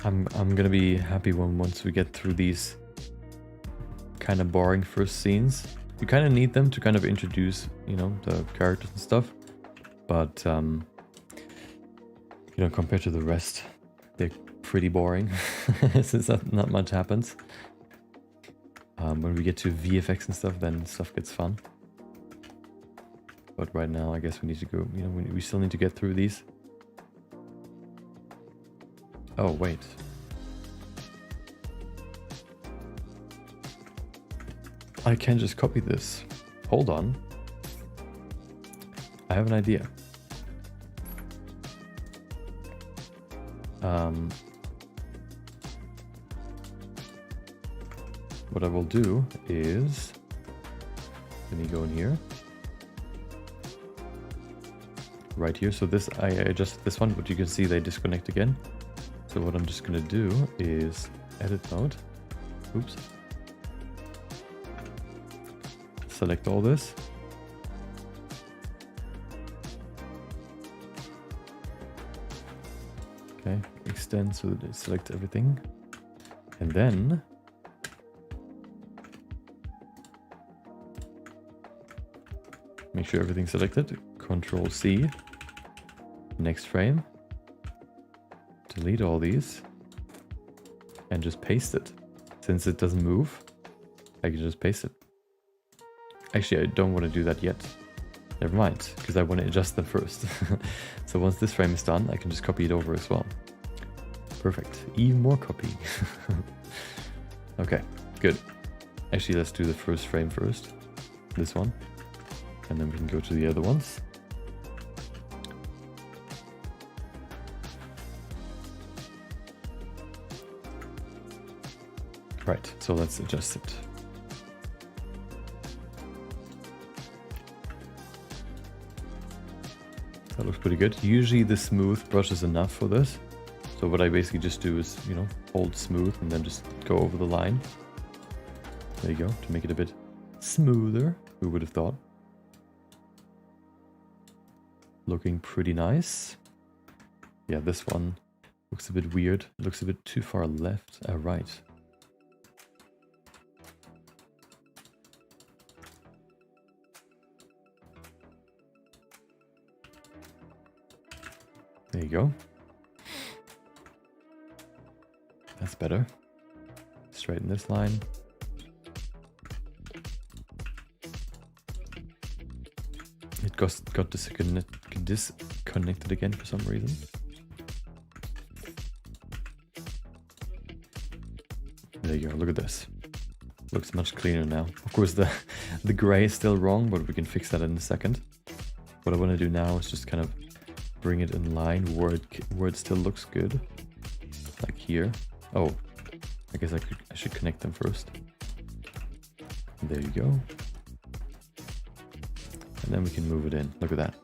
I'm gonna be happy once we get through these kind of boring first scenes. You kind of need them to kind of introduce, you know, the characters and stuff. But you know, compared to the rest, they're pretty boring since not much happens. When we get to VFX and stuff, then stuff gets fun. But right now, I guess we need to go. You know, we still need to get through these. Oh, wait. I can just copy this. Hold on. I have an idea. What I will do is, let me go in here. Right here. So this, I adjusted this one, but you can see they disconnect again. So what I'm just going to do is edit mode. Oops. Select all this. Okay, extend so that it selects everything. And then make sure everything's selected. Control C. Next frame. Delete all these and just paste it. Since it doesn't move, I can just paste it. Actually, I don't want to do that yet. Never mind, because I want to adjust them first. So once this frame is done, I can just copy it over as well. Perfect. Even more copy. Okay, good. Actually, let's do the first frame first. This one. And then we can go to the other ones. Right, so let's adjust it. That looks pretty good. Usually the smooth brush is enough for this. So what I basically just do is, you know, hold smooth and then just go over the line. There you go, to make it a bit smoother, who would have thought. Looking pretty nice. Yeah, this one looks a bit weird. It looks a bit too far left, right. There you go. That's better. Straighten this line. It got disconnected again for some reason. There you go, look at this. Looks much cleaner now. Of course the gray is still wrong, but we can fix that in a second. What I want to do now is just kind of bring it in line where it still looks good. Like here. Oh, I guess I should connect them first. There you go. And then we can move it in. Look at that.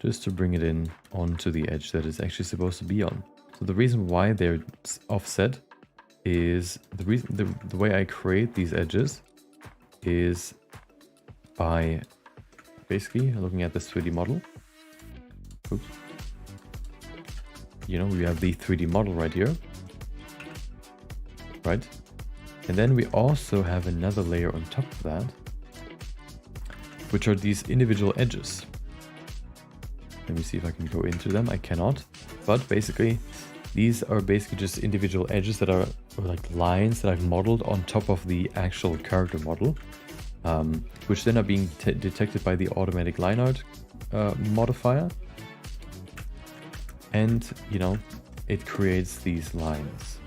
Just to bring it in onto the edge that it's actually supposed to be on. So the reason why they're offset is the way I create these edges is by basically looking at this 3D model. Oops. You know, we have the 3D model right here. Right? And then we also have another layer on top of that, which are these individual edges. Let me see if I can go into them. I cannot. But basically, these are basically just individual edges that are like lines that I've modeled on top of the actual character model, which then are being detected by the automatic line art modifier. And, you know, it creates these lines.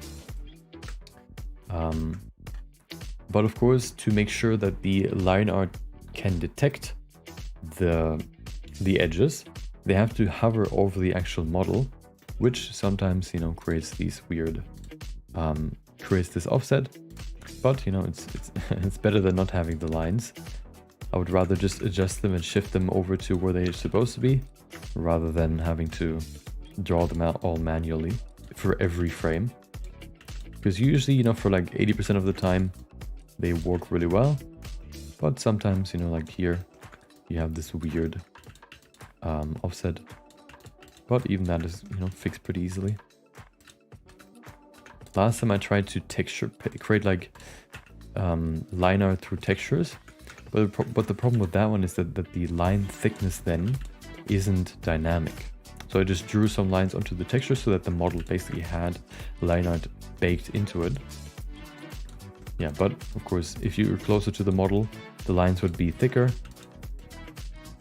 But of course, to make sure that the line art can detect the edges, they have to hover over the actual model, which sometimes, you know, creates these weird, creates this offset. But, you know, it's better than not having the lines. I would rather just adjust them and shift them over to where they're supposed to be, rather than having to draw them out all manually for every frame. Because usually, you know, for like 80% of the time, they work really well. But sometimes, you know, like here, you have this weird offset. But even that is, you know, fixed pretty easily. Last time I tried to create like line art through textures. But the problem with that one is that the line thickness then isn't dynamic. So I just drew some lines onto the texture so that the model basically had line art baked into it. Yeah, but of course, if you were closer to the model, the lines would be thicker.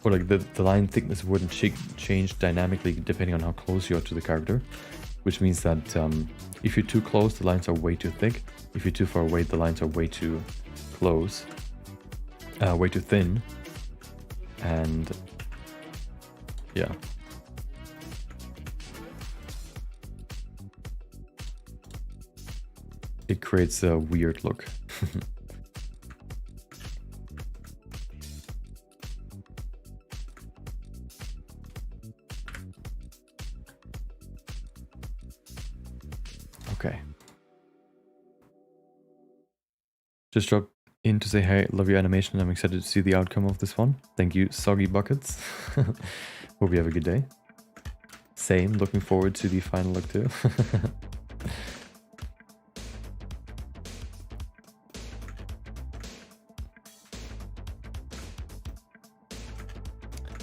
Or like the line thickness wouldn't change dynamically depending on how close you are to the character. Which means that if you're too close, the lines are way too thick. If you're too far away, the lines are way too close. Way too thin. And yeah. It creates a weird look. Okay. Just dropped in to say, hey, love your animation. I'm excited to see the outcome of this one. Thank you, Soggy Buckets. Hope you have a good day. Same, looking forward to the final look too.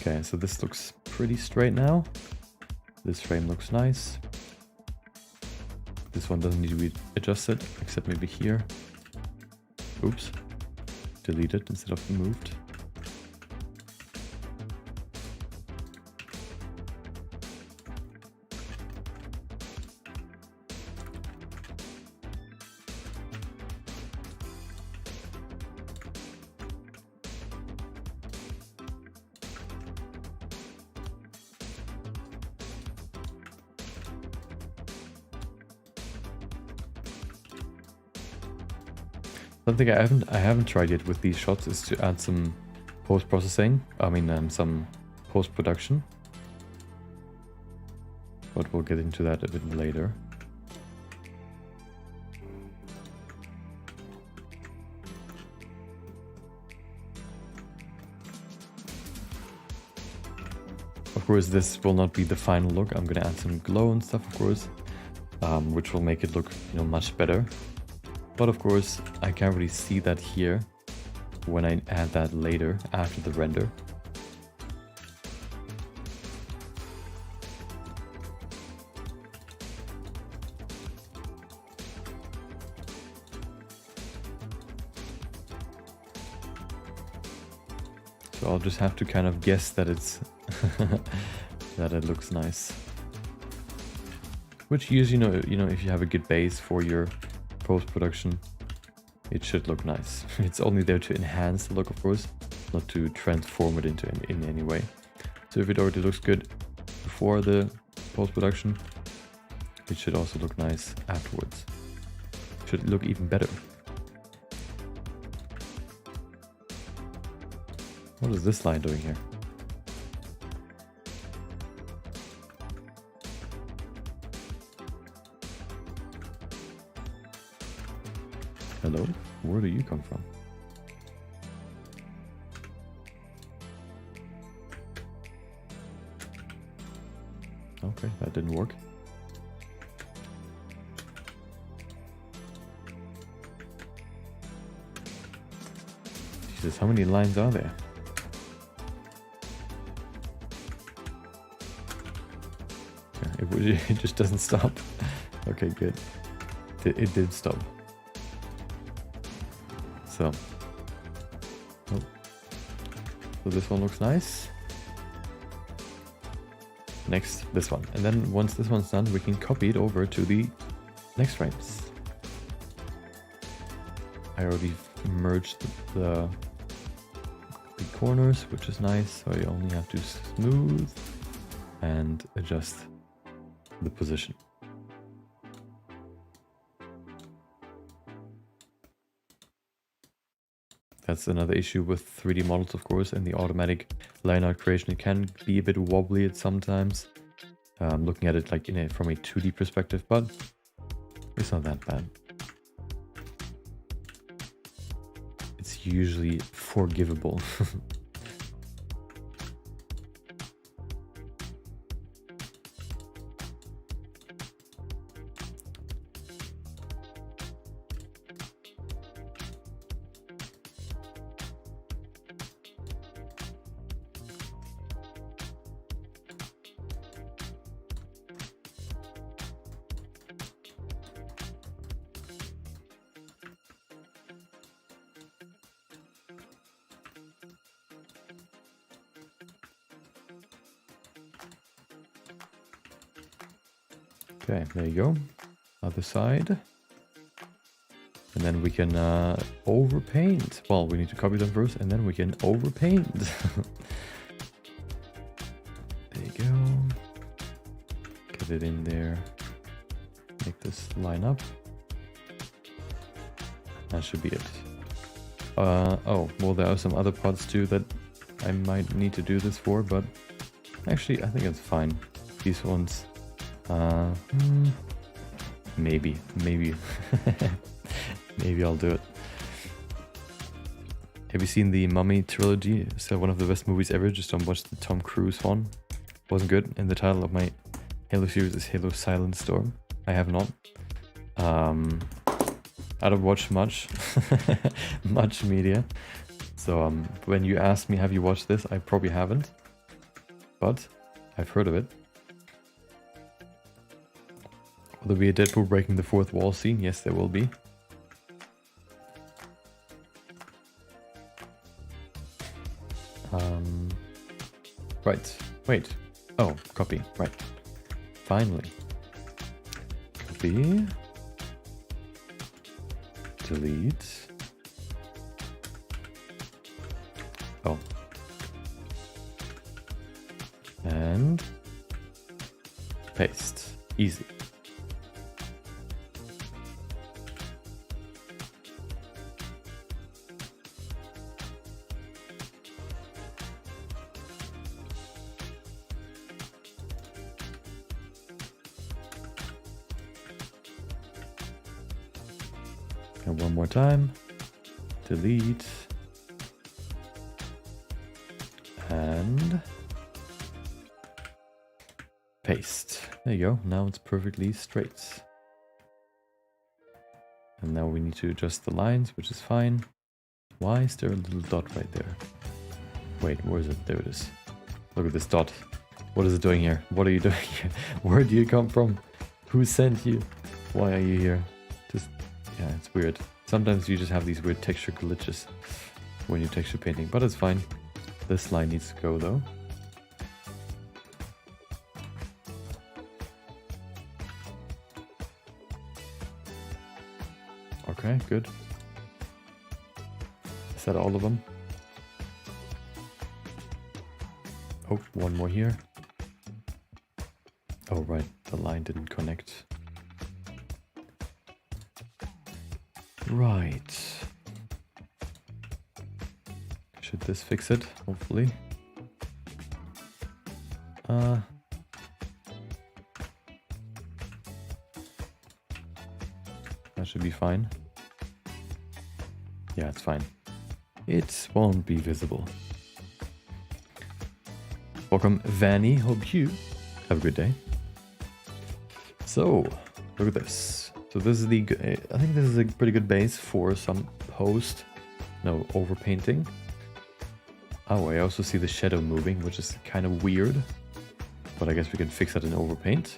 Okay, so this looks pretty straight now. This frame looks nice. This one doesn't need to be adjusted, except maybe here. Oops. Deleted instead of moved. Something I haven't tried yet with these shots is to add some post-processing. I mean, some post-production. But we'll get into that a bit later. Of course, this will not be the final look. I'm gonna add some glow and stuff, of course, which will make it look, you know, much better. But of course, I can't really see that here when I add that later after the render. So I'll just have to kind of guess that it's that it looks nice. Which usually, you know, if you have a good base for your post-production, it should look nice. It's only there to enhance the look, of course, not to transform it into in any way. So if it already looks good before the post-production, it should also look nice afterwards. It should look even better. What is this line doing here? Hello? Where do you come from? Okay, that didn't work. Jesus, how many lines are there? It just doesn't stop. Okay, good. It did stop. So this one looks nice. Next, this one. And then once this one's done, we can copy it over to the next frames. I already merged the corners, which is nice. So you only have to smooth and adjust the position. That's another issue with 3D models, of course, and the automatic line art creation. It can be a bit wobbly at sometimes, looking at it like from a 2D perspective, but it's not that bad. It's usually forgivable. Okay, there you go. Other side. And then we can overpaint. Well, we need to copy them first, and then we can overpaint. There you go. Get it in there. Make this line up. That should be it. Oh, well, there are some other parts too that I might need to do this for, but actually, I think it's fine. These ones... maybe maybe I'll do it. Have you seen the Mummy trilogy? It's one of the best movies ever. Just don't watch the Tom Cruise one. Wasn't good. And the title of my Halo series is Halo Silent Storm. I have not. I don't watch much much media, so when you ask me have you watched this, I probably haven't, but I've heard of it. Will there be a Deadpool breaking the fourth wall scene? Yes, there will be. Right. Wait. Oh, copy. Right. Finally. Copy. Delete. Oh. And paste. Easy. And one more time. Delete. And paste. There you go. Now it's perfectly straight. And now we need to adjust the lines, which is fine. Why is there a little dot right there? Wait, where is it? There it is. Look at this dot. What is it doing here? What are you doing here? Where do you come from? Who sent you? Why are you here? Just, yeah, it's weird. Sometimes you just have these weird texture glitches when you're texture painting, but it's fine. This line needs to go though. Okay, good. Is that all of them? Oh, one more here. Oh, right, the line didn't connect. Right. Should this fix it? Hopefully. That should be fine. Yeah, it's fine. It won't be visible. Welcome, Vanny. Hope you have a good day. So, look at this. So this is the, I think this is a pretty good base for some overpainting. Oh, I also see the shadow moving, which is kind of weird. But I guess we can fix that in Overpaint.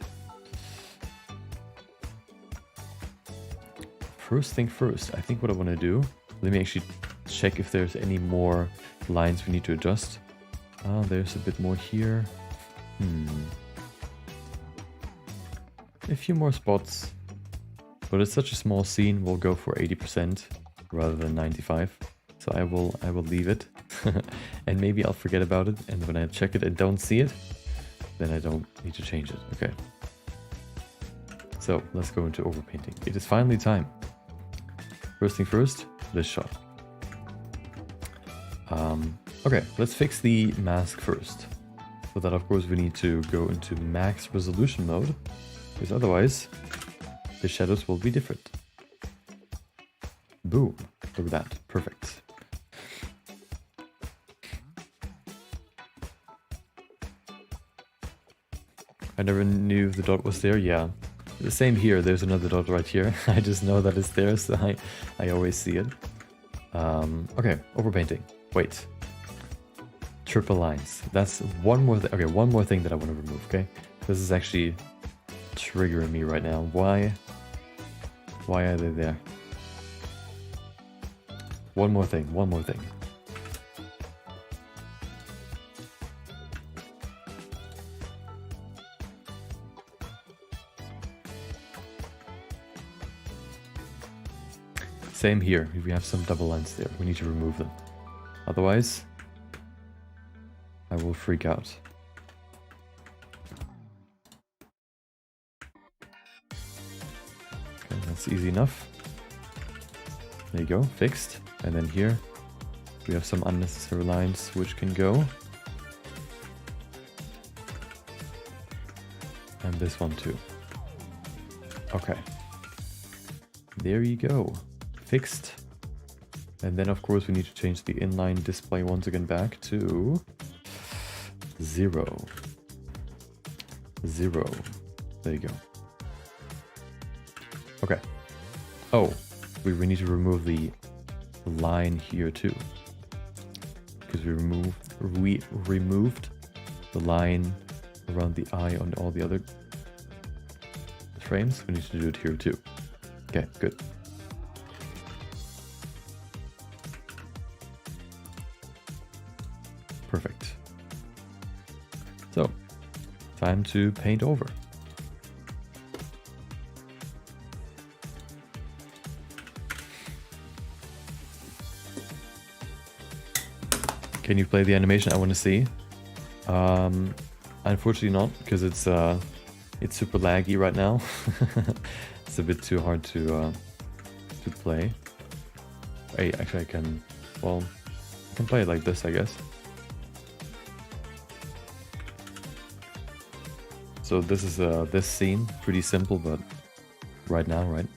First thing first, I think what I want to do, let me actually check if there's any more lines we need to adjust. Oh, there's a bit more here. A few more spots. But it's such a small scene, we'll go for 80% rather than 95. So I will leave it. And maybe I'll forget about it, and when I check it and don't see it, then I don't need to change it. Okay. So let's go into Overpainting. It is finally time. First thing first, this shot. Okay, let's fix the mask first. For that, of course, we need to go into max resolution mode, because otherwise the shadows will be different. Boom. Look at that. Perfect. I never knew the dot was there. Yeah. The same here. There's another dot right here. I just know that it's there, so I always see it. Okay, Overpainting. Wait. Triple lines. That's one more thing. Okay, one more thing that I want to remove, okay? This is actually triggering me right now. Why are they there? One more thing. Same here. If we have some double lines there, we need to remove them. Otherwise, I will freak out. Okay, that's easy enough. There you go, fixed. And then here, we have some unnecessary lines which can go. And this one too. Okay. There you go. Fixed. And then of course we need to change the inline display once again back to 0. There you go. Okay. Oh, we need to remove the line here too, because we removed the line around the eye on all the other frames. We need to do it here too. Okay, good. Perfect. So, time to paint over. Can you play the animation? I want to see. Unfortunately not, because it's super laggy right now. It's a bit too hard to play. Hey, actually I can play it like this, I guess. So this is this scene, pretty simple, but right now, right?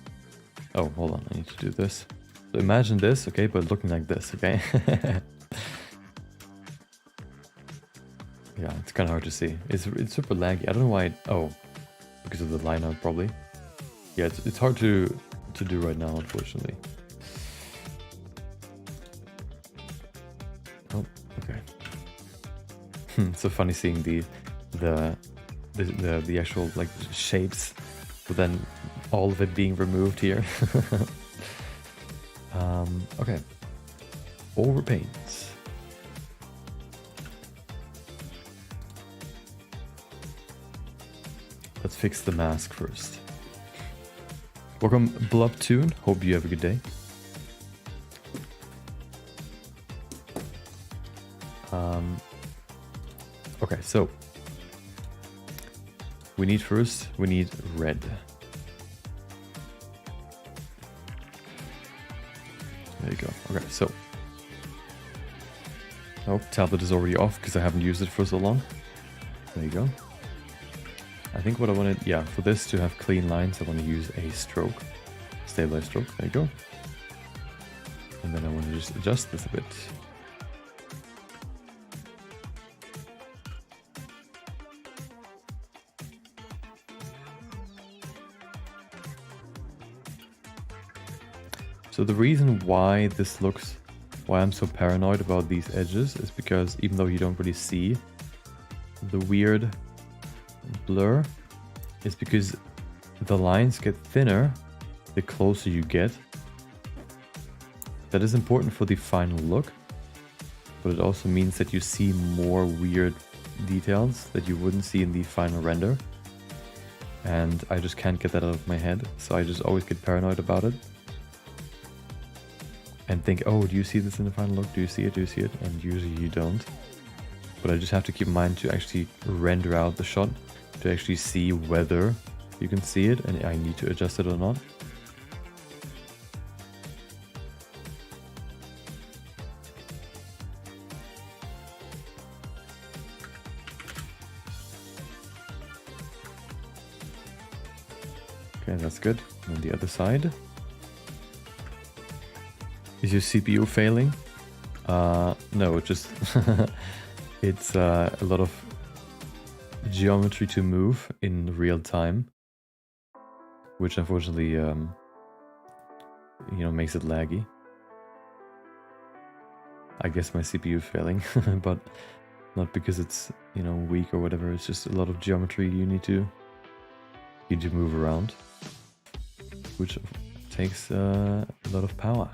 Oh, hold on, I need to do this. So imagine this, okay, but looking like this, okay? Yeah, it's kind of hard to see. It's super laggy. I don't know why. Oh, because of the line art, probably. Yeah, it's hard to do right now, unfortunately. Oh, okay. It's so funny seeing the actual like shapes, but then all of it being removed here. Okay. Overpaint. Let's fix the mask first. Welcome, Blubtoon. Hope you have a good day. Okay, so we need red. There you go. Okay, so oh, tablet is already off because I haven't used it for so long. There you go. I think what I wanted, yeah, for this to have clean lines, I want to use a stroke, stabilized stroke. There you go. And then I want to just adjust this a bit. So the reason why I'm so paranoid about these edges is because even though you don't really see the weird blur, is because the lines get thinner the closer you get. That is important for the final look, but it also means that you see more weird details that you wouldn't see in the final render. And I just can't get that out of my head, so I just always get paranoid about it. And think, oh, do you see this in the final look? Do you see it? Do you see it? And usually you don't. But I just have to keep in mind to actually render out the shot to actually see whether you can see it and I need to adjust it or not. Okay, that's good. On the other side. Is your CPU failing? No, it just it's a lot of geometry to move in real time, which unfortunately makes it laggy. I guess my CPU is failing, but not because it's weak or whatever. It's just a lot of geometry you need to move around, which takes a lot of power.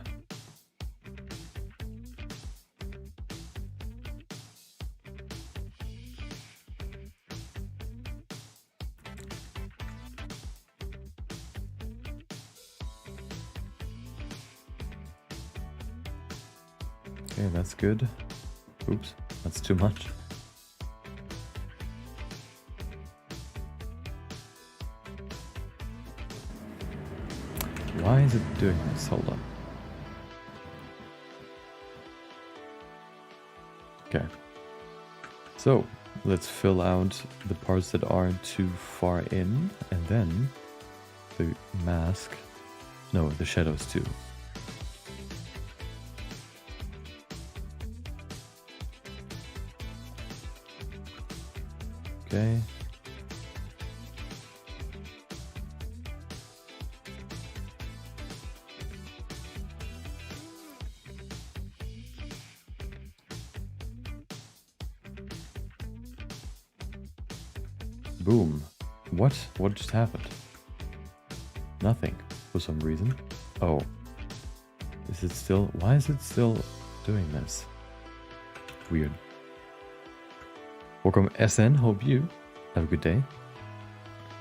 Okay, that's good. Oops, that's too much. Why is it doing this? Hold on. Okay. So, let's fill out the parts that aren't too far in, and then the mask. No, the shadows too. Okay. Boom. What? What just happened? Nothing, for some reason. Oh. Is it still... Why is it still doing this? Weird. Welcome SN, hope you have a good day.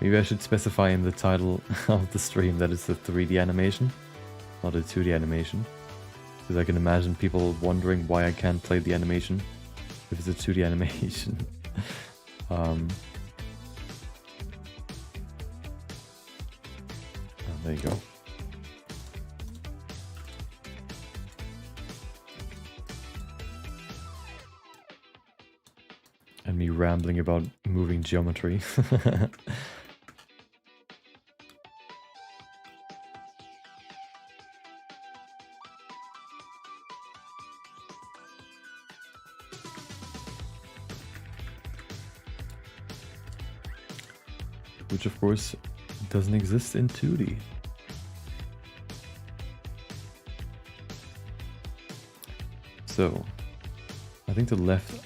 Maybe I should specify in the title of the stream that it's a 3D animation, not a 2D animation. Because I can imagine people wondering why I can't play the animation if it's a 2D animation. Oh, there you go. And me rambling about moving geometry. which of course doesn't exist in 2D. So, I think the left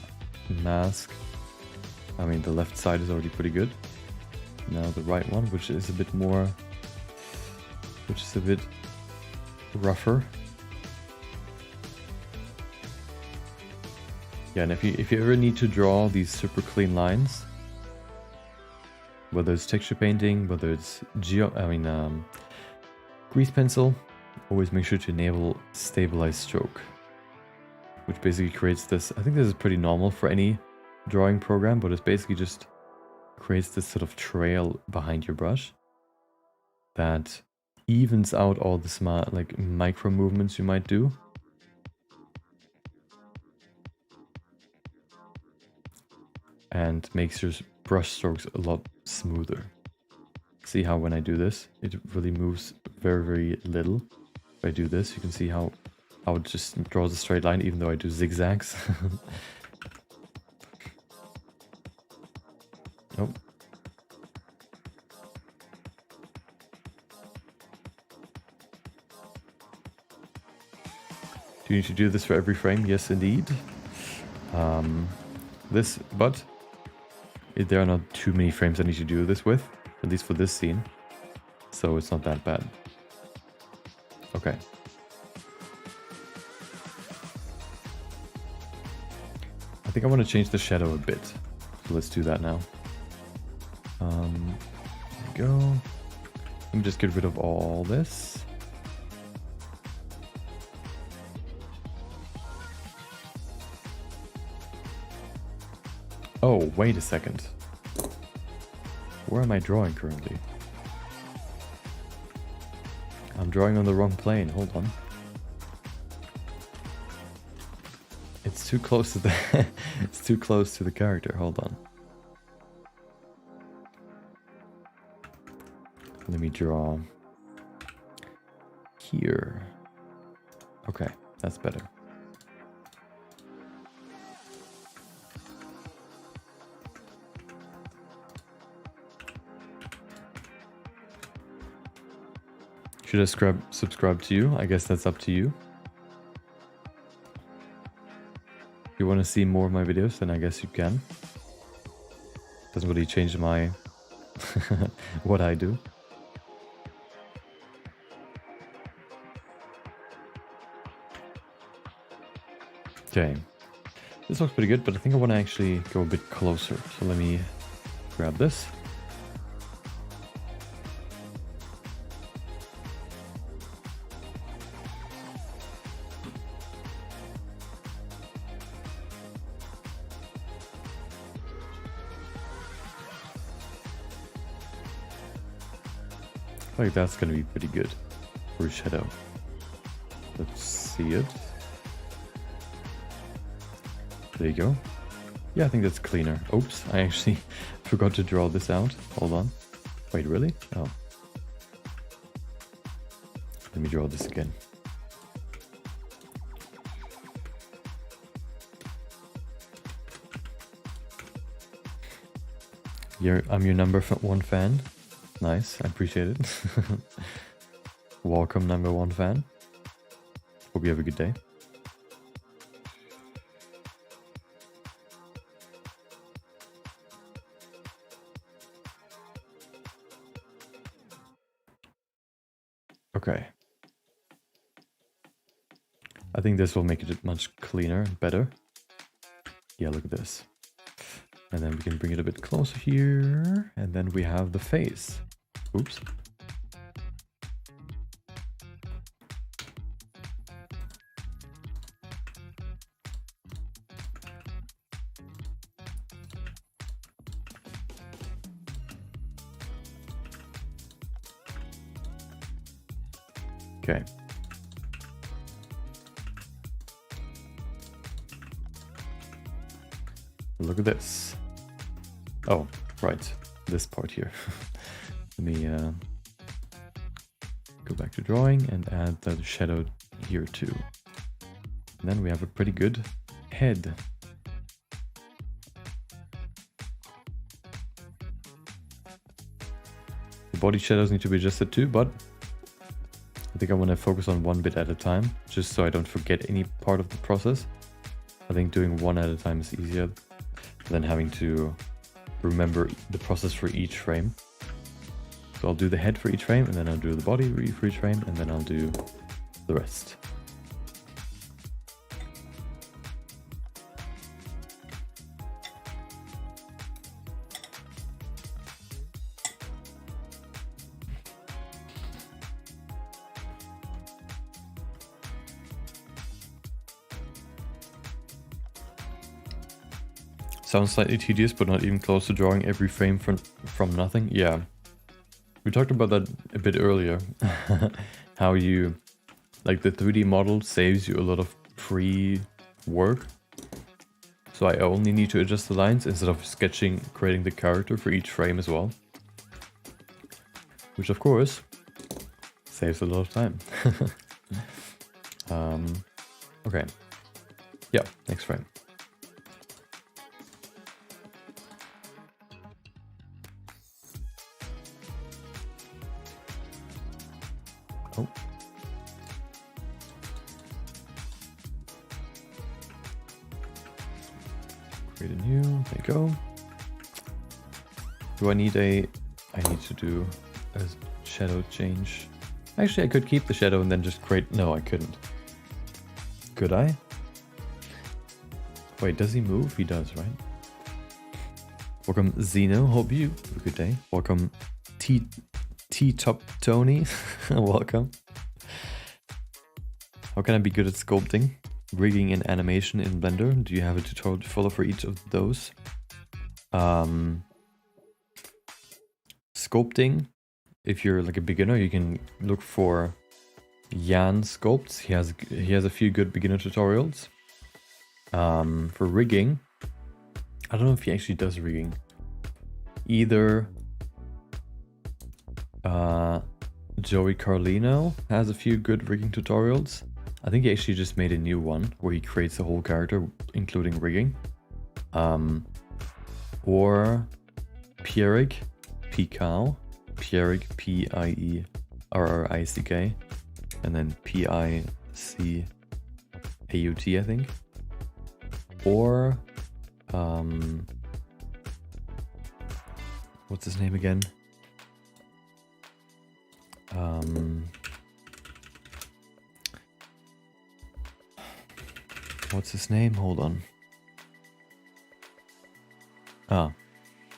mask, I mean the left side is already pretty good. Now the right one, which is a bit more, which is a bit rougher. Yeah, and if you ever need to draw these super clean lines, whether it's texture painting, whether it's grease pencil, always make sure to enable stabilized stroke, which basically creates this. I think this is pretty normal for any drawing program, but it's basically just creates this sort of trail behind your brush that evens out all the smart, like, micro movements you might do. And makes your brush strokes a lot smoother. See how when I do this, it really moves very, very little. If I do this, you can see how it just draws a straight line, even though I do zigzags. Nope. Do you need to do this for every frame? Yes, indeed. But there are not too many frames I need to do this with, at least for this scene. So it's not that bad. Okay. I think I want to change the shadow a bit. So let's do that now. There we go. Let me just get rid of all this. Oh, wait a second. Where am I drawing currently? I'm drawing on the wrong plane. Hold on. It's too close to the it's too close to the character. Hold on. Let me draw here. Okay, that's better. Should I subscribe to you? I guess that's up to you. If you want to see more of my videos, then I guess you can. Doesn't really change my what I do. Okay, this looks pretty good, but I think I want to actually go a bit closer. So let me grab this. I think that's gonna be pretty good for a shadow. Let's see it. There you go. Yeah, I think that's cleaner. Oops, I actually forgot to draw this out. Hold on. Wait, really? Oh. Let me draw this again. I'm your #1 fan. Nice, I appreciate it. Welcome, #1 fan. Hope you have a good day. Okay. I think this will make it much cleaner and better. Yeah, look at this. And then we can bring it a bit closer here. And then we have the face. Oops. Okay. Look at this. Oh, right. This part here. Let me go back to drawing and add the shadow here too. And then we have a pretty good head. body shadows need to be adjusted too, but I think I want to focus on one bit at a time, just so I don't forget any part of the process. I think doing one at a time is easier than having to remember the process for each frame. So I'll do the head for each frame, and then I'll do the body for each frame, and then I'll do the rest. Sounds slightly tedious, but not even close to drawing every frame from nothing. Yeah, we talked about that a bit earlier. How you, like, the 3D model saves you a lot of pre-work. So I only need to adjust the lines instead of sketching, creating the character for each frame as well. Which of course saves a lot of time. Okay. Yeah, next frame. Oh. Create a new, there you go. Do I need I need to do a shadow change. Actually, I could keep the shadow and then just create, no, I couldn't. Could I? Wait, does he move? He does, right? Welcome, Zeno. Hope you have a good day. Welcome, T-Top Tony. Welcome. How can I be good at sculpting, rigging, and animation in Blender? Do you have a tutorial to follow for each of those? Sculpting, if you're like a beginner, you can look for Jan Sculpts. He has a few good beginner tutorials. For rigging, I don't know if he actually does rigging. Either Joey Carlino has a few good rigging tutorials. I think he actually just made a new one where he creates the whole character, including rigging. Or Pierrick, Pierrick, P-I-E-R-R-I-C-K, and then P-I-C-A-U-T, I think. Or, what's his name again? What's his name? Hold on.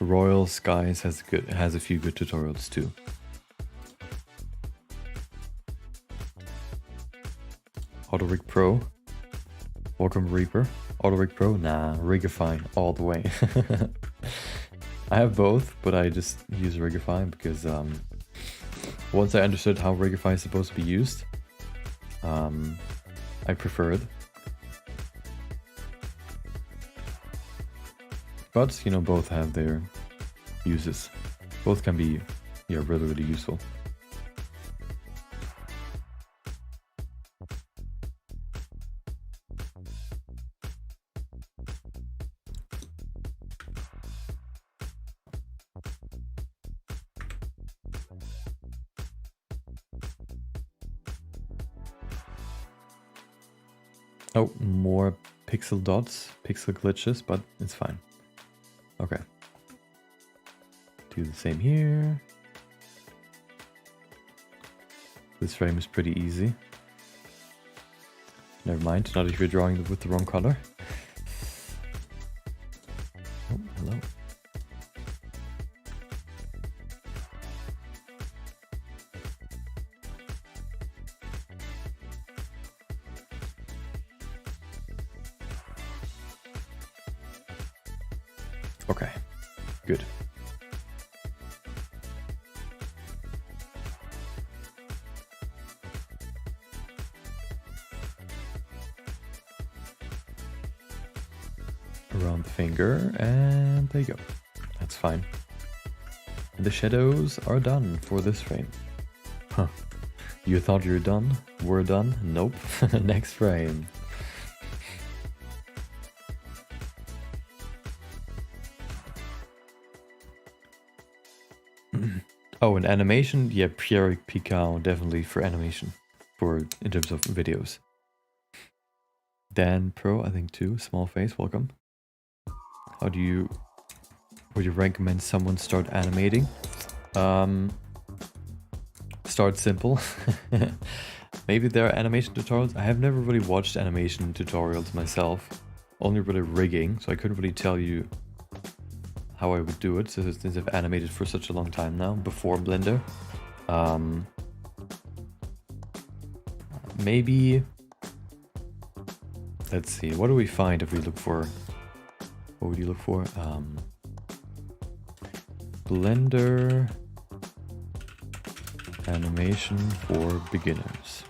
Royal Skies has a few good tutorials too. AutoRig Pro. Welcome, Reaper. AutoRig Pro? Nah, Rigify all the way. I have both, but I just use Rigify because once I understood how Rigify is supposed to be used, I prefer it. But, you know, both have their uses. Both can be, yeah, really, really useful. Oh, more pixel dots, pixel glitches, but it's fine. Okay. Do the same here. This frame is pretty easy. Never mind, not if you're drawing with the wrong color. Oh, hello. Okay, good. Around the finger, and there you go. That's fine. And the shadows are done for this frame. Huh. You thought you were done? We're done? Nope. Next frame. Oh, and animation, yeah, Pierre Picard, definitely for animation, in terms of videos. Dan Pro, I think too, small face, welcome. Would you recommend someone start animating? Start simple. Maybe there are animation tutorials. I have never really watched animation tutorials myself, only really rigging, so I couldn't really tell you how I would do it, since I've animated for such a long time now, before Blender. Maybe, let's see, what do we find if we look for, what would you look for? Blender animation for beginners.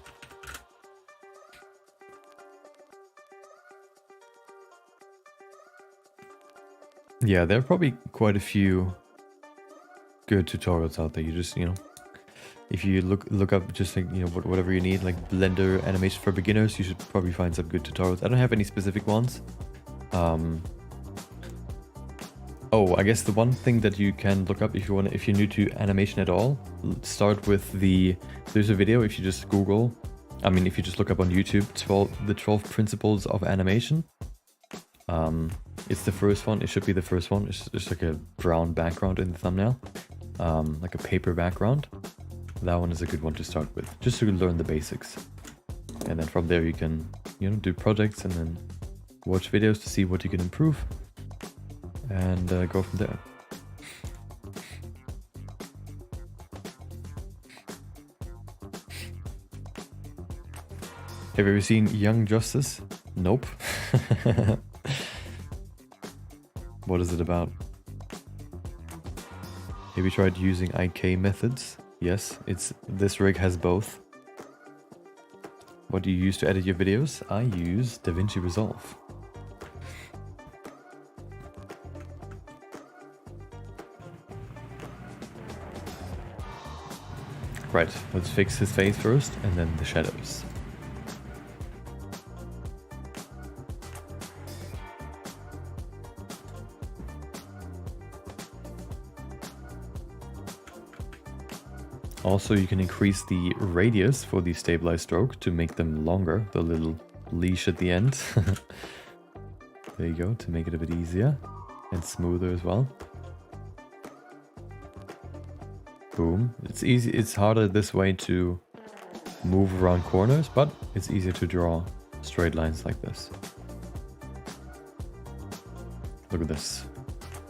Yeah, there are probably quite a few good tutorials out there. You just, you know, if you look up just like, you know, whatever you need, like Blender animation for beginners, you should probably find some good tutorials. I don't have any specific ones. Oh, I guess the one thing that you can look up if you're new to animation at all, start with there's a video if you just Google, if you just look up on YouTube, the 12 principles of animation. It's the first one. It should be the first one. It's just like a brown background in the thumbnail, like a paper background. That one is a good one to start with, just to learn the basics. And then from there you can, you know, do projects and then watch videos to see what you can improve, and go from there. Have you ever seen Young Justice? Nope. What is it about? Have you tried using IK methods? Yes, this rig has both. What do you use to edit your videos? I use DaVinci Resolve. Right, let's fix his face first and then the shadows. Also, you can increase the radius for the stabilized stroke to make them longer, the little leash at the end. There you go, to make it a bit easier and smoother as well. Boom. It's easy. It's harder this way to move around corners, but it's easier to draw straight lines like this. Look at this.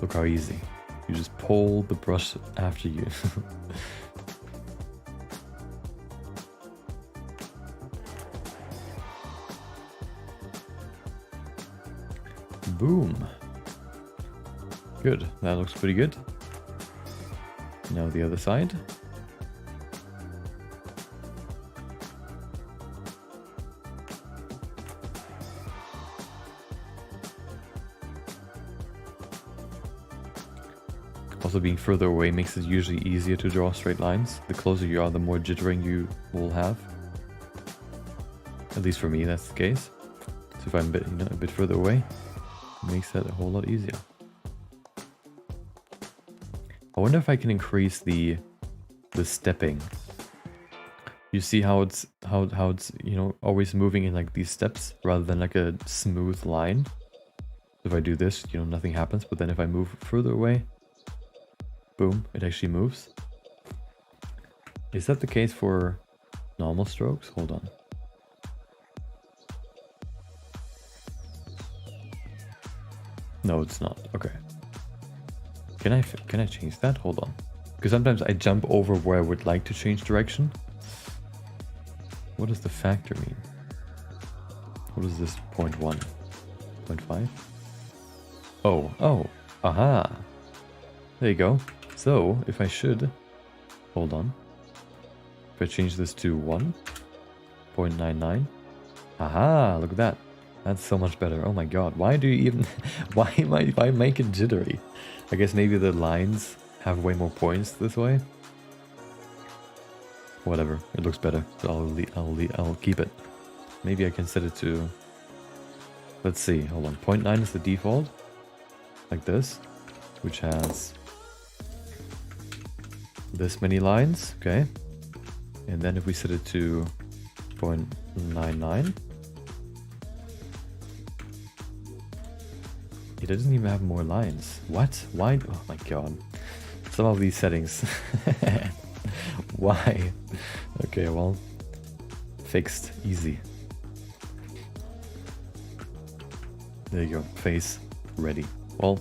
Look how easy. You just pull the brush after you. Boom. Good. That looks pretty good. Now the other side. Also, being further away makes it usually easier to draw straight lines. The closer you are, the more jittering you will have. At least for me, that's the case. So if I'm a bit further away, it makes that a whole lot easier. I wonder if I can increase the stepping. You see how it's you know, always moving in like these steps rather than like a smooth line. If I do this, you know, nothing happens, but then if I move further away, boom, it actually moves. Is that the case for normal strokes? Hold on. No, it's not. Okay. Can I change that? Hold on. Because sometimes I jump over where I would like to change direction. What does the factor mean? What is this 0.1? 0.5? Oh, aha. There you go. So, if I should... Hold on. If I change this to 1.99. Aha, look at that. That's so much better. Oh my god. Why do you even... why make it jittery? I guess maybe the lines have way more points this way. Whatever. It looks better. So I'll keep it. Maybe I can set it to... Let's see. Hold on. 0.9 is the default. Like this. Which has... this many lines, okay. And then if we set it to 0.99, it doesn't even have more lines. What? Why? Oh my god. Some of these settings. Why? Okay, well, fixed, easy. There you go, face ready. Well,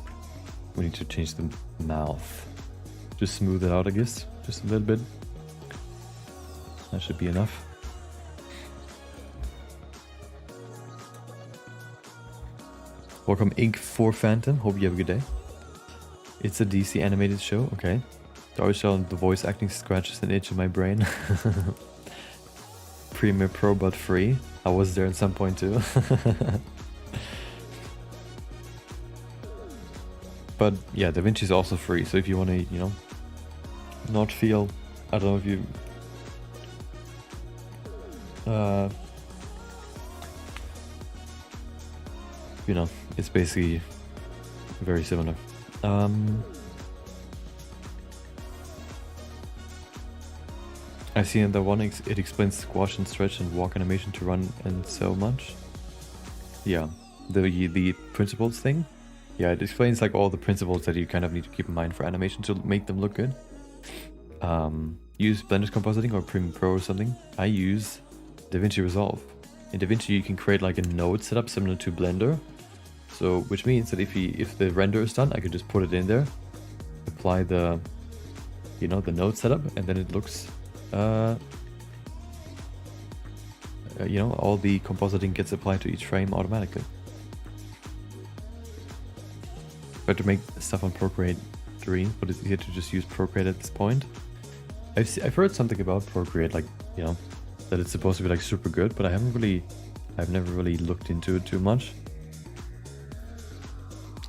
we need to change the mouth. Just smooth it out, I guess, just a little bit. That should be enough. Welcome Ink for Phantom, hope you have a good day. It's a DC animated show, okay. The voice acting scratches an itch in my brain. Premiere Pro but free. I was there at some point too. But yeah, DaVinci is also free, so if you want to, you know, not feel, I don't know if you, you know, it's basically very similar. I've seen the one, it explains squash and stretch and walk animation to run and so much. Yeah, the principles thing. Yeah, it explains like all the principles that you kind of need to keep in mind for animation to make them look good. Use Blender's compositing or Premiere Pro or something. I use DaVinci Resolve. In DaVinci you can create like a node setup similar to Blender. So, which means that if the render is done, I could just put it in there, apply the, you know, the node setup, and then it looks, you know, all the compositing gets applied to each frame automatically. But to make stuff on Procreate 3, but it's easier to just use Procreate at this point. I've heard something about Procreate, like, you know, that it's supposed to be like super good, but I've never really looked into it too much.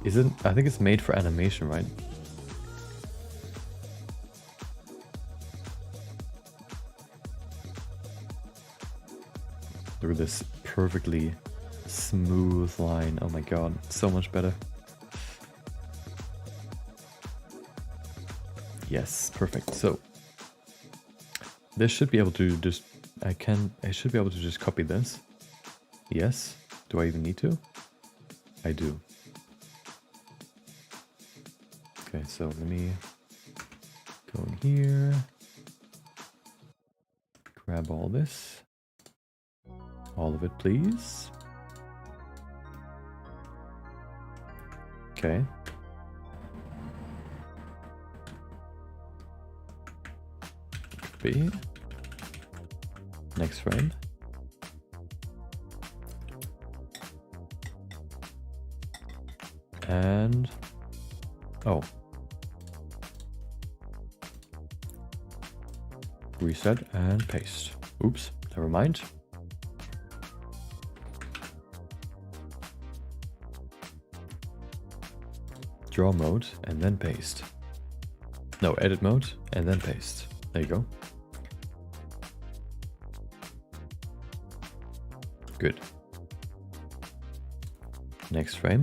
I think it's made for animation, right? Look at this perfectly smooth line. Oh my god, so much better. Yes, perfect. So this should be able to just, I should be able to just copy this. Yes. Do I even need to? I do. Okay, so let me go in here, grab all this, all of it please. Okay. Copy. Next frame. And, oh. Reset and paste. Oops, never mind. Draw mode and then paste. No, edit mode and then paste. There you go. Good. Next frame.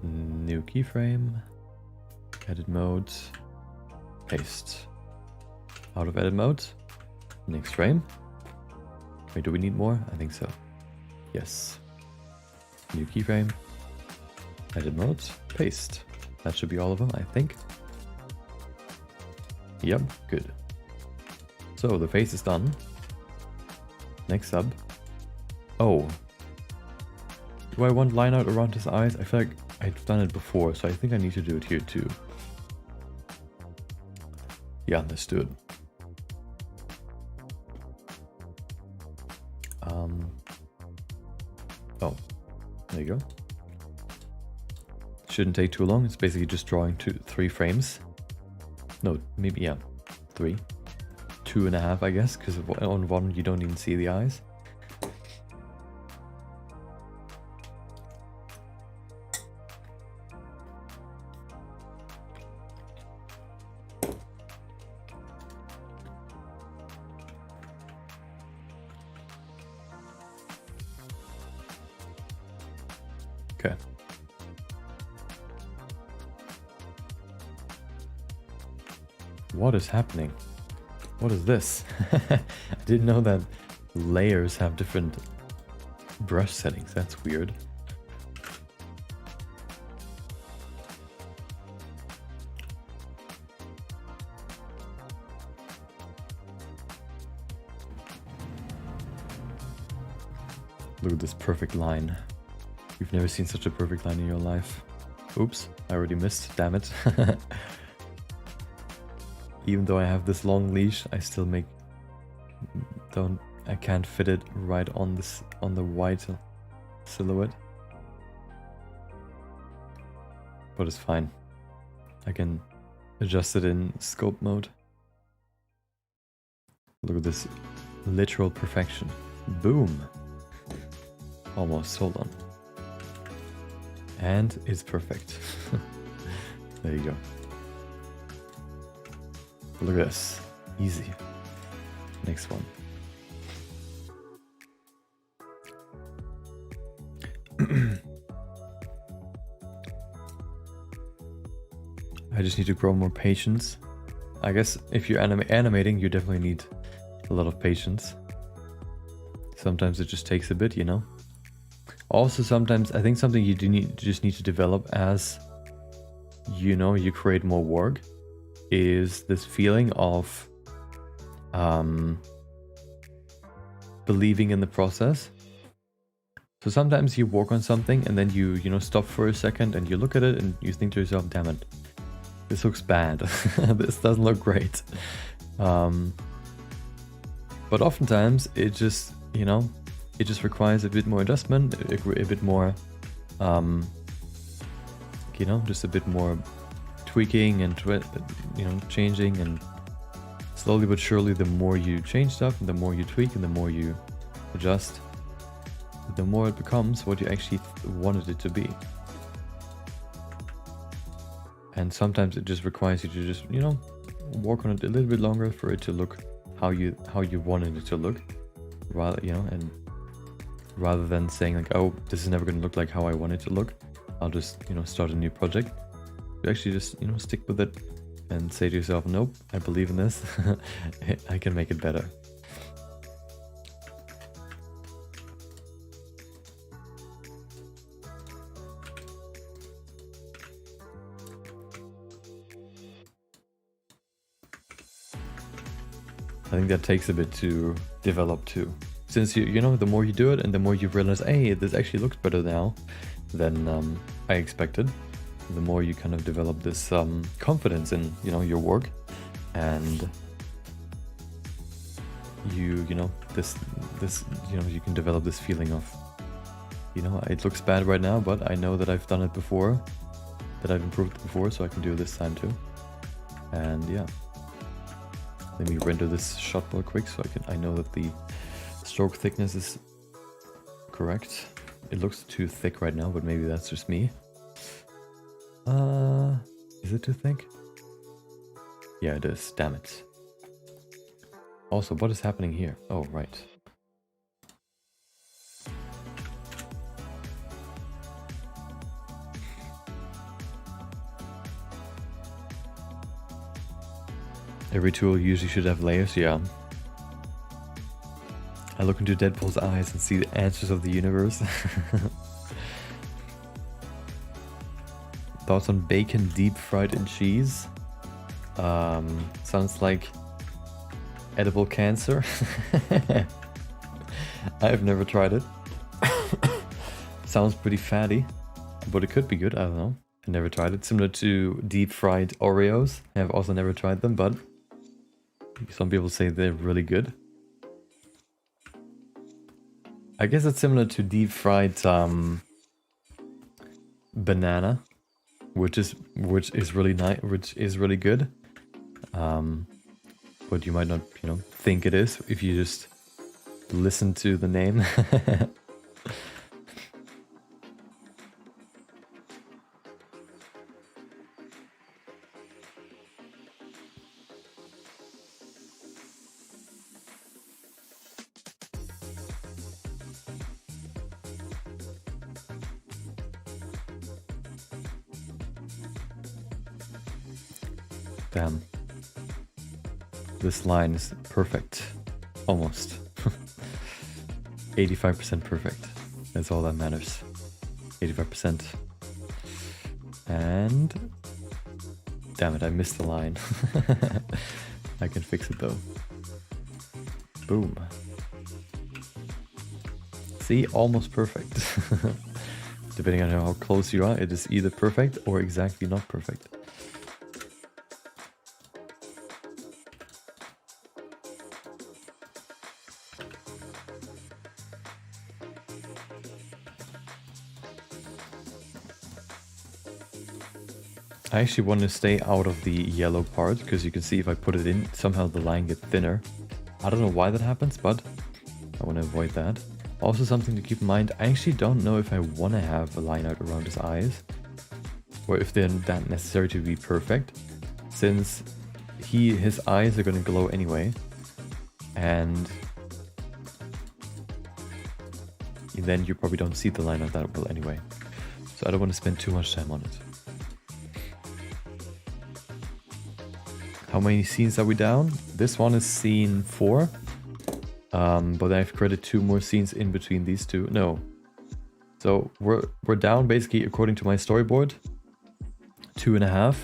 New keyframe, edit mode, paste. Out of edit mode, next frame. Wait, do we need more? I think so. Yes. New keyframe, edit mode, paste. That should be all of them, I think. Yep, good. So the face is done. Next up. Oh. Do I want line out around his eyes? I feel like I've done it before, so I think I need to do it here too. Yeah, let's do it. Oh, there you go. Shouldn't take too long. It's basically just drawing 3 frames. No, maybe, yeah, 3. 2.5, I guess, because on one you don't even see the eyes. Okay. What is happening? What is this? I didn't know that layers have different brush settings. That's weird. Look at this perfect line. You've never seen such a perfect line in your life. Oops, I already missed, damn it. Even though I have this long leash, I still I can't fit it right on the white silhouette. But it's fine. I can adjust it in scope mode. Look at this literal perfection. Boom. Almost, hold on. And it's perfect. There you go. Look at this. Easy. Next one. I just need to grow more patience. I guess if you're animating, you definitely need a lot of patience. Sometimes it just takes a bit, you know? Also, sometimes I think something you just need to develop as, you know, you create more work is this feeling of believing in the process. So sometimes you work on something and then you know, stop for a second and you look at it and you think to yourself, damn it, this looks bad. This doesn't look great. But oftentimes it just, you know, it just requires a bit more adjustment, a bit more, you know, just a bit more tweaking and, you know, changing, and slowly but surely the more you change stuff and the more you tweak and the more you adjust, the more it becomes what you actually wanted it to be. And sometimes it just requires you to just, you know, work on it a little bit longer for it to look how you wanted it to look, rather, you know, and rather than saying like, oh, this is never going to look like how I want it to look, I'll just, you know, start a new project. You actually just, you know, stick with it and say to yourself, nope, I believe in this. I can make it better. I think that takes a bit to develop too. Since you know, the more you do it and the more you realize, hey, this actually looks better now than I expected, the more you kind of develop this confidence in, you know, your work, and you know, this you know, you can develop this feeling of, you know, it looks bad right now, but I know that I've done it before, that I've improved it before, so I can do it this time too. And yeah. Let me render this shot real quick so I know that the stroke thickness is correct. It looks too thick right now, but maybe that's just me. Is it too thick? Yeah, it is. Damn it. Also, what is happening here? Oh, right. Every tool usually should have layers, yeah. I look into Deadpool's eyes and see the answers of the universe. Thoughts on bacon deep fried in cheese? Sounds like edible cancer. I've never tried it. Sounds pretty fatty, but it could be good, I don't know. I never tried it. Similar to deep fried Oreos. I've also never tried them, but some people say they're really good. I guess it's similar to deep fried banana, which is really nice, which is really good. But you might not, you know, think it is if you just listen to the name. Damn. This line is perfect. Almost. 85% perfect. That's all that matters. 85%. And... damn it, I missed the line. I can fix it though. Boom. See, almost perfect. Depending on how close you are, it is either perfect or exactly not perfect. I actually want to stay out of the yellow part, because you can see if I put it in, somehow the line gets thinner. I don't know why that happens, but I want to avoid that. Also something to keep in mind, I actually don't know if I want to have a line out around his eyes, or if they're that necessary to be perfect, since his eyes are going to glow anyway, and then you probably don't see the line out that well anyway. So I don't want to spend too much time on it. How many scenes are we down? This one is scene 4. But I've created 2 more scenes in between these two. No. So we're down basically according to my storyboard. 2.5.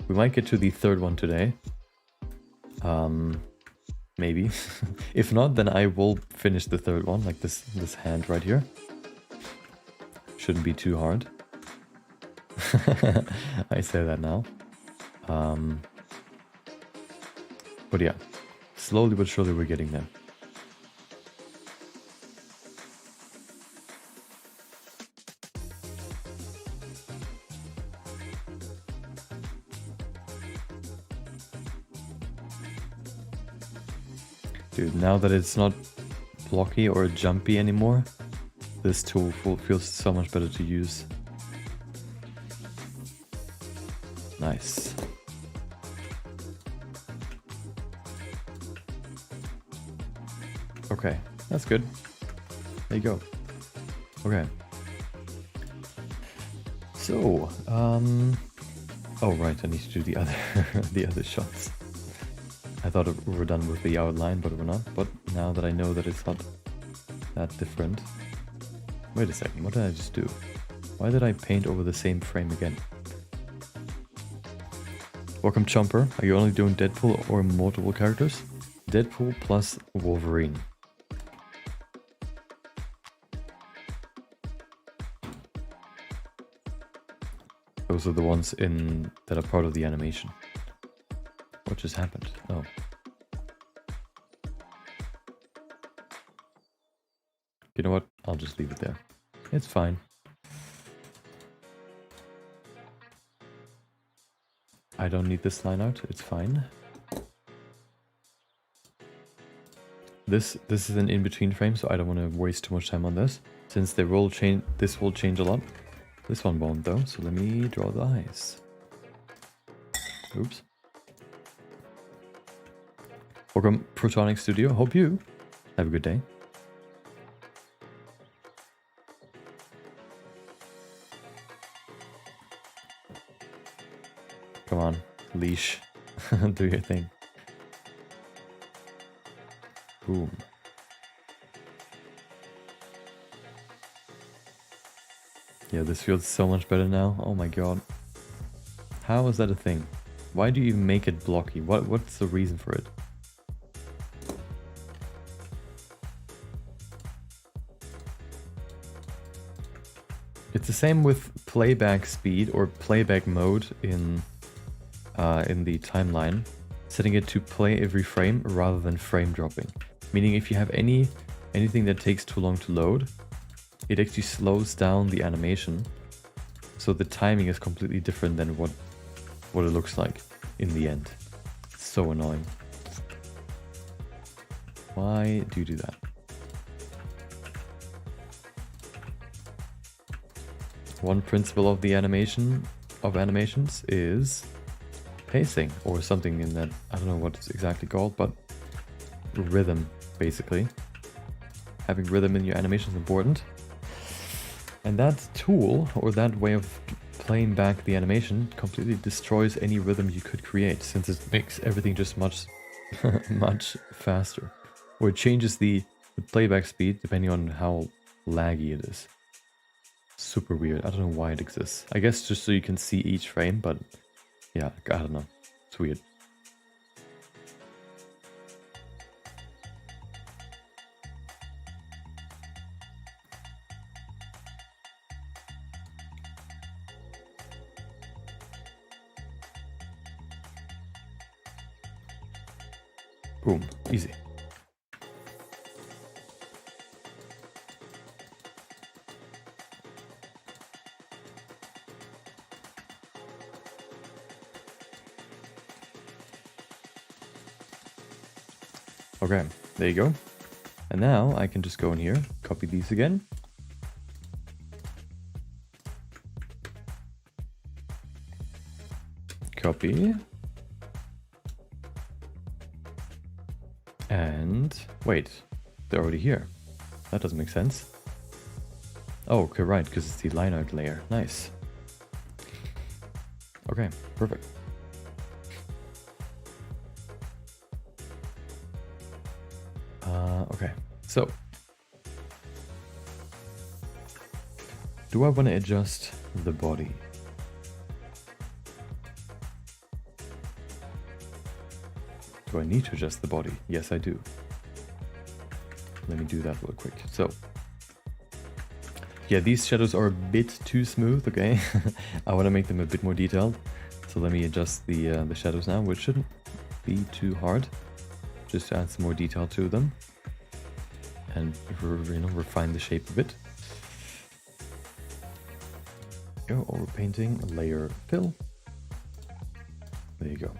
We might get to the 3rd one today. Maybe. If not, then I will finish the 3rd one, like this hand right here. Shouldn't be too hard. I say that now. But yeah, slowly but surely we're getting there. Dude, now that it's not blocky or jumpy anymore, this tool feels so much better to use. Nice. Okay, that's good. There you go. Okay. So, oh right, I need to do the other the other shots. I thought we were done with the outline, but we're not. But now that I know that it's not that different. Wait a second, what did I just do? Why did I paint over the same frame again? Welcome Chomper. Are you only doing Deadpool or multiple characters? Deadpool plus Wolverine. Those are the ones that are part of the animation. What just happened? Oh. You know what? I'll just leave it there. It's fine. I don't need this line out. It's fine. This is an in-between frame, so I don't want to waste too much time on this. Since they will change, this will change a lot. This one won't though, so let me draw the eyes. Oops. Welcome Protonic Studio. Hope you have a good day. Come on, leash. Do your thing. Boom. Yeah, this feels so much better now. Oh my god. How is that a thing? Why do you even make it blocky? What's the reason for it? It's the same with playback speed or playback mode in the timeline. Setting it to play every frame rather than frame dropping. Meaning if you have anything that takes too long to load, it actually slows down the animation. So the timing is completely different than what it looks like in the end. It's so annoying. Why do you do that? One principle of the animations is pacing or something in that, I don't know what it's exactly called, but rhythm basically. Having rhythm in your animation is important. And that tool or that way of playing back the animation completely destroys any rhythm you could create, since it makes everything just much much faster. Or it changes the playback speed depending on how laggy it is. Super weird. I don't know why it exists. I guess just so you can see each frame, but yeah, I don't know. It's weird. Boom. Easy. Okay, there you go. And now I can just go in here, copy these again. Copy. And wait, they're already here. That doesn't make sense. Oh, okay, right, because it's the line art layer. Nice. Okay, perfect. Okay, so do I want to adjust the body? Do I need to adjust the body? Yes, I do. Let me do that real quick. So yeah, these shadows are a bit too smooth, okay? I want to make them a bit more detailed. So let me adjust the shadows now, which shouldn't be too hard. Just to add some more detail to them. And refine the shape a bit. Go, overpainting, layer, fill. There you go.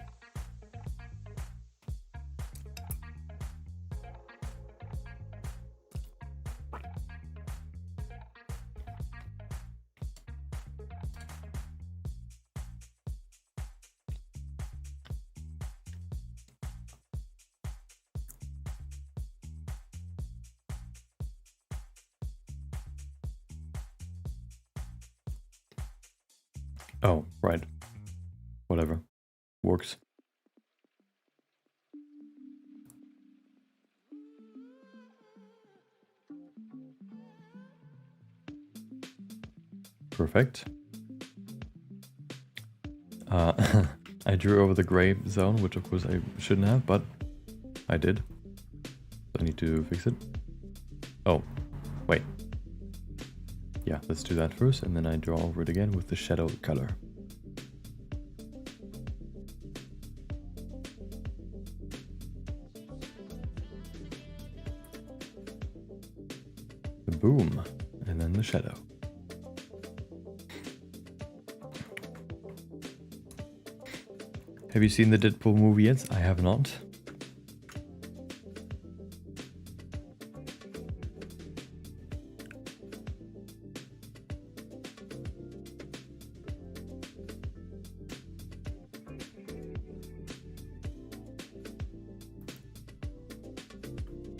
Oh, right. Whatever. Works. Perfect. I drew over the gray zone, which of course I shouldn't have, but I did. So I need to fix it. Oh, wait. Yeah, let's do that first, and then I draw over it again with the shadow color. Boom, and then the shadow. Have you seen the Deadpool movie yet? I have not.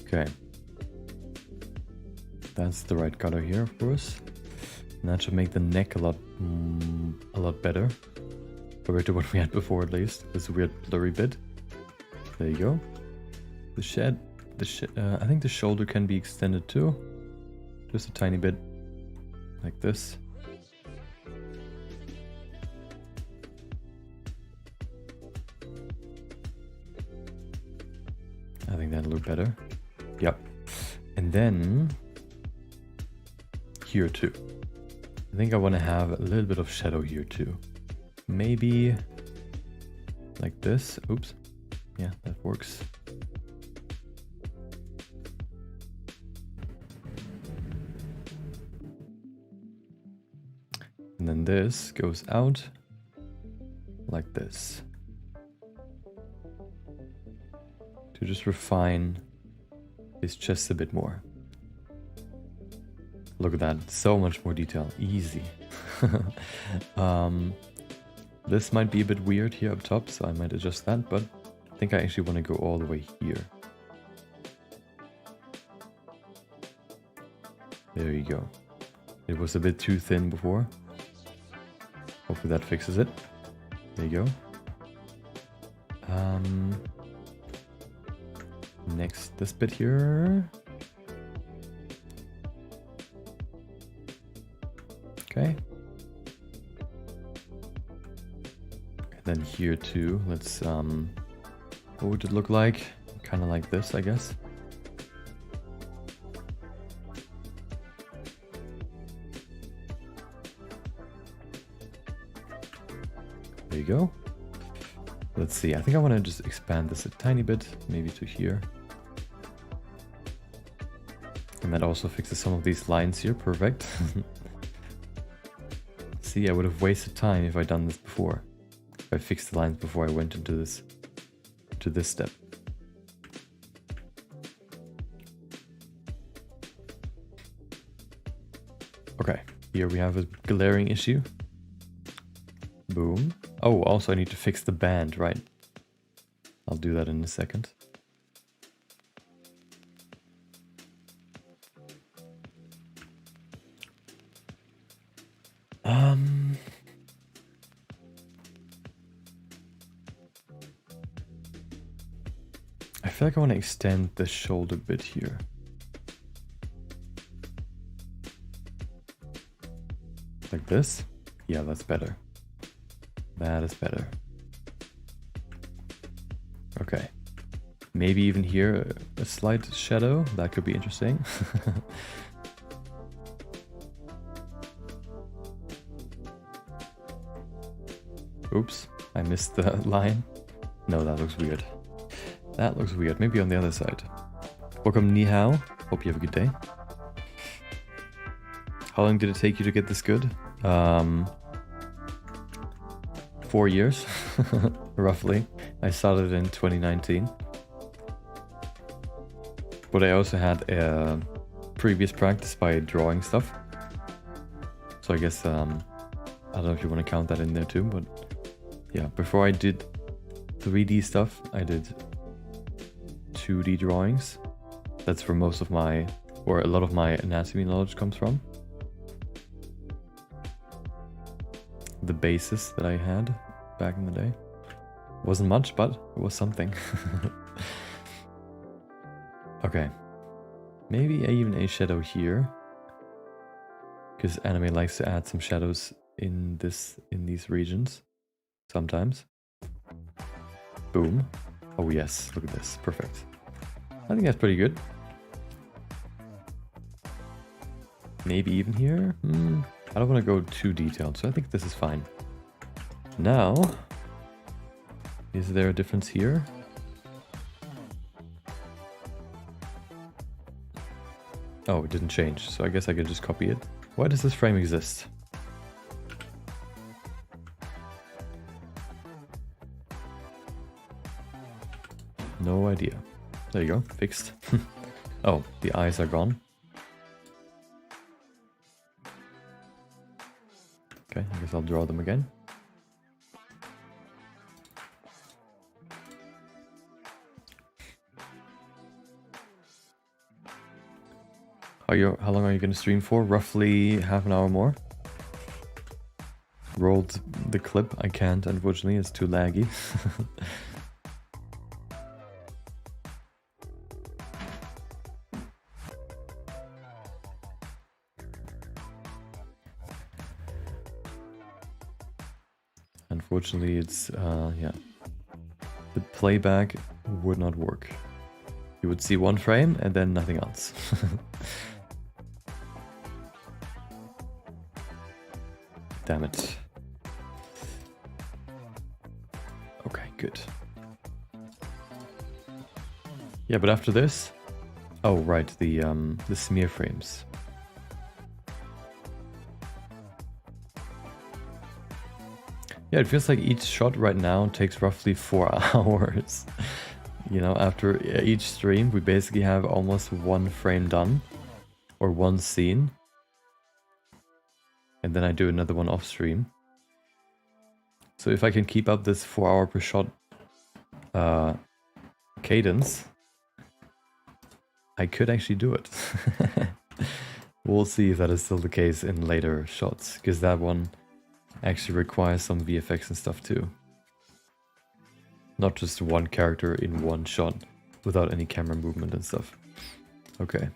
Okay. That's the right color here, of course. And that should make the neck a lot better. Compared to what we had before, at least. This weird blurry bit. There you go. I think the shoulder can be extended too. Just a tiny bit. Like this. I think that'll look better. Yep. And then here too. I think I want to have a little bit of shadow here too. Maybe like this. Oops. Yeah, that works. And then this goes out like this. To just refine his chest a bit more. Look at that, so much more detail, easy. This might be a bit weird here up top, so I might adjust that, but I think I actually want to go all the way here. There you go. It was a bit too thin before. Hopefully that fixes it. There you go. next, this bit here. Okay. And then here too, let's, what would it look like? Kind of like this, I guess. There you go. Let's see, I think I want to just expand this a tiny bit, maybe to here. And that also fixes some of these lines here, perfect. See, I would have wasted time if I'd done this before. If I fixed the lines before I went into this, to this step. Okay, here we have a glaring issue. Boom. Oh, also I need to fix the band, right? I'll do that in a second. I feel like I want to extend the shoulder bit here. Like this? Yeah, that's better. That is better. Okay. Maybe even here a slight shadow. That could be interesting. Oops, I missed the line. No, that looks weird. That looks weird. Maybe on the other side. Welcome, Ni Hao. Hope you have a good day. How long did it take you to get this good? 4 years, roughly. I started in 2019. But I also had a previous practice by drawing stuff. So I guess, I don't know if you want to count that in there too, but yeah, before I did 3D stuff, I did 2D drawings. That's where most of my, or a lot of my anatomy knowledge comes from. The basis that I had back in the day. Wasn't much, but it was something. Okay. Maybe even a shadow here. Because anime likes to add some shadows in these regions. Sometimes. Boom. Oh yes, look at this. Perfect. I think that's pretty good. Maybe even here? I don't want to go too detailed, so I think this is fine. Now, is there a difference here? Oh, it didn't change, so I guess I could just copy it. Why does this frame exist? No idea. There you go, fixed. Oh, the eyes are gone. Okay, I guess I'll draw them again. How long are you going to stream for? Roughly half an hour more. Rolled the clip. I can't, unfortunately. It's too laggy. Unfortunately, it's, yeah. The playback would not work. You would see one frame and then nothing else. Damn it. Okay, good. Yeah, but after this... Oh, right, the smear frames. Yeah, it feels like each shot right now takes roughly 4 hours. You know, after each stream, we basically have almost one frame done. Or one scene. And then I do another one off stream. So if I can keep up this 4 hour per shot cadence, I could actually do it. We'll see if that is still the case in later shots, because that one actually requires some VFX and stuff too. Not just one character in one shot, without any camera movement and stuff. Okay.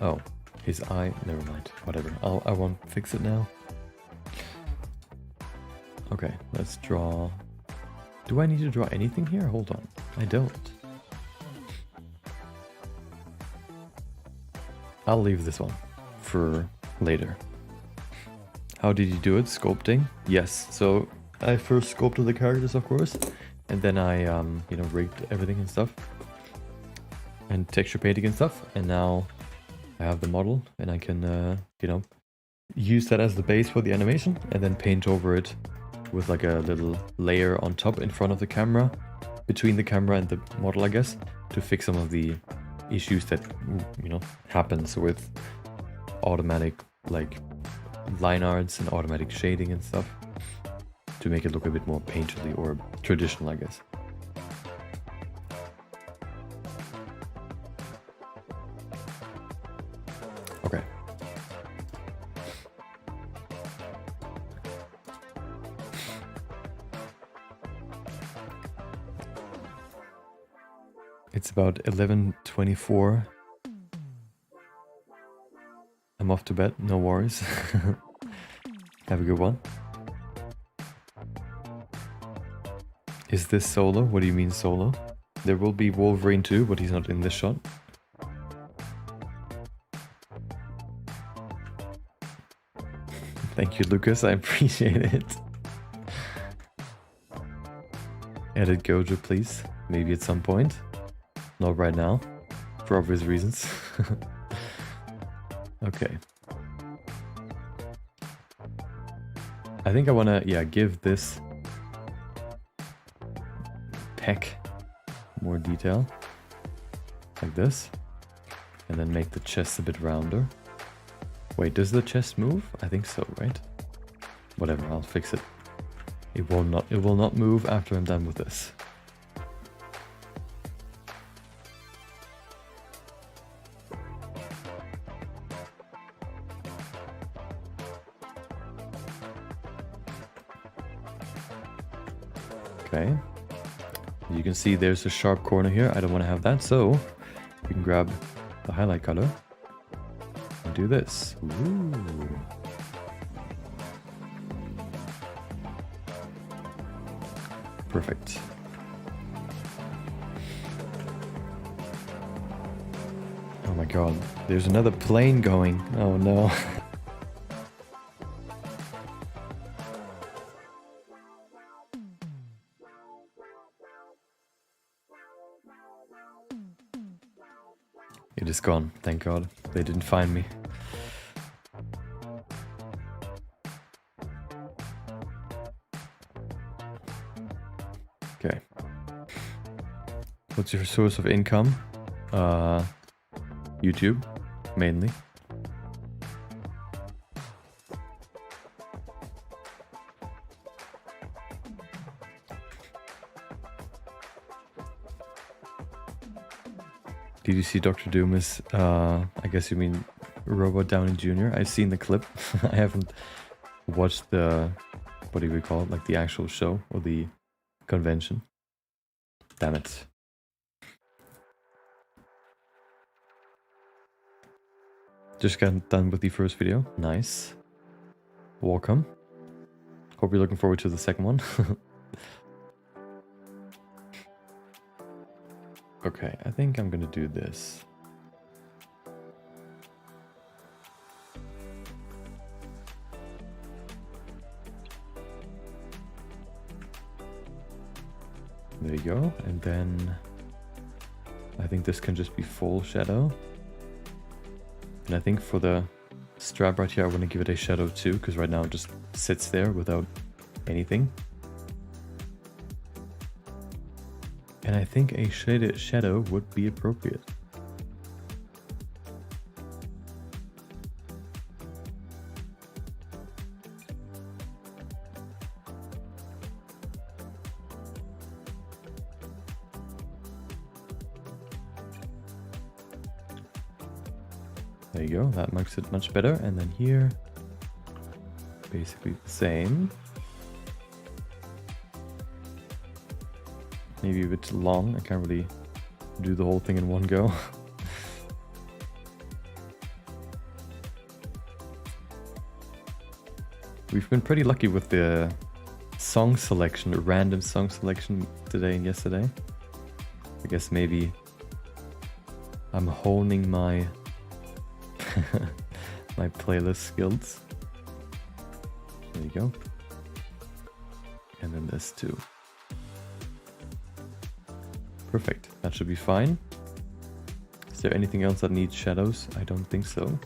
Oh, his eye, never mind, whatever. I won't fix it now. Okay, let's draw. Do I need to draw anything here? Hold on, I don't. I'll leave this one for later. How did you do it? Sculpting? Yes, so I first sculpted the characters, of course, and then I, you know, rigged everything and stuff. And texture painting and stuff, and now I have the model, and I can, you know, use that as the base for the animation, and then paint over it with like a little layer on top in front of the camera, between the camera and the model, I guess, to fix some of the issues that, you know, happens with automatic, like, line arts and automatic shading and stuff, to make it look a bit more painterly or traditional, I guess. Okay. It's about 11:24. I'm off to bed, no worries. Have a good one. Is this solo? What do you mean solo? There will be Wolverine too, but he's not in this shot. Thank you, Lucas, I appreciate it. Edit Gojo, please. Maybe at some point. Not right now, for obvious reasons. Okay. I think I want to, yeah, give this peck more detail, like this, and then make the chest a bit rounder. Wait, does the chest move? I think so, right? Whatever, I'll fix it. It will not move after I'm done with this. Okay, you can see there's a sharp corner here. I don't want to have that, so you can grab the highlight color and do this. Ooh. Perfect. Oh my god, there's another plane going. Oh no. It is gone, thank god. They didn't find me. Okay. What's your source of income? YouTube, mainly. Did you see Dr. Doom is, I guess you mean Robot Downey Jr.? I've seen the clip. I haven't watched the, what do we call it, like the actual show or the convention. Damn it. Just got done with the first video. Nice. Welcome. Hope you're looking forward to the second one. Okay, I think I'm gonna do this. There you go, and then I think this can just be full shadow. And I think for the strap right here, I want to give it a shadow too, because right now it just sits there without anything. And I think a shaded shadow would be appropriate. There you go, that makes it much better. And then here, basically the same. Maybe a bit long, I can't really do the whole thing in one go. We've been pretty lucky with the song selection, the random song selection today and yesterday. I guess maybe I'm honing my my playlist skills. There you go. And then this too. Perfect, that should be fine. Is there anything else that needs shadows? I don't think so.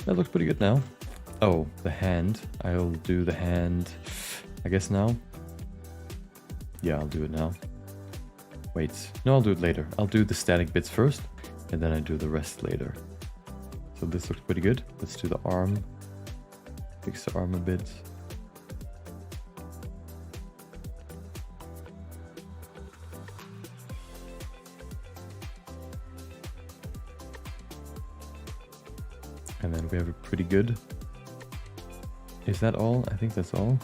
That looks pretty good now. Oh, the hand. I'll do the hand, I guess now. Yeah, I'll do it now. Wait, no, I'll do it later. I'll do the static bits first, and then I do the rest later. So this looks pretty good. Let's do the arm. Fix the arm a bit. And then we have it pretty good. Is that all? I think that's all.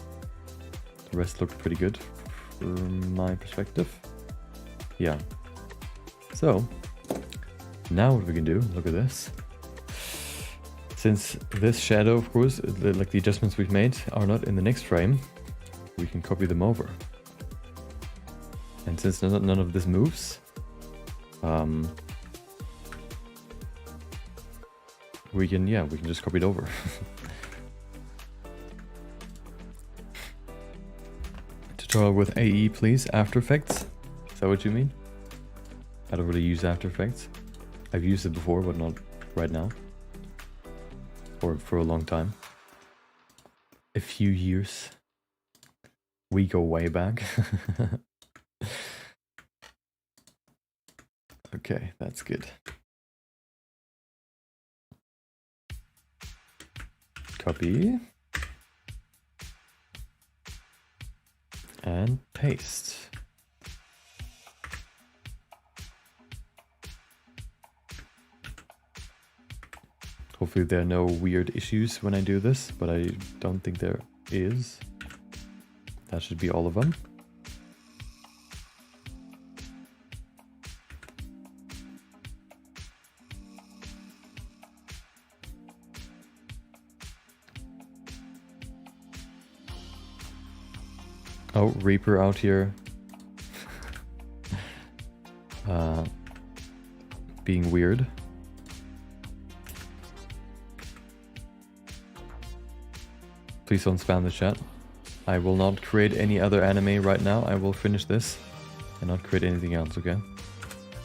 The rest looked pretty good from my perspective. Yeah. So, now what we can do, look at this. Since this shadow, of course, like the adjustments we've made are not in the next frame, we can copy them over. And since none of this moves, we can just copy it over. Tutorial with AE, please. After Effects. Is that what you mean? I don't really use After Effects. I've used it before, but not right now. Or for a long time. A few years. We go way back. Okay, that's good. Copy. And paste. Hopefully there are no weird issues when I do this, but I don't think there is. That should be all of them. Oh, Reaper out here. Being weird. Please don't spam the chat. I will not create any other anime right now. I will finish this and not create anything else, okay?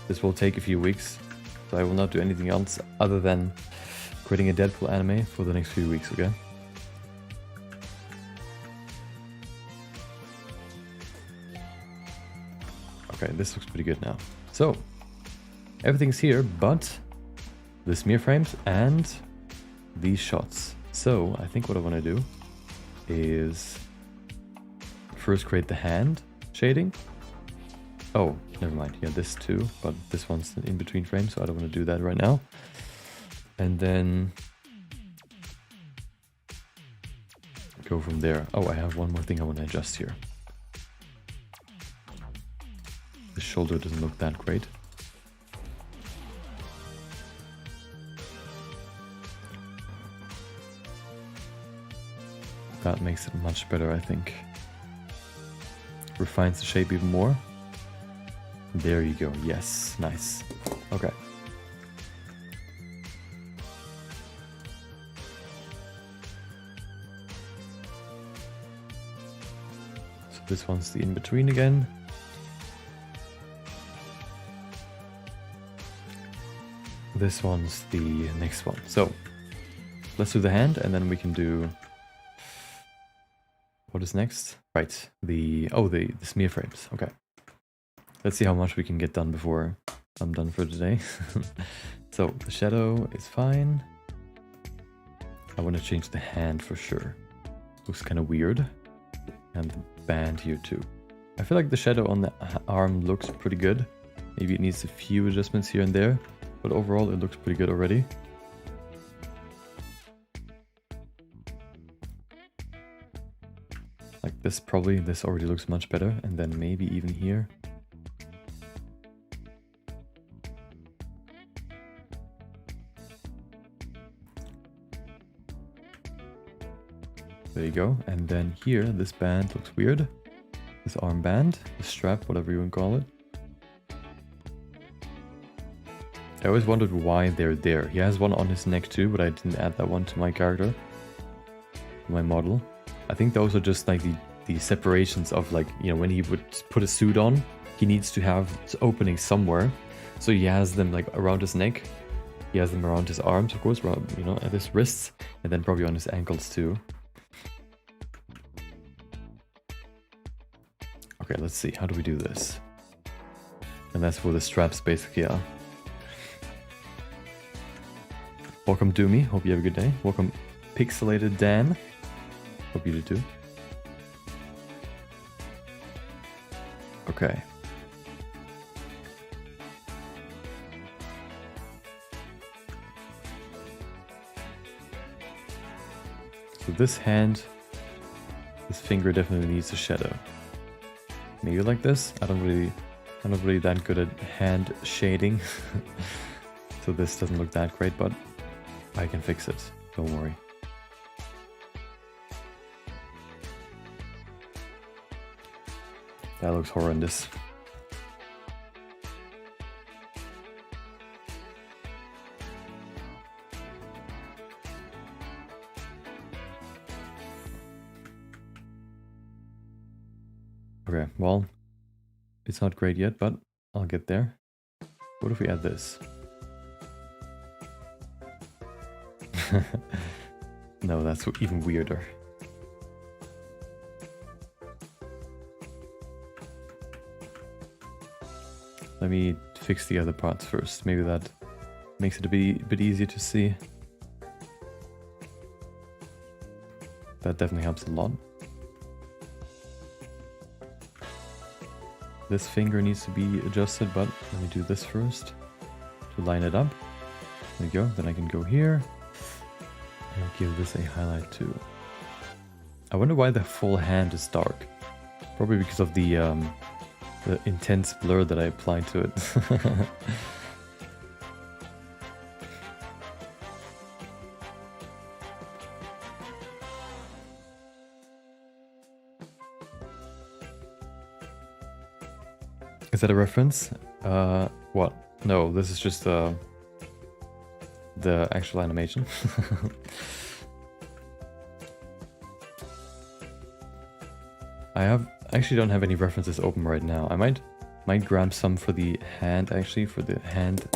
This will take a few weeks, so I will not do anything else other than creating a Deadpool anime for the next few weeks, okay? Okay, this looks pretty good now. So, everything's here, but the smear frames and these shots. So, I think what I want to do is first create the hand shading. Oh, never mind. Yeah, this too, but this one's in between frames, so I don't want to do that right now. And then go from there. Oh, I have one more thing I want to adjust here. The shoulder doesn't look that great. That makes it much better, I think. Refines the shape even more. There you go. Yes, nice. Okay. So this one's the in-between again. This one's the next one. So let's do the hand and then we can do... What is next? Right, the smear frames. Okay. Let's see how much we can get done before I'm done for today. So the shadow is fine. I want to change the hand for sure. Looks kind of weird. And the band here too. I feel like the shadow on the arm looks pretty good. Maybe it needs a few adjustments here and there. But overall it looks pretty good already. This already looks much better, and then maybe even here. There you go. And then here, this band looks weird. This armband, the strap, whatever you want to call it. I always wondered why they're there. He has one on his neck too, but I didn't add that one to my character, my model. I think those are just like the separations of, like, you know, when he would put a suit on, he needs to have openings somewhere. So he has them like around his neck. He has them around his arms, of course, around, you know, at his wrists, and then probably on his ankles too. Okay, let's see. How do we do this? And that's where the straps basically are. Welcome Doomy. Hope you have a good day. Welcome Pixelated Dan. Hope you do too. Okay. So this hand, this finger definitely needs a shadow. Maybe like this. I'm not really that good at hand shading. So this doesn't look that great, but I can fix it. Don't worry. That looks horrendous. Okay, well, it's not great yet, but I'll get there. What if we add this? No, that's even weirder. Let me fix the other parts first. Maybe that makes it a bit easier to see. That definitely helps a lot. This finger needs to be adjusted, but let me do this first to line it up. There we go. Then I can go here and give this a highlight too. I wonder why the full hand is dark. Probably because of the intense blur that I applied to it. Is that a reference? What? No, this is just the actual animation. I actually don't have any references open right now. I might grab some for the hand, actually, for the hand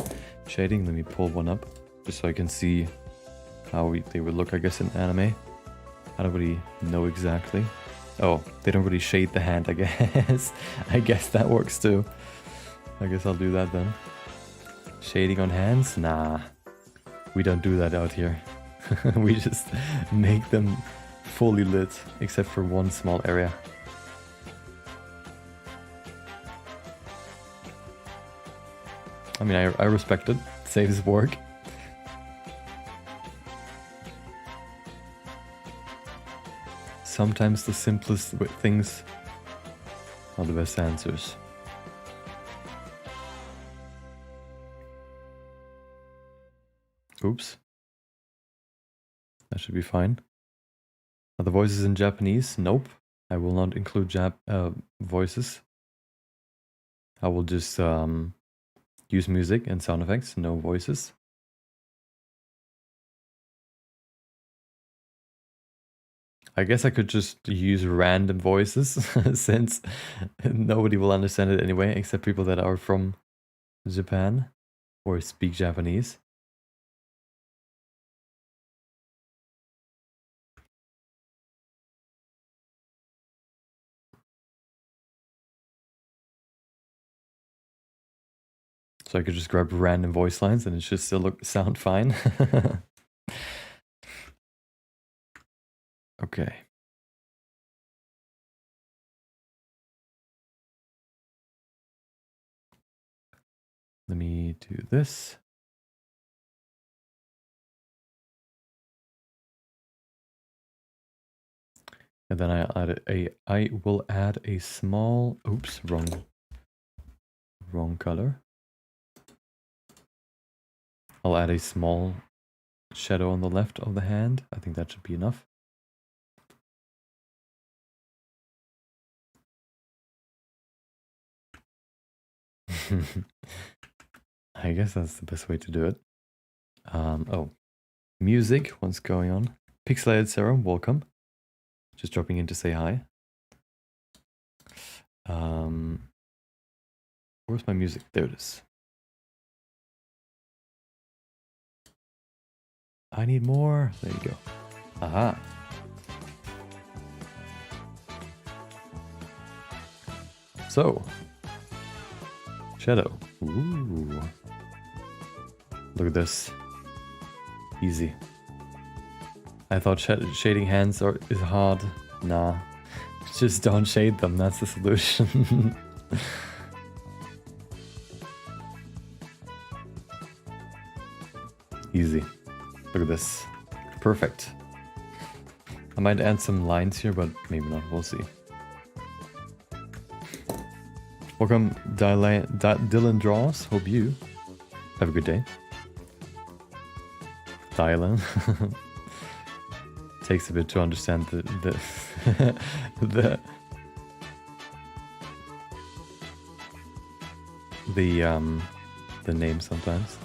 shading. Let me pull one up just so I can see how they would look, I guess, in anime. I don't really know exactly. Oh, they don't really shade the hand, I guess. I guess that works too. I guess I'll do that then. Shading on hands? Nah. We don't do that out here. We just make them fully lit, except for one small area. I mean, I respect it. Saves work. Sometimes the simplest things are the best answers. Oops. That should be fine. Are the voices in Japanese? Nope. I will not include voices. I will just use music and sound effects, no voices. I guess I could just use random voices since nobody will understand it anyway, except people that are from Japan or speak Japanese. So I could just grab random voice lines and it should still sound fine. Okay. Let me do this. And then I will add a small, oops, wrong color. I'll add a small shadow on the left of the hand. I think that should be enough. I guess that's the best way to do it. Oh, music, what's going on? Pixelated Serum, welcome. Just dropping in to say hi. Where's my music? There it is. I need more. There you go. Aha. So, shadow. Ooh. Look at this. Easy. I thought shading hands is hard. Nah. Just don't shade them. That's the solution. Easy. Look at this. Perfect. I might add some lines here, but maybe not. We'll see. Welcome, Dylan Draws. Hope you have a good day. Dylan. Takes a bit to understand the the name sometimes.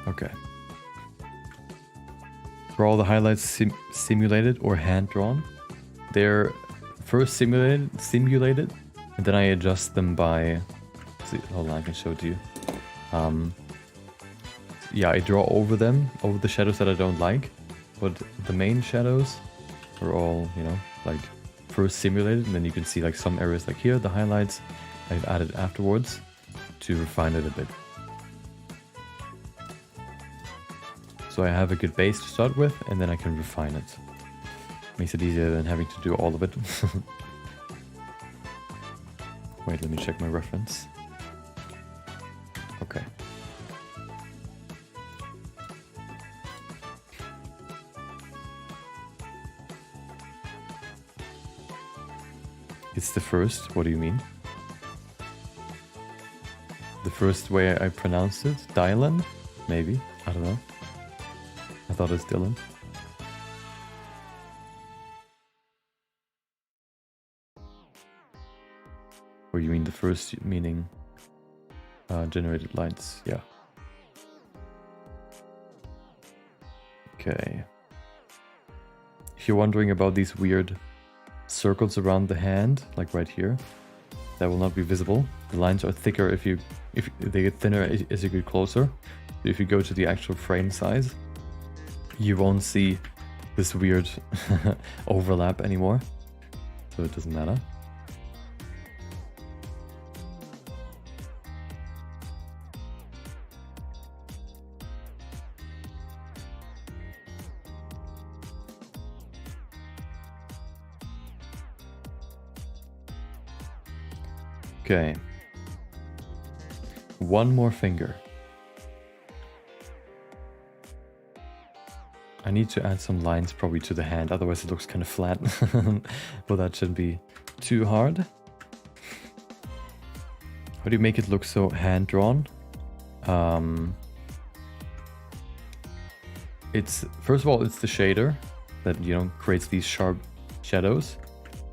Okay. For all the highlights simulated or hand drawn, they're first simulated, and then I adjust them by. See, hold on, I can show it to you. Yeah, I draw over them, over the shadows that I don't like, but the main shadows are all, you know, like first simulated, and then you can see like some areas like here, the highlights, I've added afterwards to refine it a bit. So I have a good base to start with, and then I can refine it. Makes it easier than having to do all of it. Wait, let me check my reference. Okay. It's the first, what do you mean? The first way I pronounced it? Dylan? Maybe, I don't know. I thought it's Dylan. Or you mean the first meaning generated lines? Yeah. Okay. If you're wondering about these weird circles around the hand, like right here, that will not be visible. The lines are thicker if they get thinner as you get closer. If you go to the actual frame size, you won't see this weird overlap anymore. So it doesn't matter. Okay. One more finger. I need to add some lines probably to the hand, otherwise it looks kind of flat. But that shouldn't be too hard. How do you make it look so hand-drawn? It's, first of all, it's the shader that, you know, creates these sharp shadows.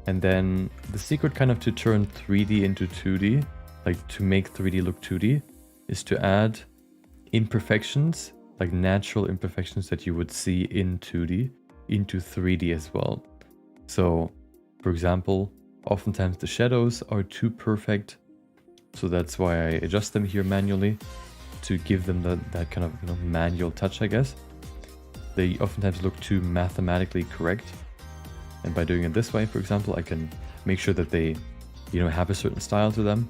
And then the secret kind of to turn 3D into 2D, like to make 3D look 2D, is to add imperfections, like natural imperfections that you would see in 2D, into 3D as well. So, for example, oftentimes the shadows are too perfect, so that's why I adjust them here manually, to give them that kind of, you know, manual touch, I guess. They oftentimes look too mathematically correct. And by doing it this way, for example, I can make sure that they, you know, have a certain style to them.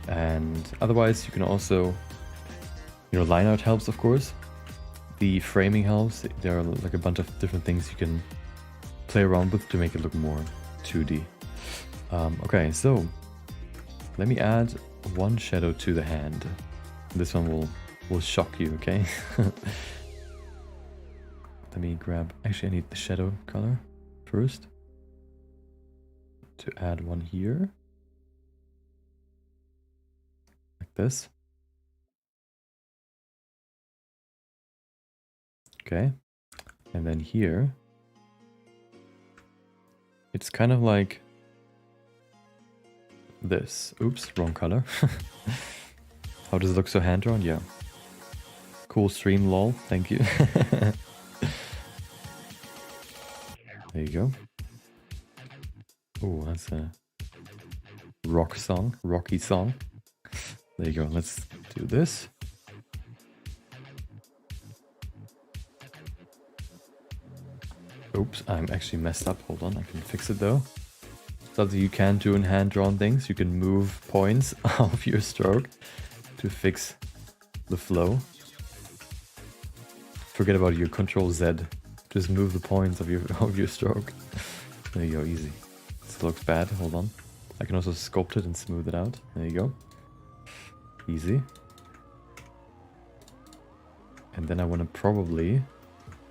And otherwise, you can also, you know, line art helps, of course. The framing helps. There are like a bunch of different things you can play around with to make it look more 2D. Okay, so let me add one shadow to the hand. This one will shock you, okay? Let me grab, actually I need the shadow color first. To add one here. Like this. Okay. And then here, it's kind of like this. Oops, wrong color. How does it look so hand-drawn? Yeah. Cool stream, lol. Thank you. There you go. Oh, that's a rock song, rocky song. There you go. Let's do this. Oops, I'm actually messed up. Hold on, I can fix it though. Something you can do in hand-drawn things. You can move points of your stroke to fix the flow. Forget about your Control Z. Just move the points of your stroke. There you go, easy. This looks bad. Hold on. I can also sculpt it and smooth it out. There you go. Easy. And then I want to probably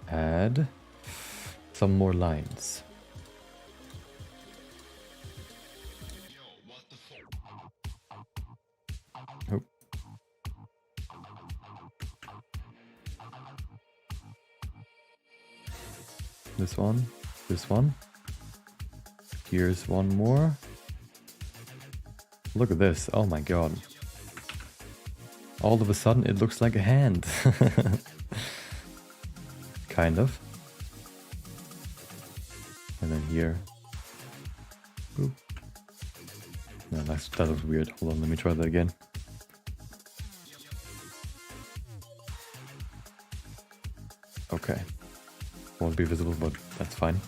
add some more lines. Oh. This one, this one. Here's one more. Look at this. Oh my god. All of a sudden it looks like a hand. Kind of. And then here. Boop. No, that looks weird. Hold on, let me try that again. Okay. Won't be visible, but that's fine.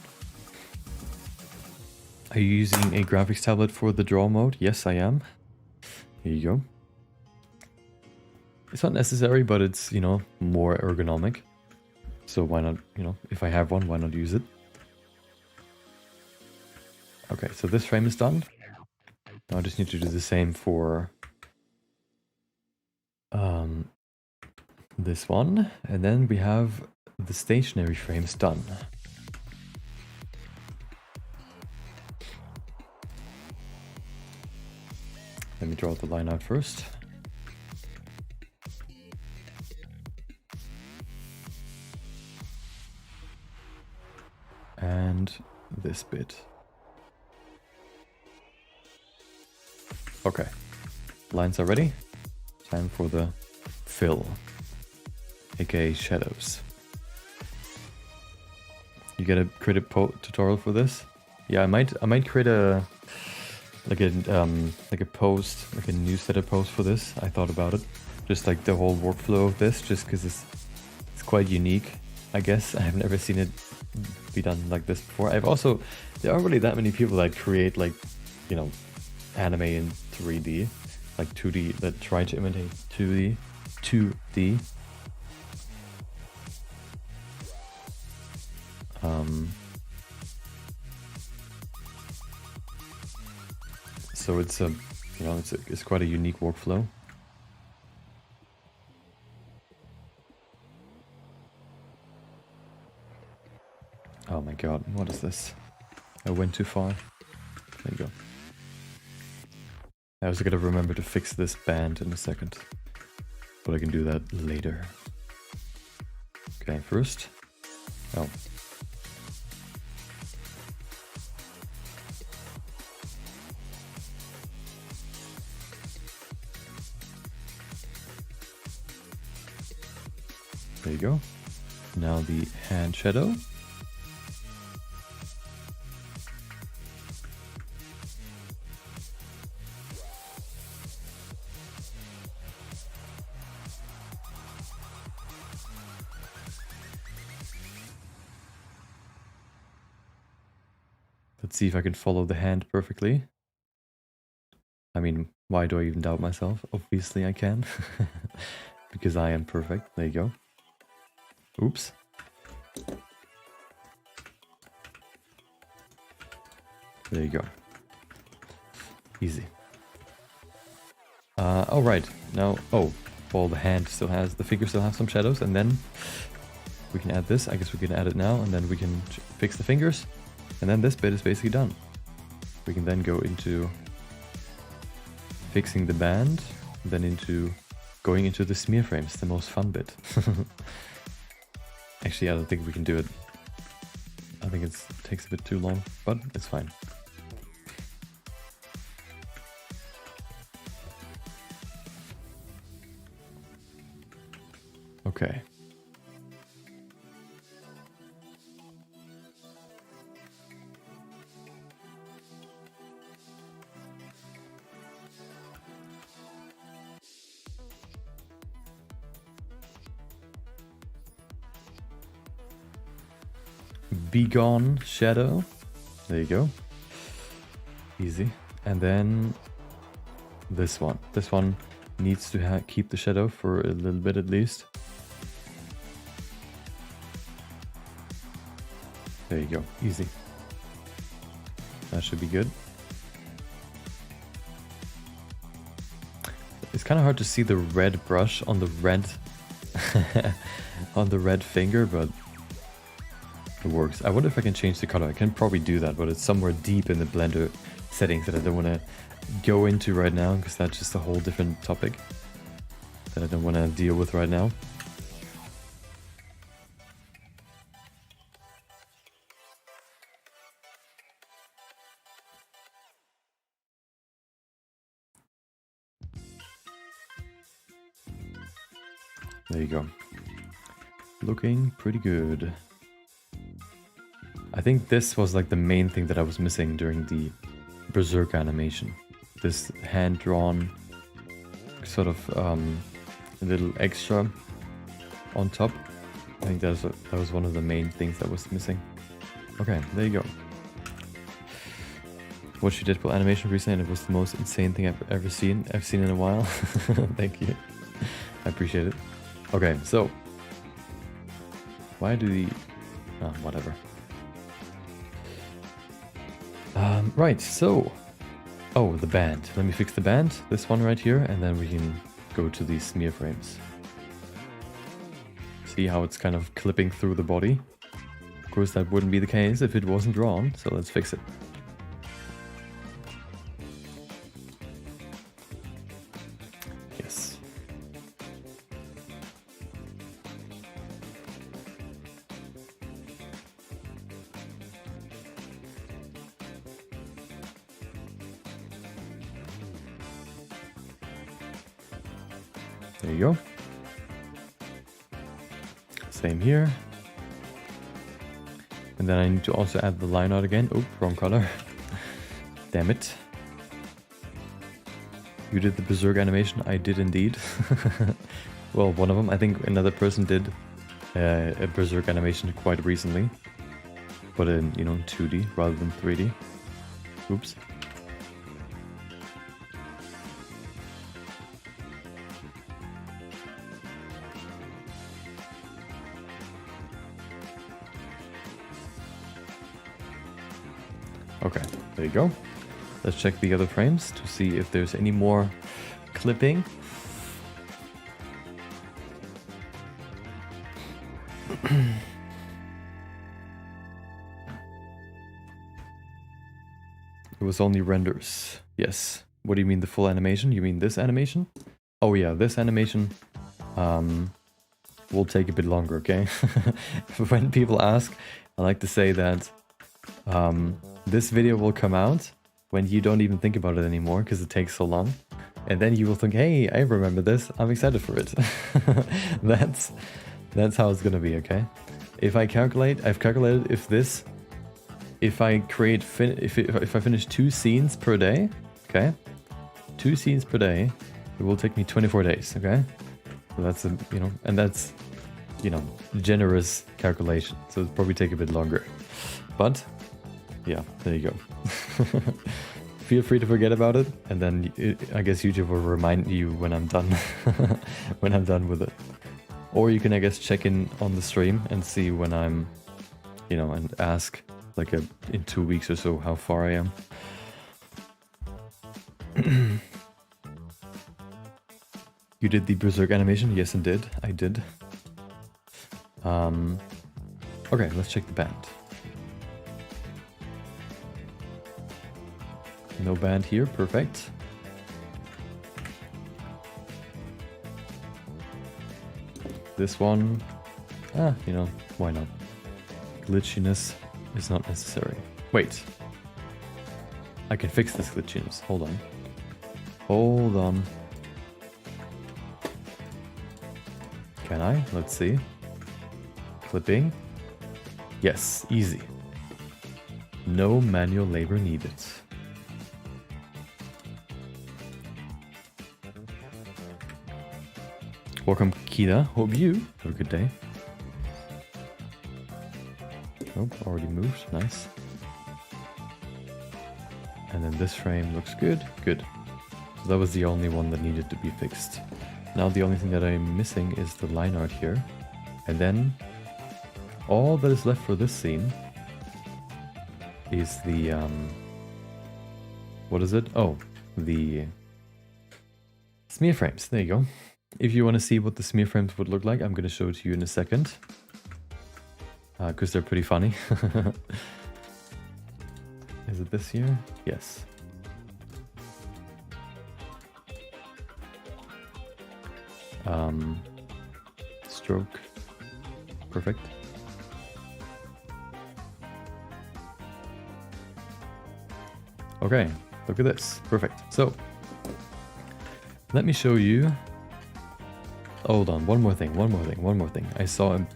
Are you using a graphics tablet for the draw mode? Yes, I am. Here you go. It's not necessary, but it's, you know, more ergonomic. So why not, you know, if I have one, why not use it? Okay, so this frame is done. Now I just need to do the same for this one. And then we have the stationary frames done. Let me draw the line out first. And this bit. Okay, lines are ready. Time for the fill, aka shadows. You get a create a tutorial for this? Yeah, I might create a like a post, like a newsletter post for this. I thought about it, just like the whole workflow of this, just because it's quite unique. I guess I have never seen it be done like this before. There aren't really that many people that create, like, you know, anime in 3D, like 2D, that try to imitate 2D. So it's a, you know, it's quite a unique workflow. Oh my god, what is this? I went too far. There you go. I also gotta remember to fix this band in a second, but I can do that later. Okay, first. Oh. There you go. Now the hand shadow. Let's see if I can follow the hand perfectly. I mean, why do I even doubt myself? Obviously I can. Because I am perfect. There you go. Oops. There you go. Easy. All right. Now, oh, well, the figure still has some shadows, and then We can add this. I guess we can add it now, and then we can fix the fingers. And then this bit is basically done. We can then go into fixing the band, then into going into the smear frames, the most fun bit. Actually, I don't think we can do it. I think it takes a bit too long, but it's fine. Okay. Be gone, shadow. There you go. Easy. And then this one. This one needs to keep the shadow for a little bit at least. There you go. Easy. That should be good. It's kind of hard to see the red brush on the red on the red finger, but it works. I wonder if I can change the color. I can probably do that, but it's somewhere deep in the Blender settings that I don't want to go into right now, because that's just a whole different topic that I don't want to deal with right now. There you go. Looking pretty good. I think this was like the main thing that I was missing during the Berserk animation. This hand-drawn sort of a little extra on top. I think that was one of the main things that was missing. Okay, there you go. Watched your Deadpool animation recently, and it was the most insane thing I've ever seen. I've seen in a while. Thank you. I appreciate it. Okay, so why do the whatever. Right, so the band. Let me fix the band, this one right here, and then we can go to these smear frames. See how it's kind of clipping through the body. Of course, that wouldn't be the case if it wasn't drawn, so let's fix it. Yes. There you go. Same here. And then I need to also add the line art again. Oh, wrong color. Damn it. You did the Berserk animation? I did indeed. Well, one of them. I think another person did a Berserk animation quite recently. But in, 2D rather than 3D. Oops. Okay, there you go. Let's check the other frames to see if there's any more clipping. It was only renders. Yes. What do you mean the full animation? You mean this animation? Oh yeah, this animation will take a bit longer, okay? When people ask, I like to say that this video will come out when you don't even think about it anymore because it takes so long. And then you will think, hey, I remember this. I'm excited for it. That's how it's gonna be, okay? If I've calculated if I finish 2 scenes per day, okay? 2 scenes per day, it will take me 24 days, okay? So that's and that's, generous calculation. So it'll probably take a bit longer. But yeah, there you go. Feel free to forget about it, and then I guess YouTube will remind you when I'm done, when I'm done with it. Or you can, I guess, check in on the stream and see when I'm, and ask like in 2 weeks or so how far I am. You did the Berserk animation? Yes, I did. Okay, let's check the band. No band here, perfect. This one, you know, why not? Glitchiness is not necessary. Wait. I can fix this glitchiness. Hold on. Hold on. Can I? Let's see. Clipping. Yes, easy. No manual labor needed. Welcome, Kida. Hope you have a good day. Nope, already moved. Nice. And then this frame looks good. Good. So that was the only one that needed to be fixed. Now the only thing that I'm missing is the line art here. And then all that is left for this scene is the what is it? Oh, the smear frames. There you go. If you want to see what the smear frames would look like, I'm going to show it to you in a second. Because they're pretty funny. Is it this here? Yes. Stroke. Perfect. Okay, look at this. Perfect. So, let me show you. Hold on, one more thing. I saw a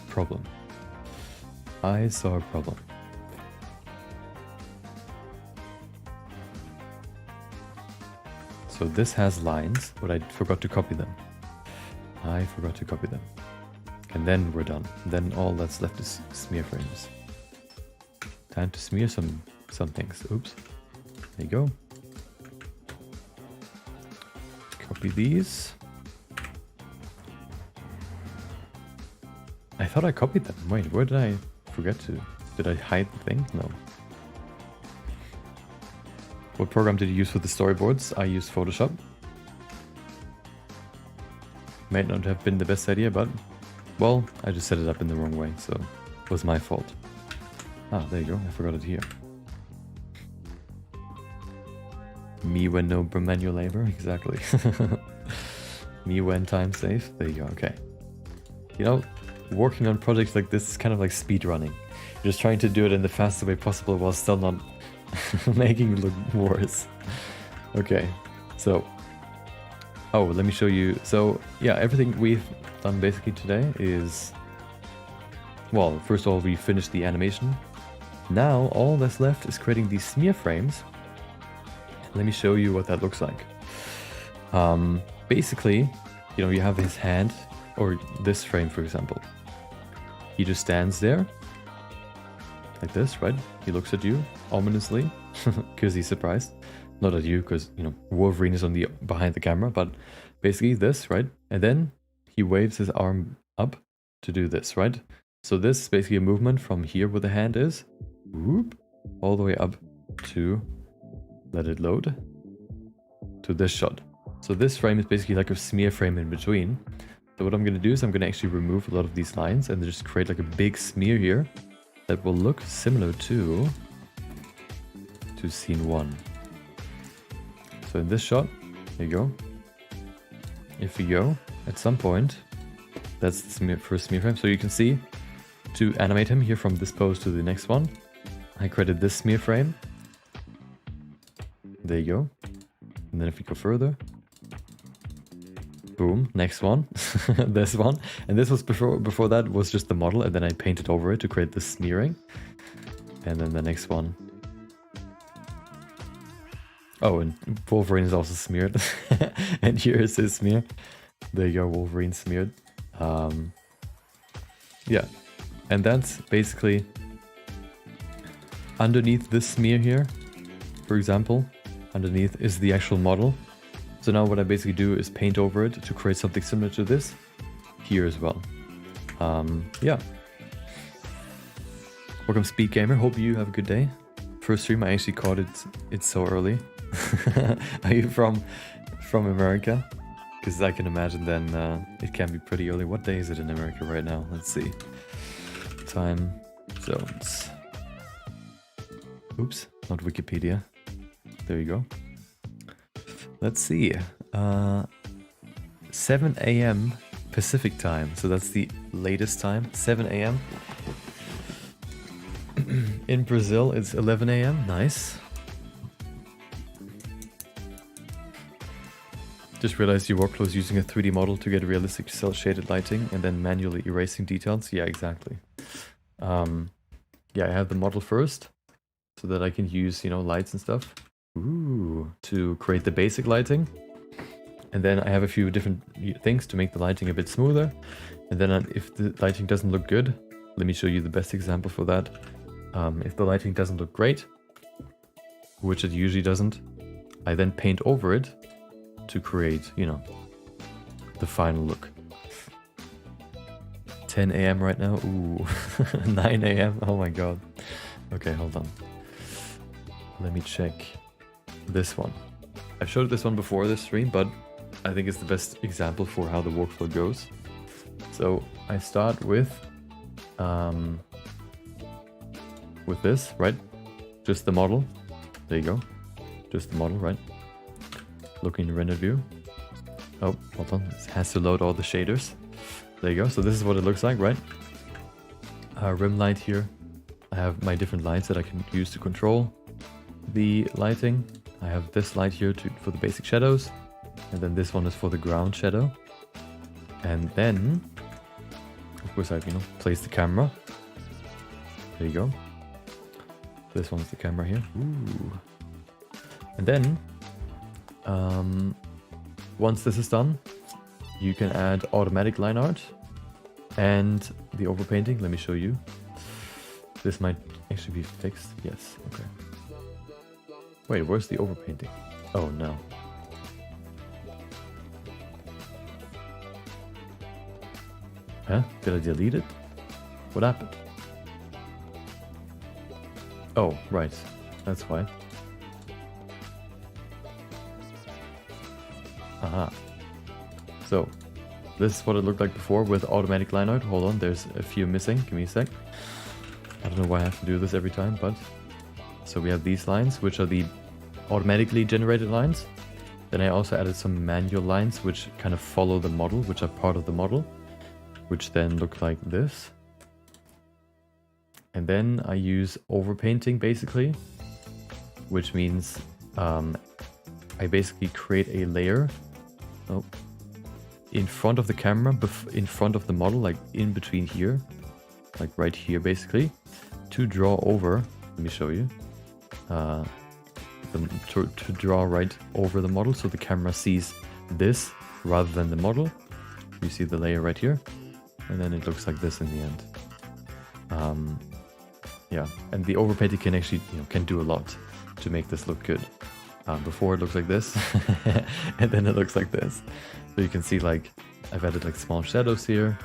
problem. I saw a problem. So this has lines, but I forgot to copy them. And then we're done. Then all that's left is smear frames. Time to smear some things. Oops. There you go. Copy these. I thought I copied them. Wait, where did I forget to? Did I hide the thing? No. What program did you use for the storyboards? I used Photoshop. Might not have been the best idea, but well, I just set it up in the wrong way, so it was my fault. Ah, there you go. I forgot it here. Me when no manual labor, exactly. Me when time safe. There you go. Okay. You know, working on projects like this is kind of like speed running. You're just trying to do it in the fastest way possible while still not making it look worse. Okay, so let me show you. So yeah, everything we've done basically today is, well, first of all, we finished the animation. Now all that's left is creating these smear frames. Let me show you what that looks like. Basically, you know, you have his hand, or this frame, for example. He just stands there, like this, right? He looks at you, ominously, because he's surprised. Not at you, because, you know, Wolverine is on the behind the camera, but basically this, right? And then he waves his arm up to do this, right? So this is basically a movement from here where the hand is, whoop, all the way up to, let it load, to this shot. So this frame is basically like a smear frame in between. So what I'm going to do is I'm going to actually remove a lot of these lines and just create like a big smear here that will look similar to scene 1. So in this shot, there you go. If we go, at some point, that's the first smear frame. So you can see, to animate him here from this pose to the next one, I created this smear frame. There you go. And then if we go further, boom, next one, this one. And this was before that was just the model, and then I painted over it to create this smearing. And then the next one. Oh, and Wolverine is also smeared. And here is his smear. There you go, Wolverine smeared. Yeah. And that's basically underneath this smear here, for example, underneath is the actual model. So now what I basically do is paint over it to create something similar to this here as well. Yeah. Welcome, Speed Gamer. Hope you have a good day. First stream, I actually caught it so early. Are you from America? Because I can imagine then it can be pretty early. What day is it in America right now? Let's see. Time zones. Oops, not Wikipedia. There you go. Let's see. 7 a.m. Pacific time. So that's the latest time. 7 a.m. In Brazil, it's 11 a.m. Nice. Just realized you work close using a 3D model to get realistic cel-shaded lighting and then manually erasing details. Yeah, exactly. Yeah, I have the model first so that I can use, you know, lights and stuff. Ooh, to create the basic lighting. And then I have a few different things to make the lighting a bit smoother. And then if the lighting doesn't look good, let me show you the best example for that. If the lighting doesn't look great, which it usually doesn't, I then paint over it to create, you know, the final look. 10 a.m. right now. Ooh, 9 a.m. Oh my god. Okay, hold on. Let me check this one. I've showed this one before this stream, but I think it's the best example for how the workflow goes. So I start with this, right? Just the model. There you go. Just the model, right? Looking in render view. Oh, hold on. It has to load all the shaders. There you go. So this is what it looks like, right? Rim light here. I have my different lights that I can use to control the lighting. I have this light here for the basic shadows. And then this one is for the ground shadow. And then, of course, I've, you know, placed the camera. There you go. This one's the camera here. Ooh. And then, once this is done, you can add automatic line art and the overpainting. Let me show you. This might actually be fixed. Yes, okay. Wait, where's the overpainting? Oh no. Huh? Did I delete it? What happened? Oh, right. That's why. Aha. So, this is what it looked like before with automatic line art. Hold on, there's a few missing. Give me a sec. I don't know why I have to do this every time, but... So we have these lines, which are the automatically generated lines. Then I also added some manual lines, which kind of follow the model, which are part of the model, which then look like this. And then I use overpainting, basically, which means I basically create a layer in front of the camera, in front of the model, like in between here, like right here, basically, to draw over. Let me show you. To draw right over the model, so the camera sees this rather than the model. You see the layer right here, and then it looks like this in the end. Yeah, and the overpainting can actually, can do a lot to make this look good. Before it looks like this, and then it looks like this. So you can see, like, I've added like small shadows here.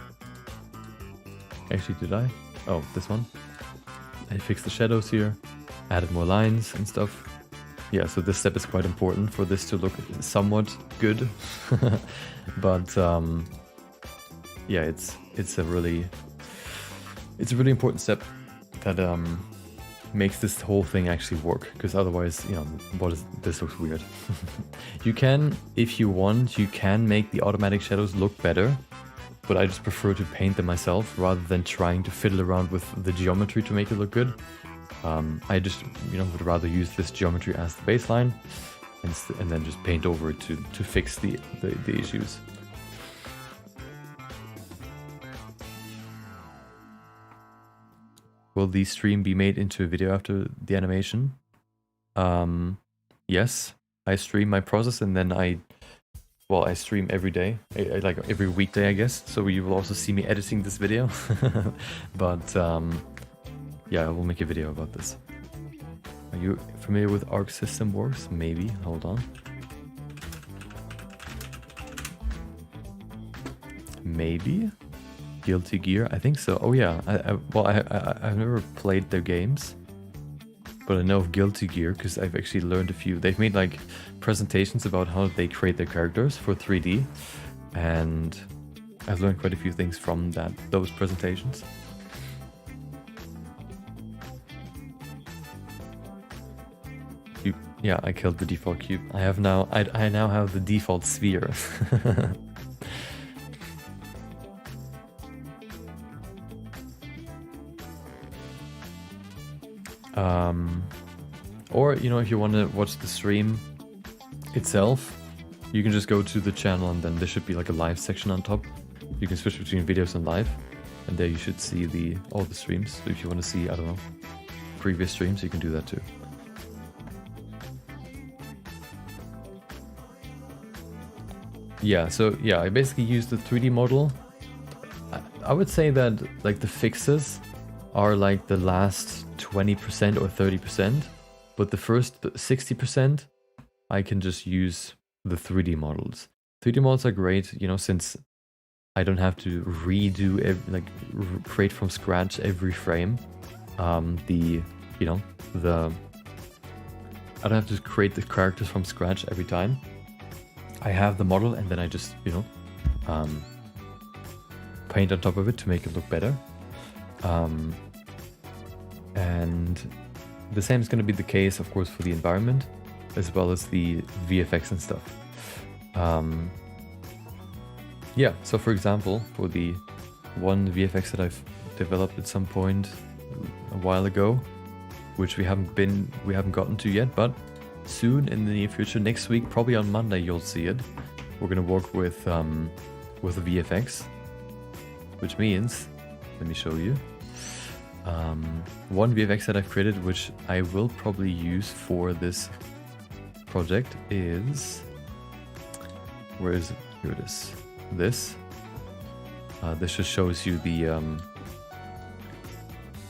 Actually, did I? Oh, this one. I fixed the shadows here, added more lines and stuff. Yeah, so this step is quite important for this to look somewhat good. But yeah, it's a really important step that makes this whole thing actually work, because otherwise, this looks weird. You can, if you want, you can make the automatic shadows look better, but I just prefer to paint them myself rather than trying to fiddle around with the geometry to make it look good. I just, would rather use this geometry as the baseline and then just paint over it to fix the issues. Will the stream be made into a video after the animation? Yes, I stream my process, and then I stream every day, like every weekday, I guess. So you will also see me editing this video. But yeah, I will make a video about this. Are you familiar with Arc System Works? Maybe. Hold on. Maybe. Guilty Gear. I think so. Oh yeah. I've never played their games. but I know of Guilty Gear because I've actually learned a few. They've made like presentations about how they create their characters for 3D, and I've learned quite a few things from those presentations. Yeah, I killed the default cube. I now have the default sphere. Or, you know, if you want to watch the stream itself, you can just go to the channel and then there should be like a live section on top. You can switch between videos and live, and there you should see all the streams. So if you want to see, I don't know, previous streams, you can do that too. Yeah, so yeah, I basically used the 3D model. I would say that like the fixes are like the last 20% or 30%, but the first 60% I can just use the 3D models. 3D models are great, you know, since I don't have to redo create from scratch every frame. I don't have to create the characters from scratch every time. I have the model and then I just, you know, paint on top of it to make it look better. And the same is going to be the case, of course, for the environment, as well as the VFX and stuff. Yeah, so for example, for the one VFX that I've developed at some point a while ago, which we haven't gotten to yet, but soon in the near future, next week, probably on Monday, you'll see it. We're gonna work with the VFX, which means, let me show you. One VFX that I've created, which I will probably use for this project is, where is it? Here it is. This just shows you the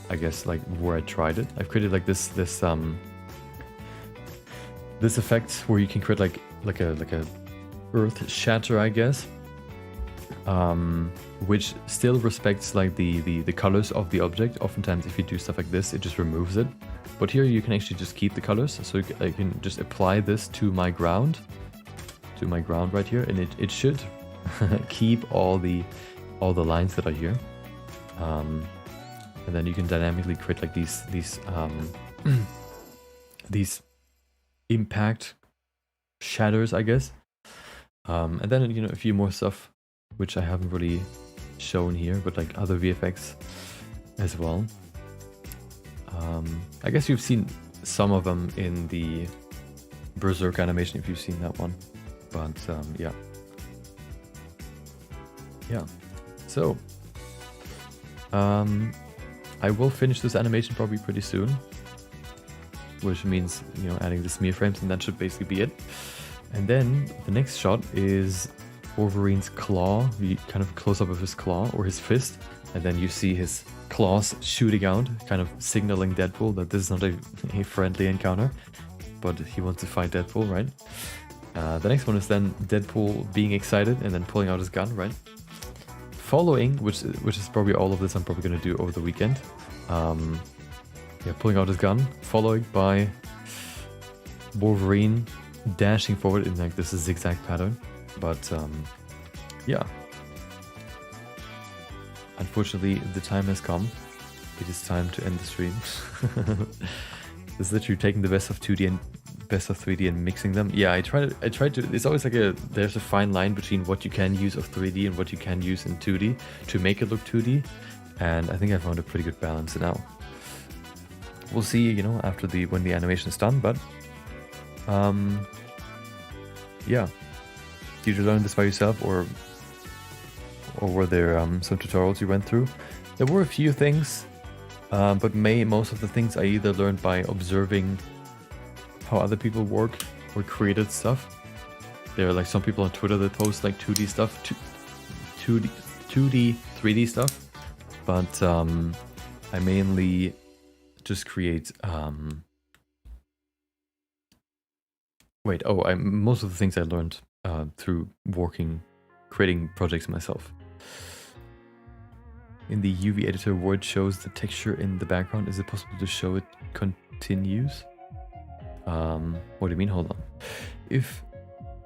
I guess like where I tried it. I've created like this effect where you can create like a earth shatter, I guess, which still respects like the colors of the object. Oftentimes if you do stuff like this, it just removes it, but here you can actually just keep the colors, so I can just apply this to my ground right here, and it should keep all the lines that are here, and then you can dynamically create like these impact shadows, I guess, and then, you know, a few more stuff which I haven't really shown here, but like other VFX as well. I guess you've seen some of them in the Berserk animation if you've seen that one, but yeah. So I will finish this animation probably pretty soon, which means, you know, adding the smear frames, and that should basically be it. And then the next shot is Wolverine's claw. You kind of close up of his claw or his fist, and then you see his claws shooting out, kind of signaling Deadpool that this is not a friendly encounter, but he wants to fight Deadpool, right? The next one is then Deadpool being excited and then pulling out his gun, right? Following, which is probably all of this I'm probably going to do over the weekend. Yeah, pulling out his gun, followed by Wolverine dashing forward in like this zigzag pattern. But yeah, unfortunately the time has come. It is time to end the stream. This is literally taking the best of 2D and best of 3D and mixing them. Yeah, I tried to, it's always like there's a fine line between what you can use of 3D and what you can use in 2D to make it look 2D, and I think I found a pretty good balance now. We'll see, you know, after when the animation is done, but yeah. Did you learn this by yourself, or were there some tutorials you went through? There were a few things, but most of the things I either learned by observing how other people work or created stuff. There are like some people on Twitter that post like 2D stuff, 2D, 3D stuff, but I mainly just create most of the things I learned through creating projects myself. In the UV editor, word shows the texture in the background. Is it possible to show it continues. What do you mean? Hold on. If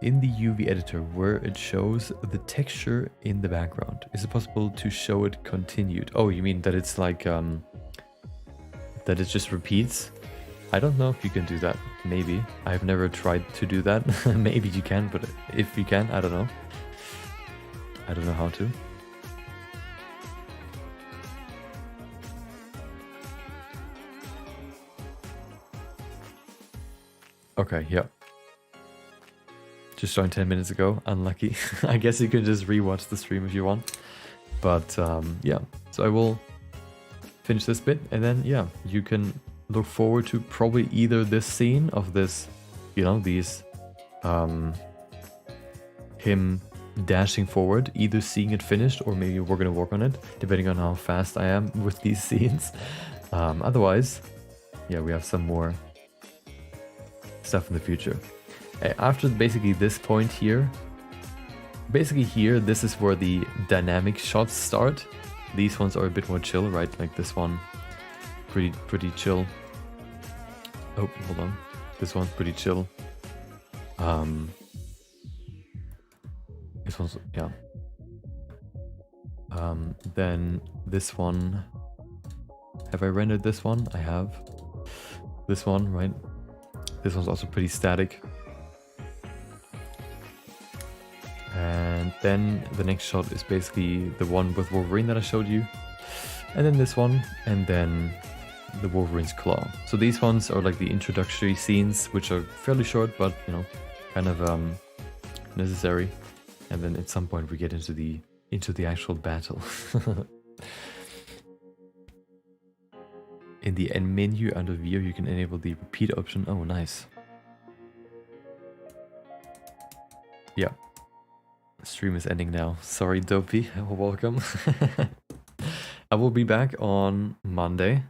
in the UV editor where it shows the texture in the background, is it possible to show it continued? Oh, you mean that it's like that it just repeats? I don't know if you can do that. Maybe. I've never tried to do that. Maybe you can, but if you can, I don't know. I don't know how to. Okay, yeah. Just joined 10 minutes ago. Unlucky. I guess you can just rewatch the stream if you want. But yeah, so I will finish this bit, and then yeah, you can look forward to probably either this scene of this, you know, these him dashing forward, either seeing it finished, or maybe we're gonna work on it depending on how fast I am with these scenes. Otherwise, yeah, we have some more stuff in the future. After basically this point here, basically here, this is where the dynamic shots start. These ones are a bit more chill, right? Like this one, pretty chill. Oh, hold on. This one's pretty chill. This one's, yeah. Then this one. Have I rendered this one? I have. This one, right? This one's also pretty static. And then the next shot is basically the one with Wolverine that I showed you. And then this one, and then the Wolverine's claw. So these ones are like the introductory scenes, which are fairly short, but you know, kind of necessary. And then at some point we get into the actual battle. In the end menu under View, you can enable the repeat option. Oh, nice. Yeah. Stream is ending now. Sorry, Dopey. Welcome. I will be back on Monday.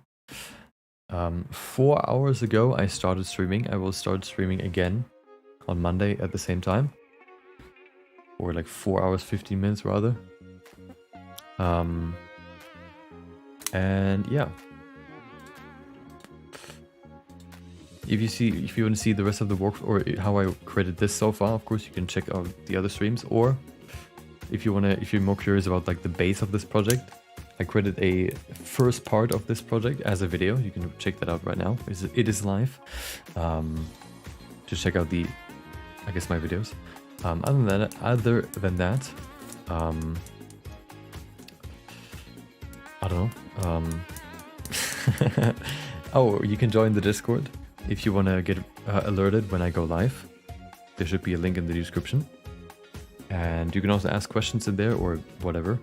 4 hours ago, I started streaming. I will start streaming again on Monday at the same time. Or like 4 hours, 15 minutes rather. And yeah. If you want to see the rest of the work or how I created this so far, of course you can check out the other streams. Or if you're more curious about like the base of this project, I created a first part of this project as a video. You can check that out right now. It is live. Just check out I guess my videos. Other than that, I don't know. Oh, you can join the Discord. If you want to get alerted when I go live, there should be a link in the description. And you can also ask questions in there or whatever.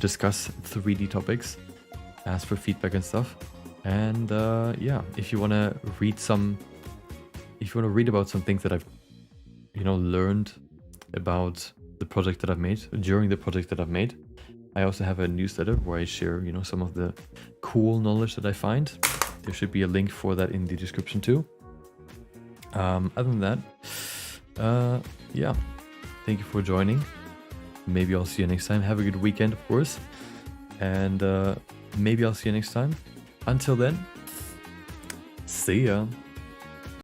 Discuss 3D topics, ask for feedback and stuff. And yeah, if you want to read about some things that I've, you know, learned about the project that I've made, during the project that I've made, I also have a newsletter where I share, you know, some of the cool knowledge that I find. There should be a link for that in the description too. Other than that, yeah, thank you for joining. Maybe I'll see you next time. Have a good weekend, of course. And maybe I'll see you next time. Until then, see ya.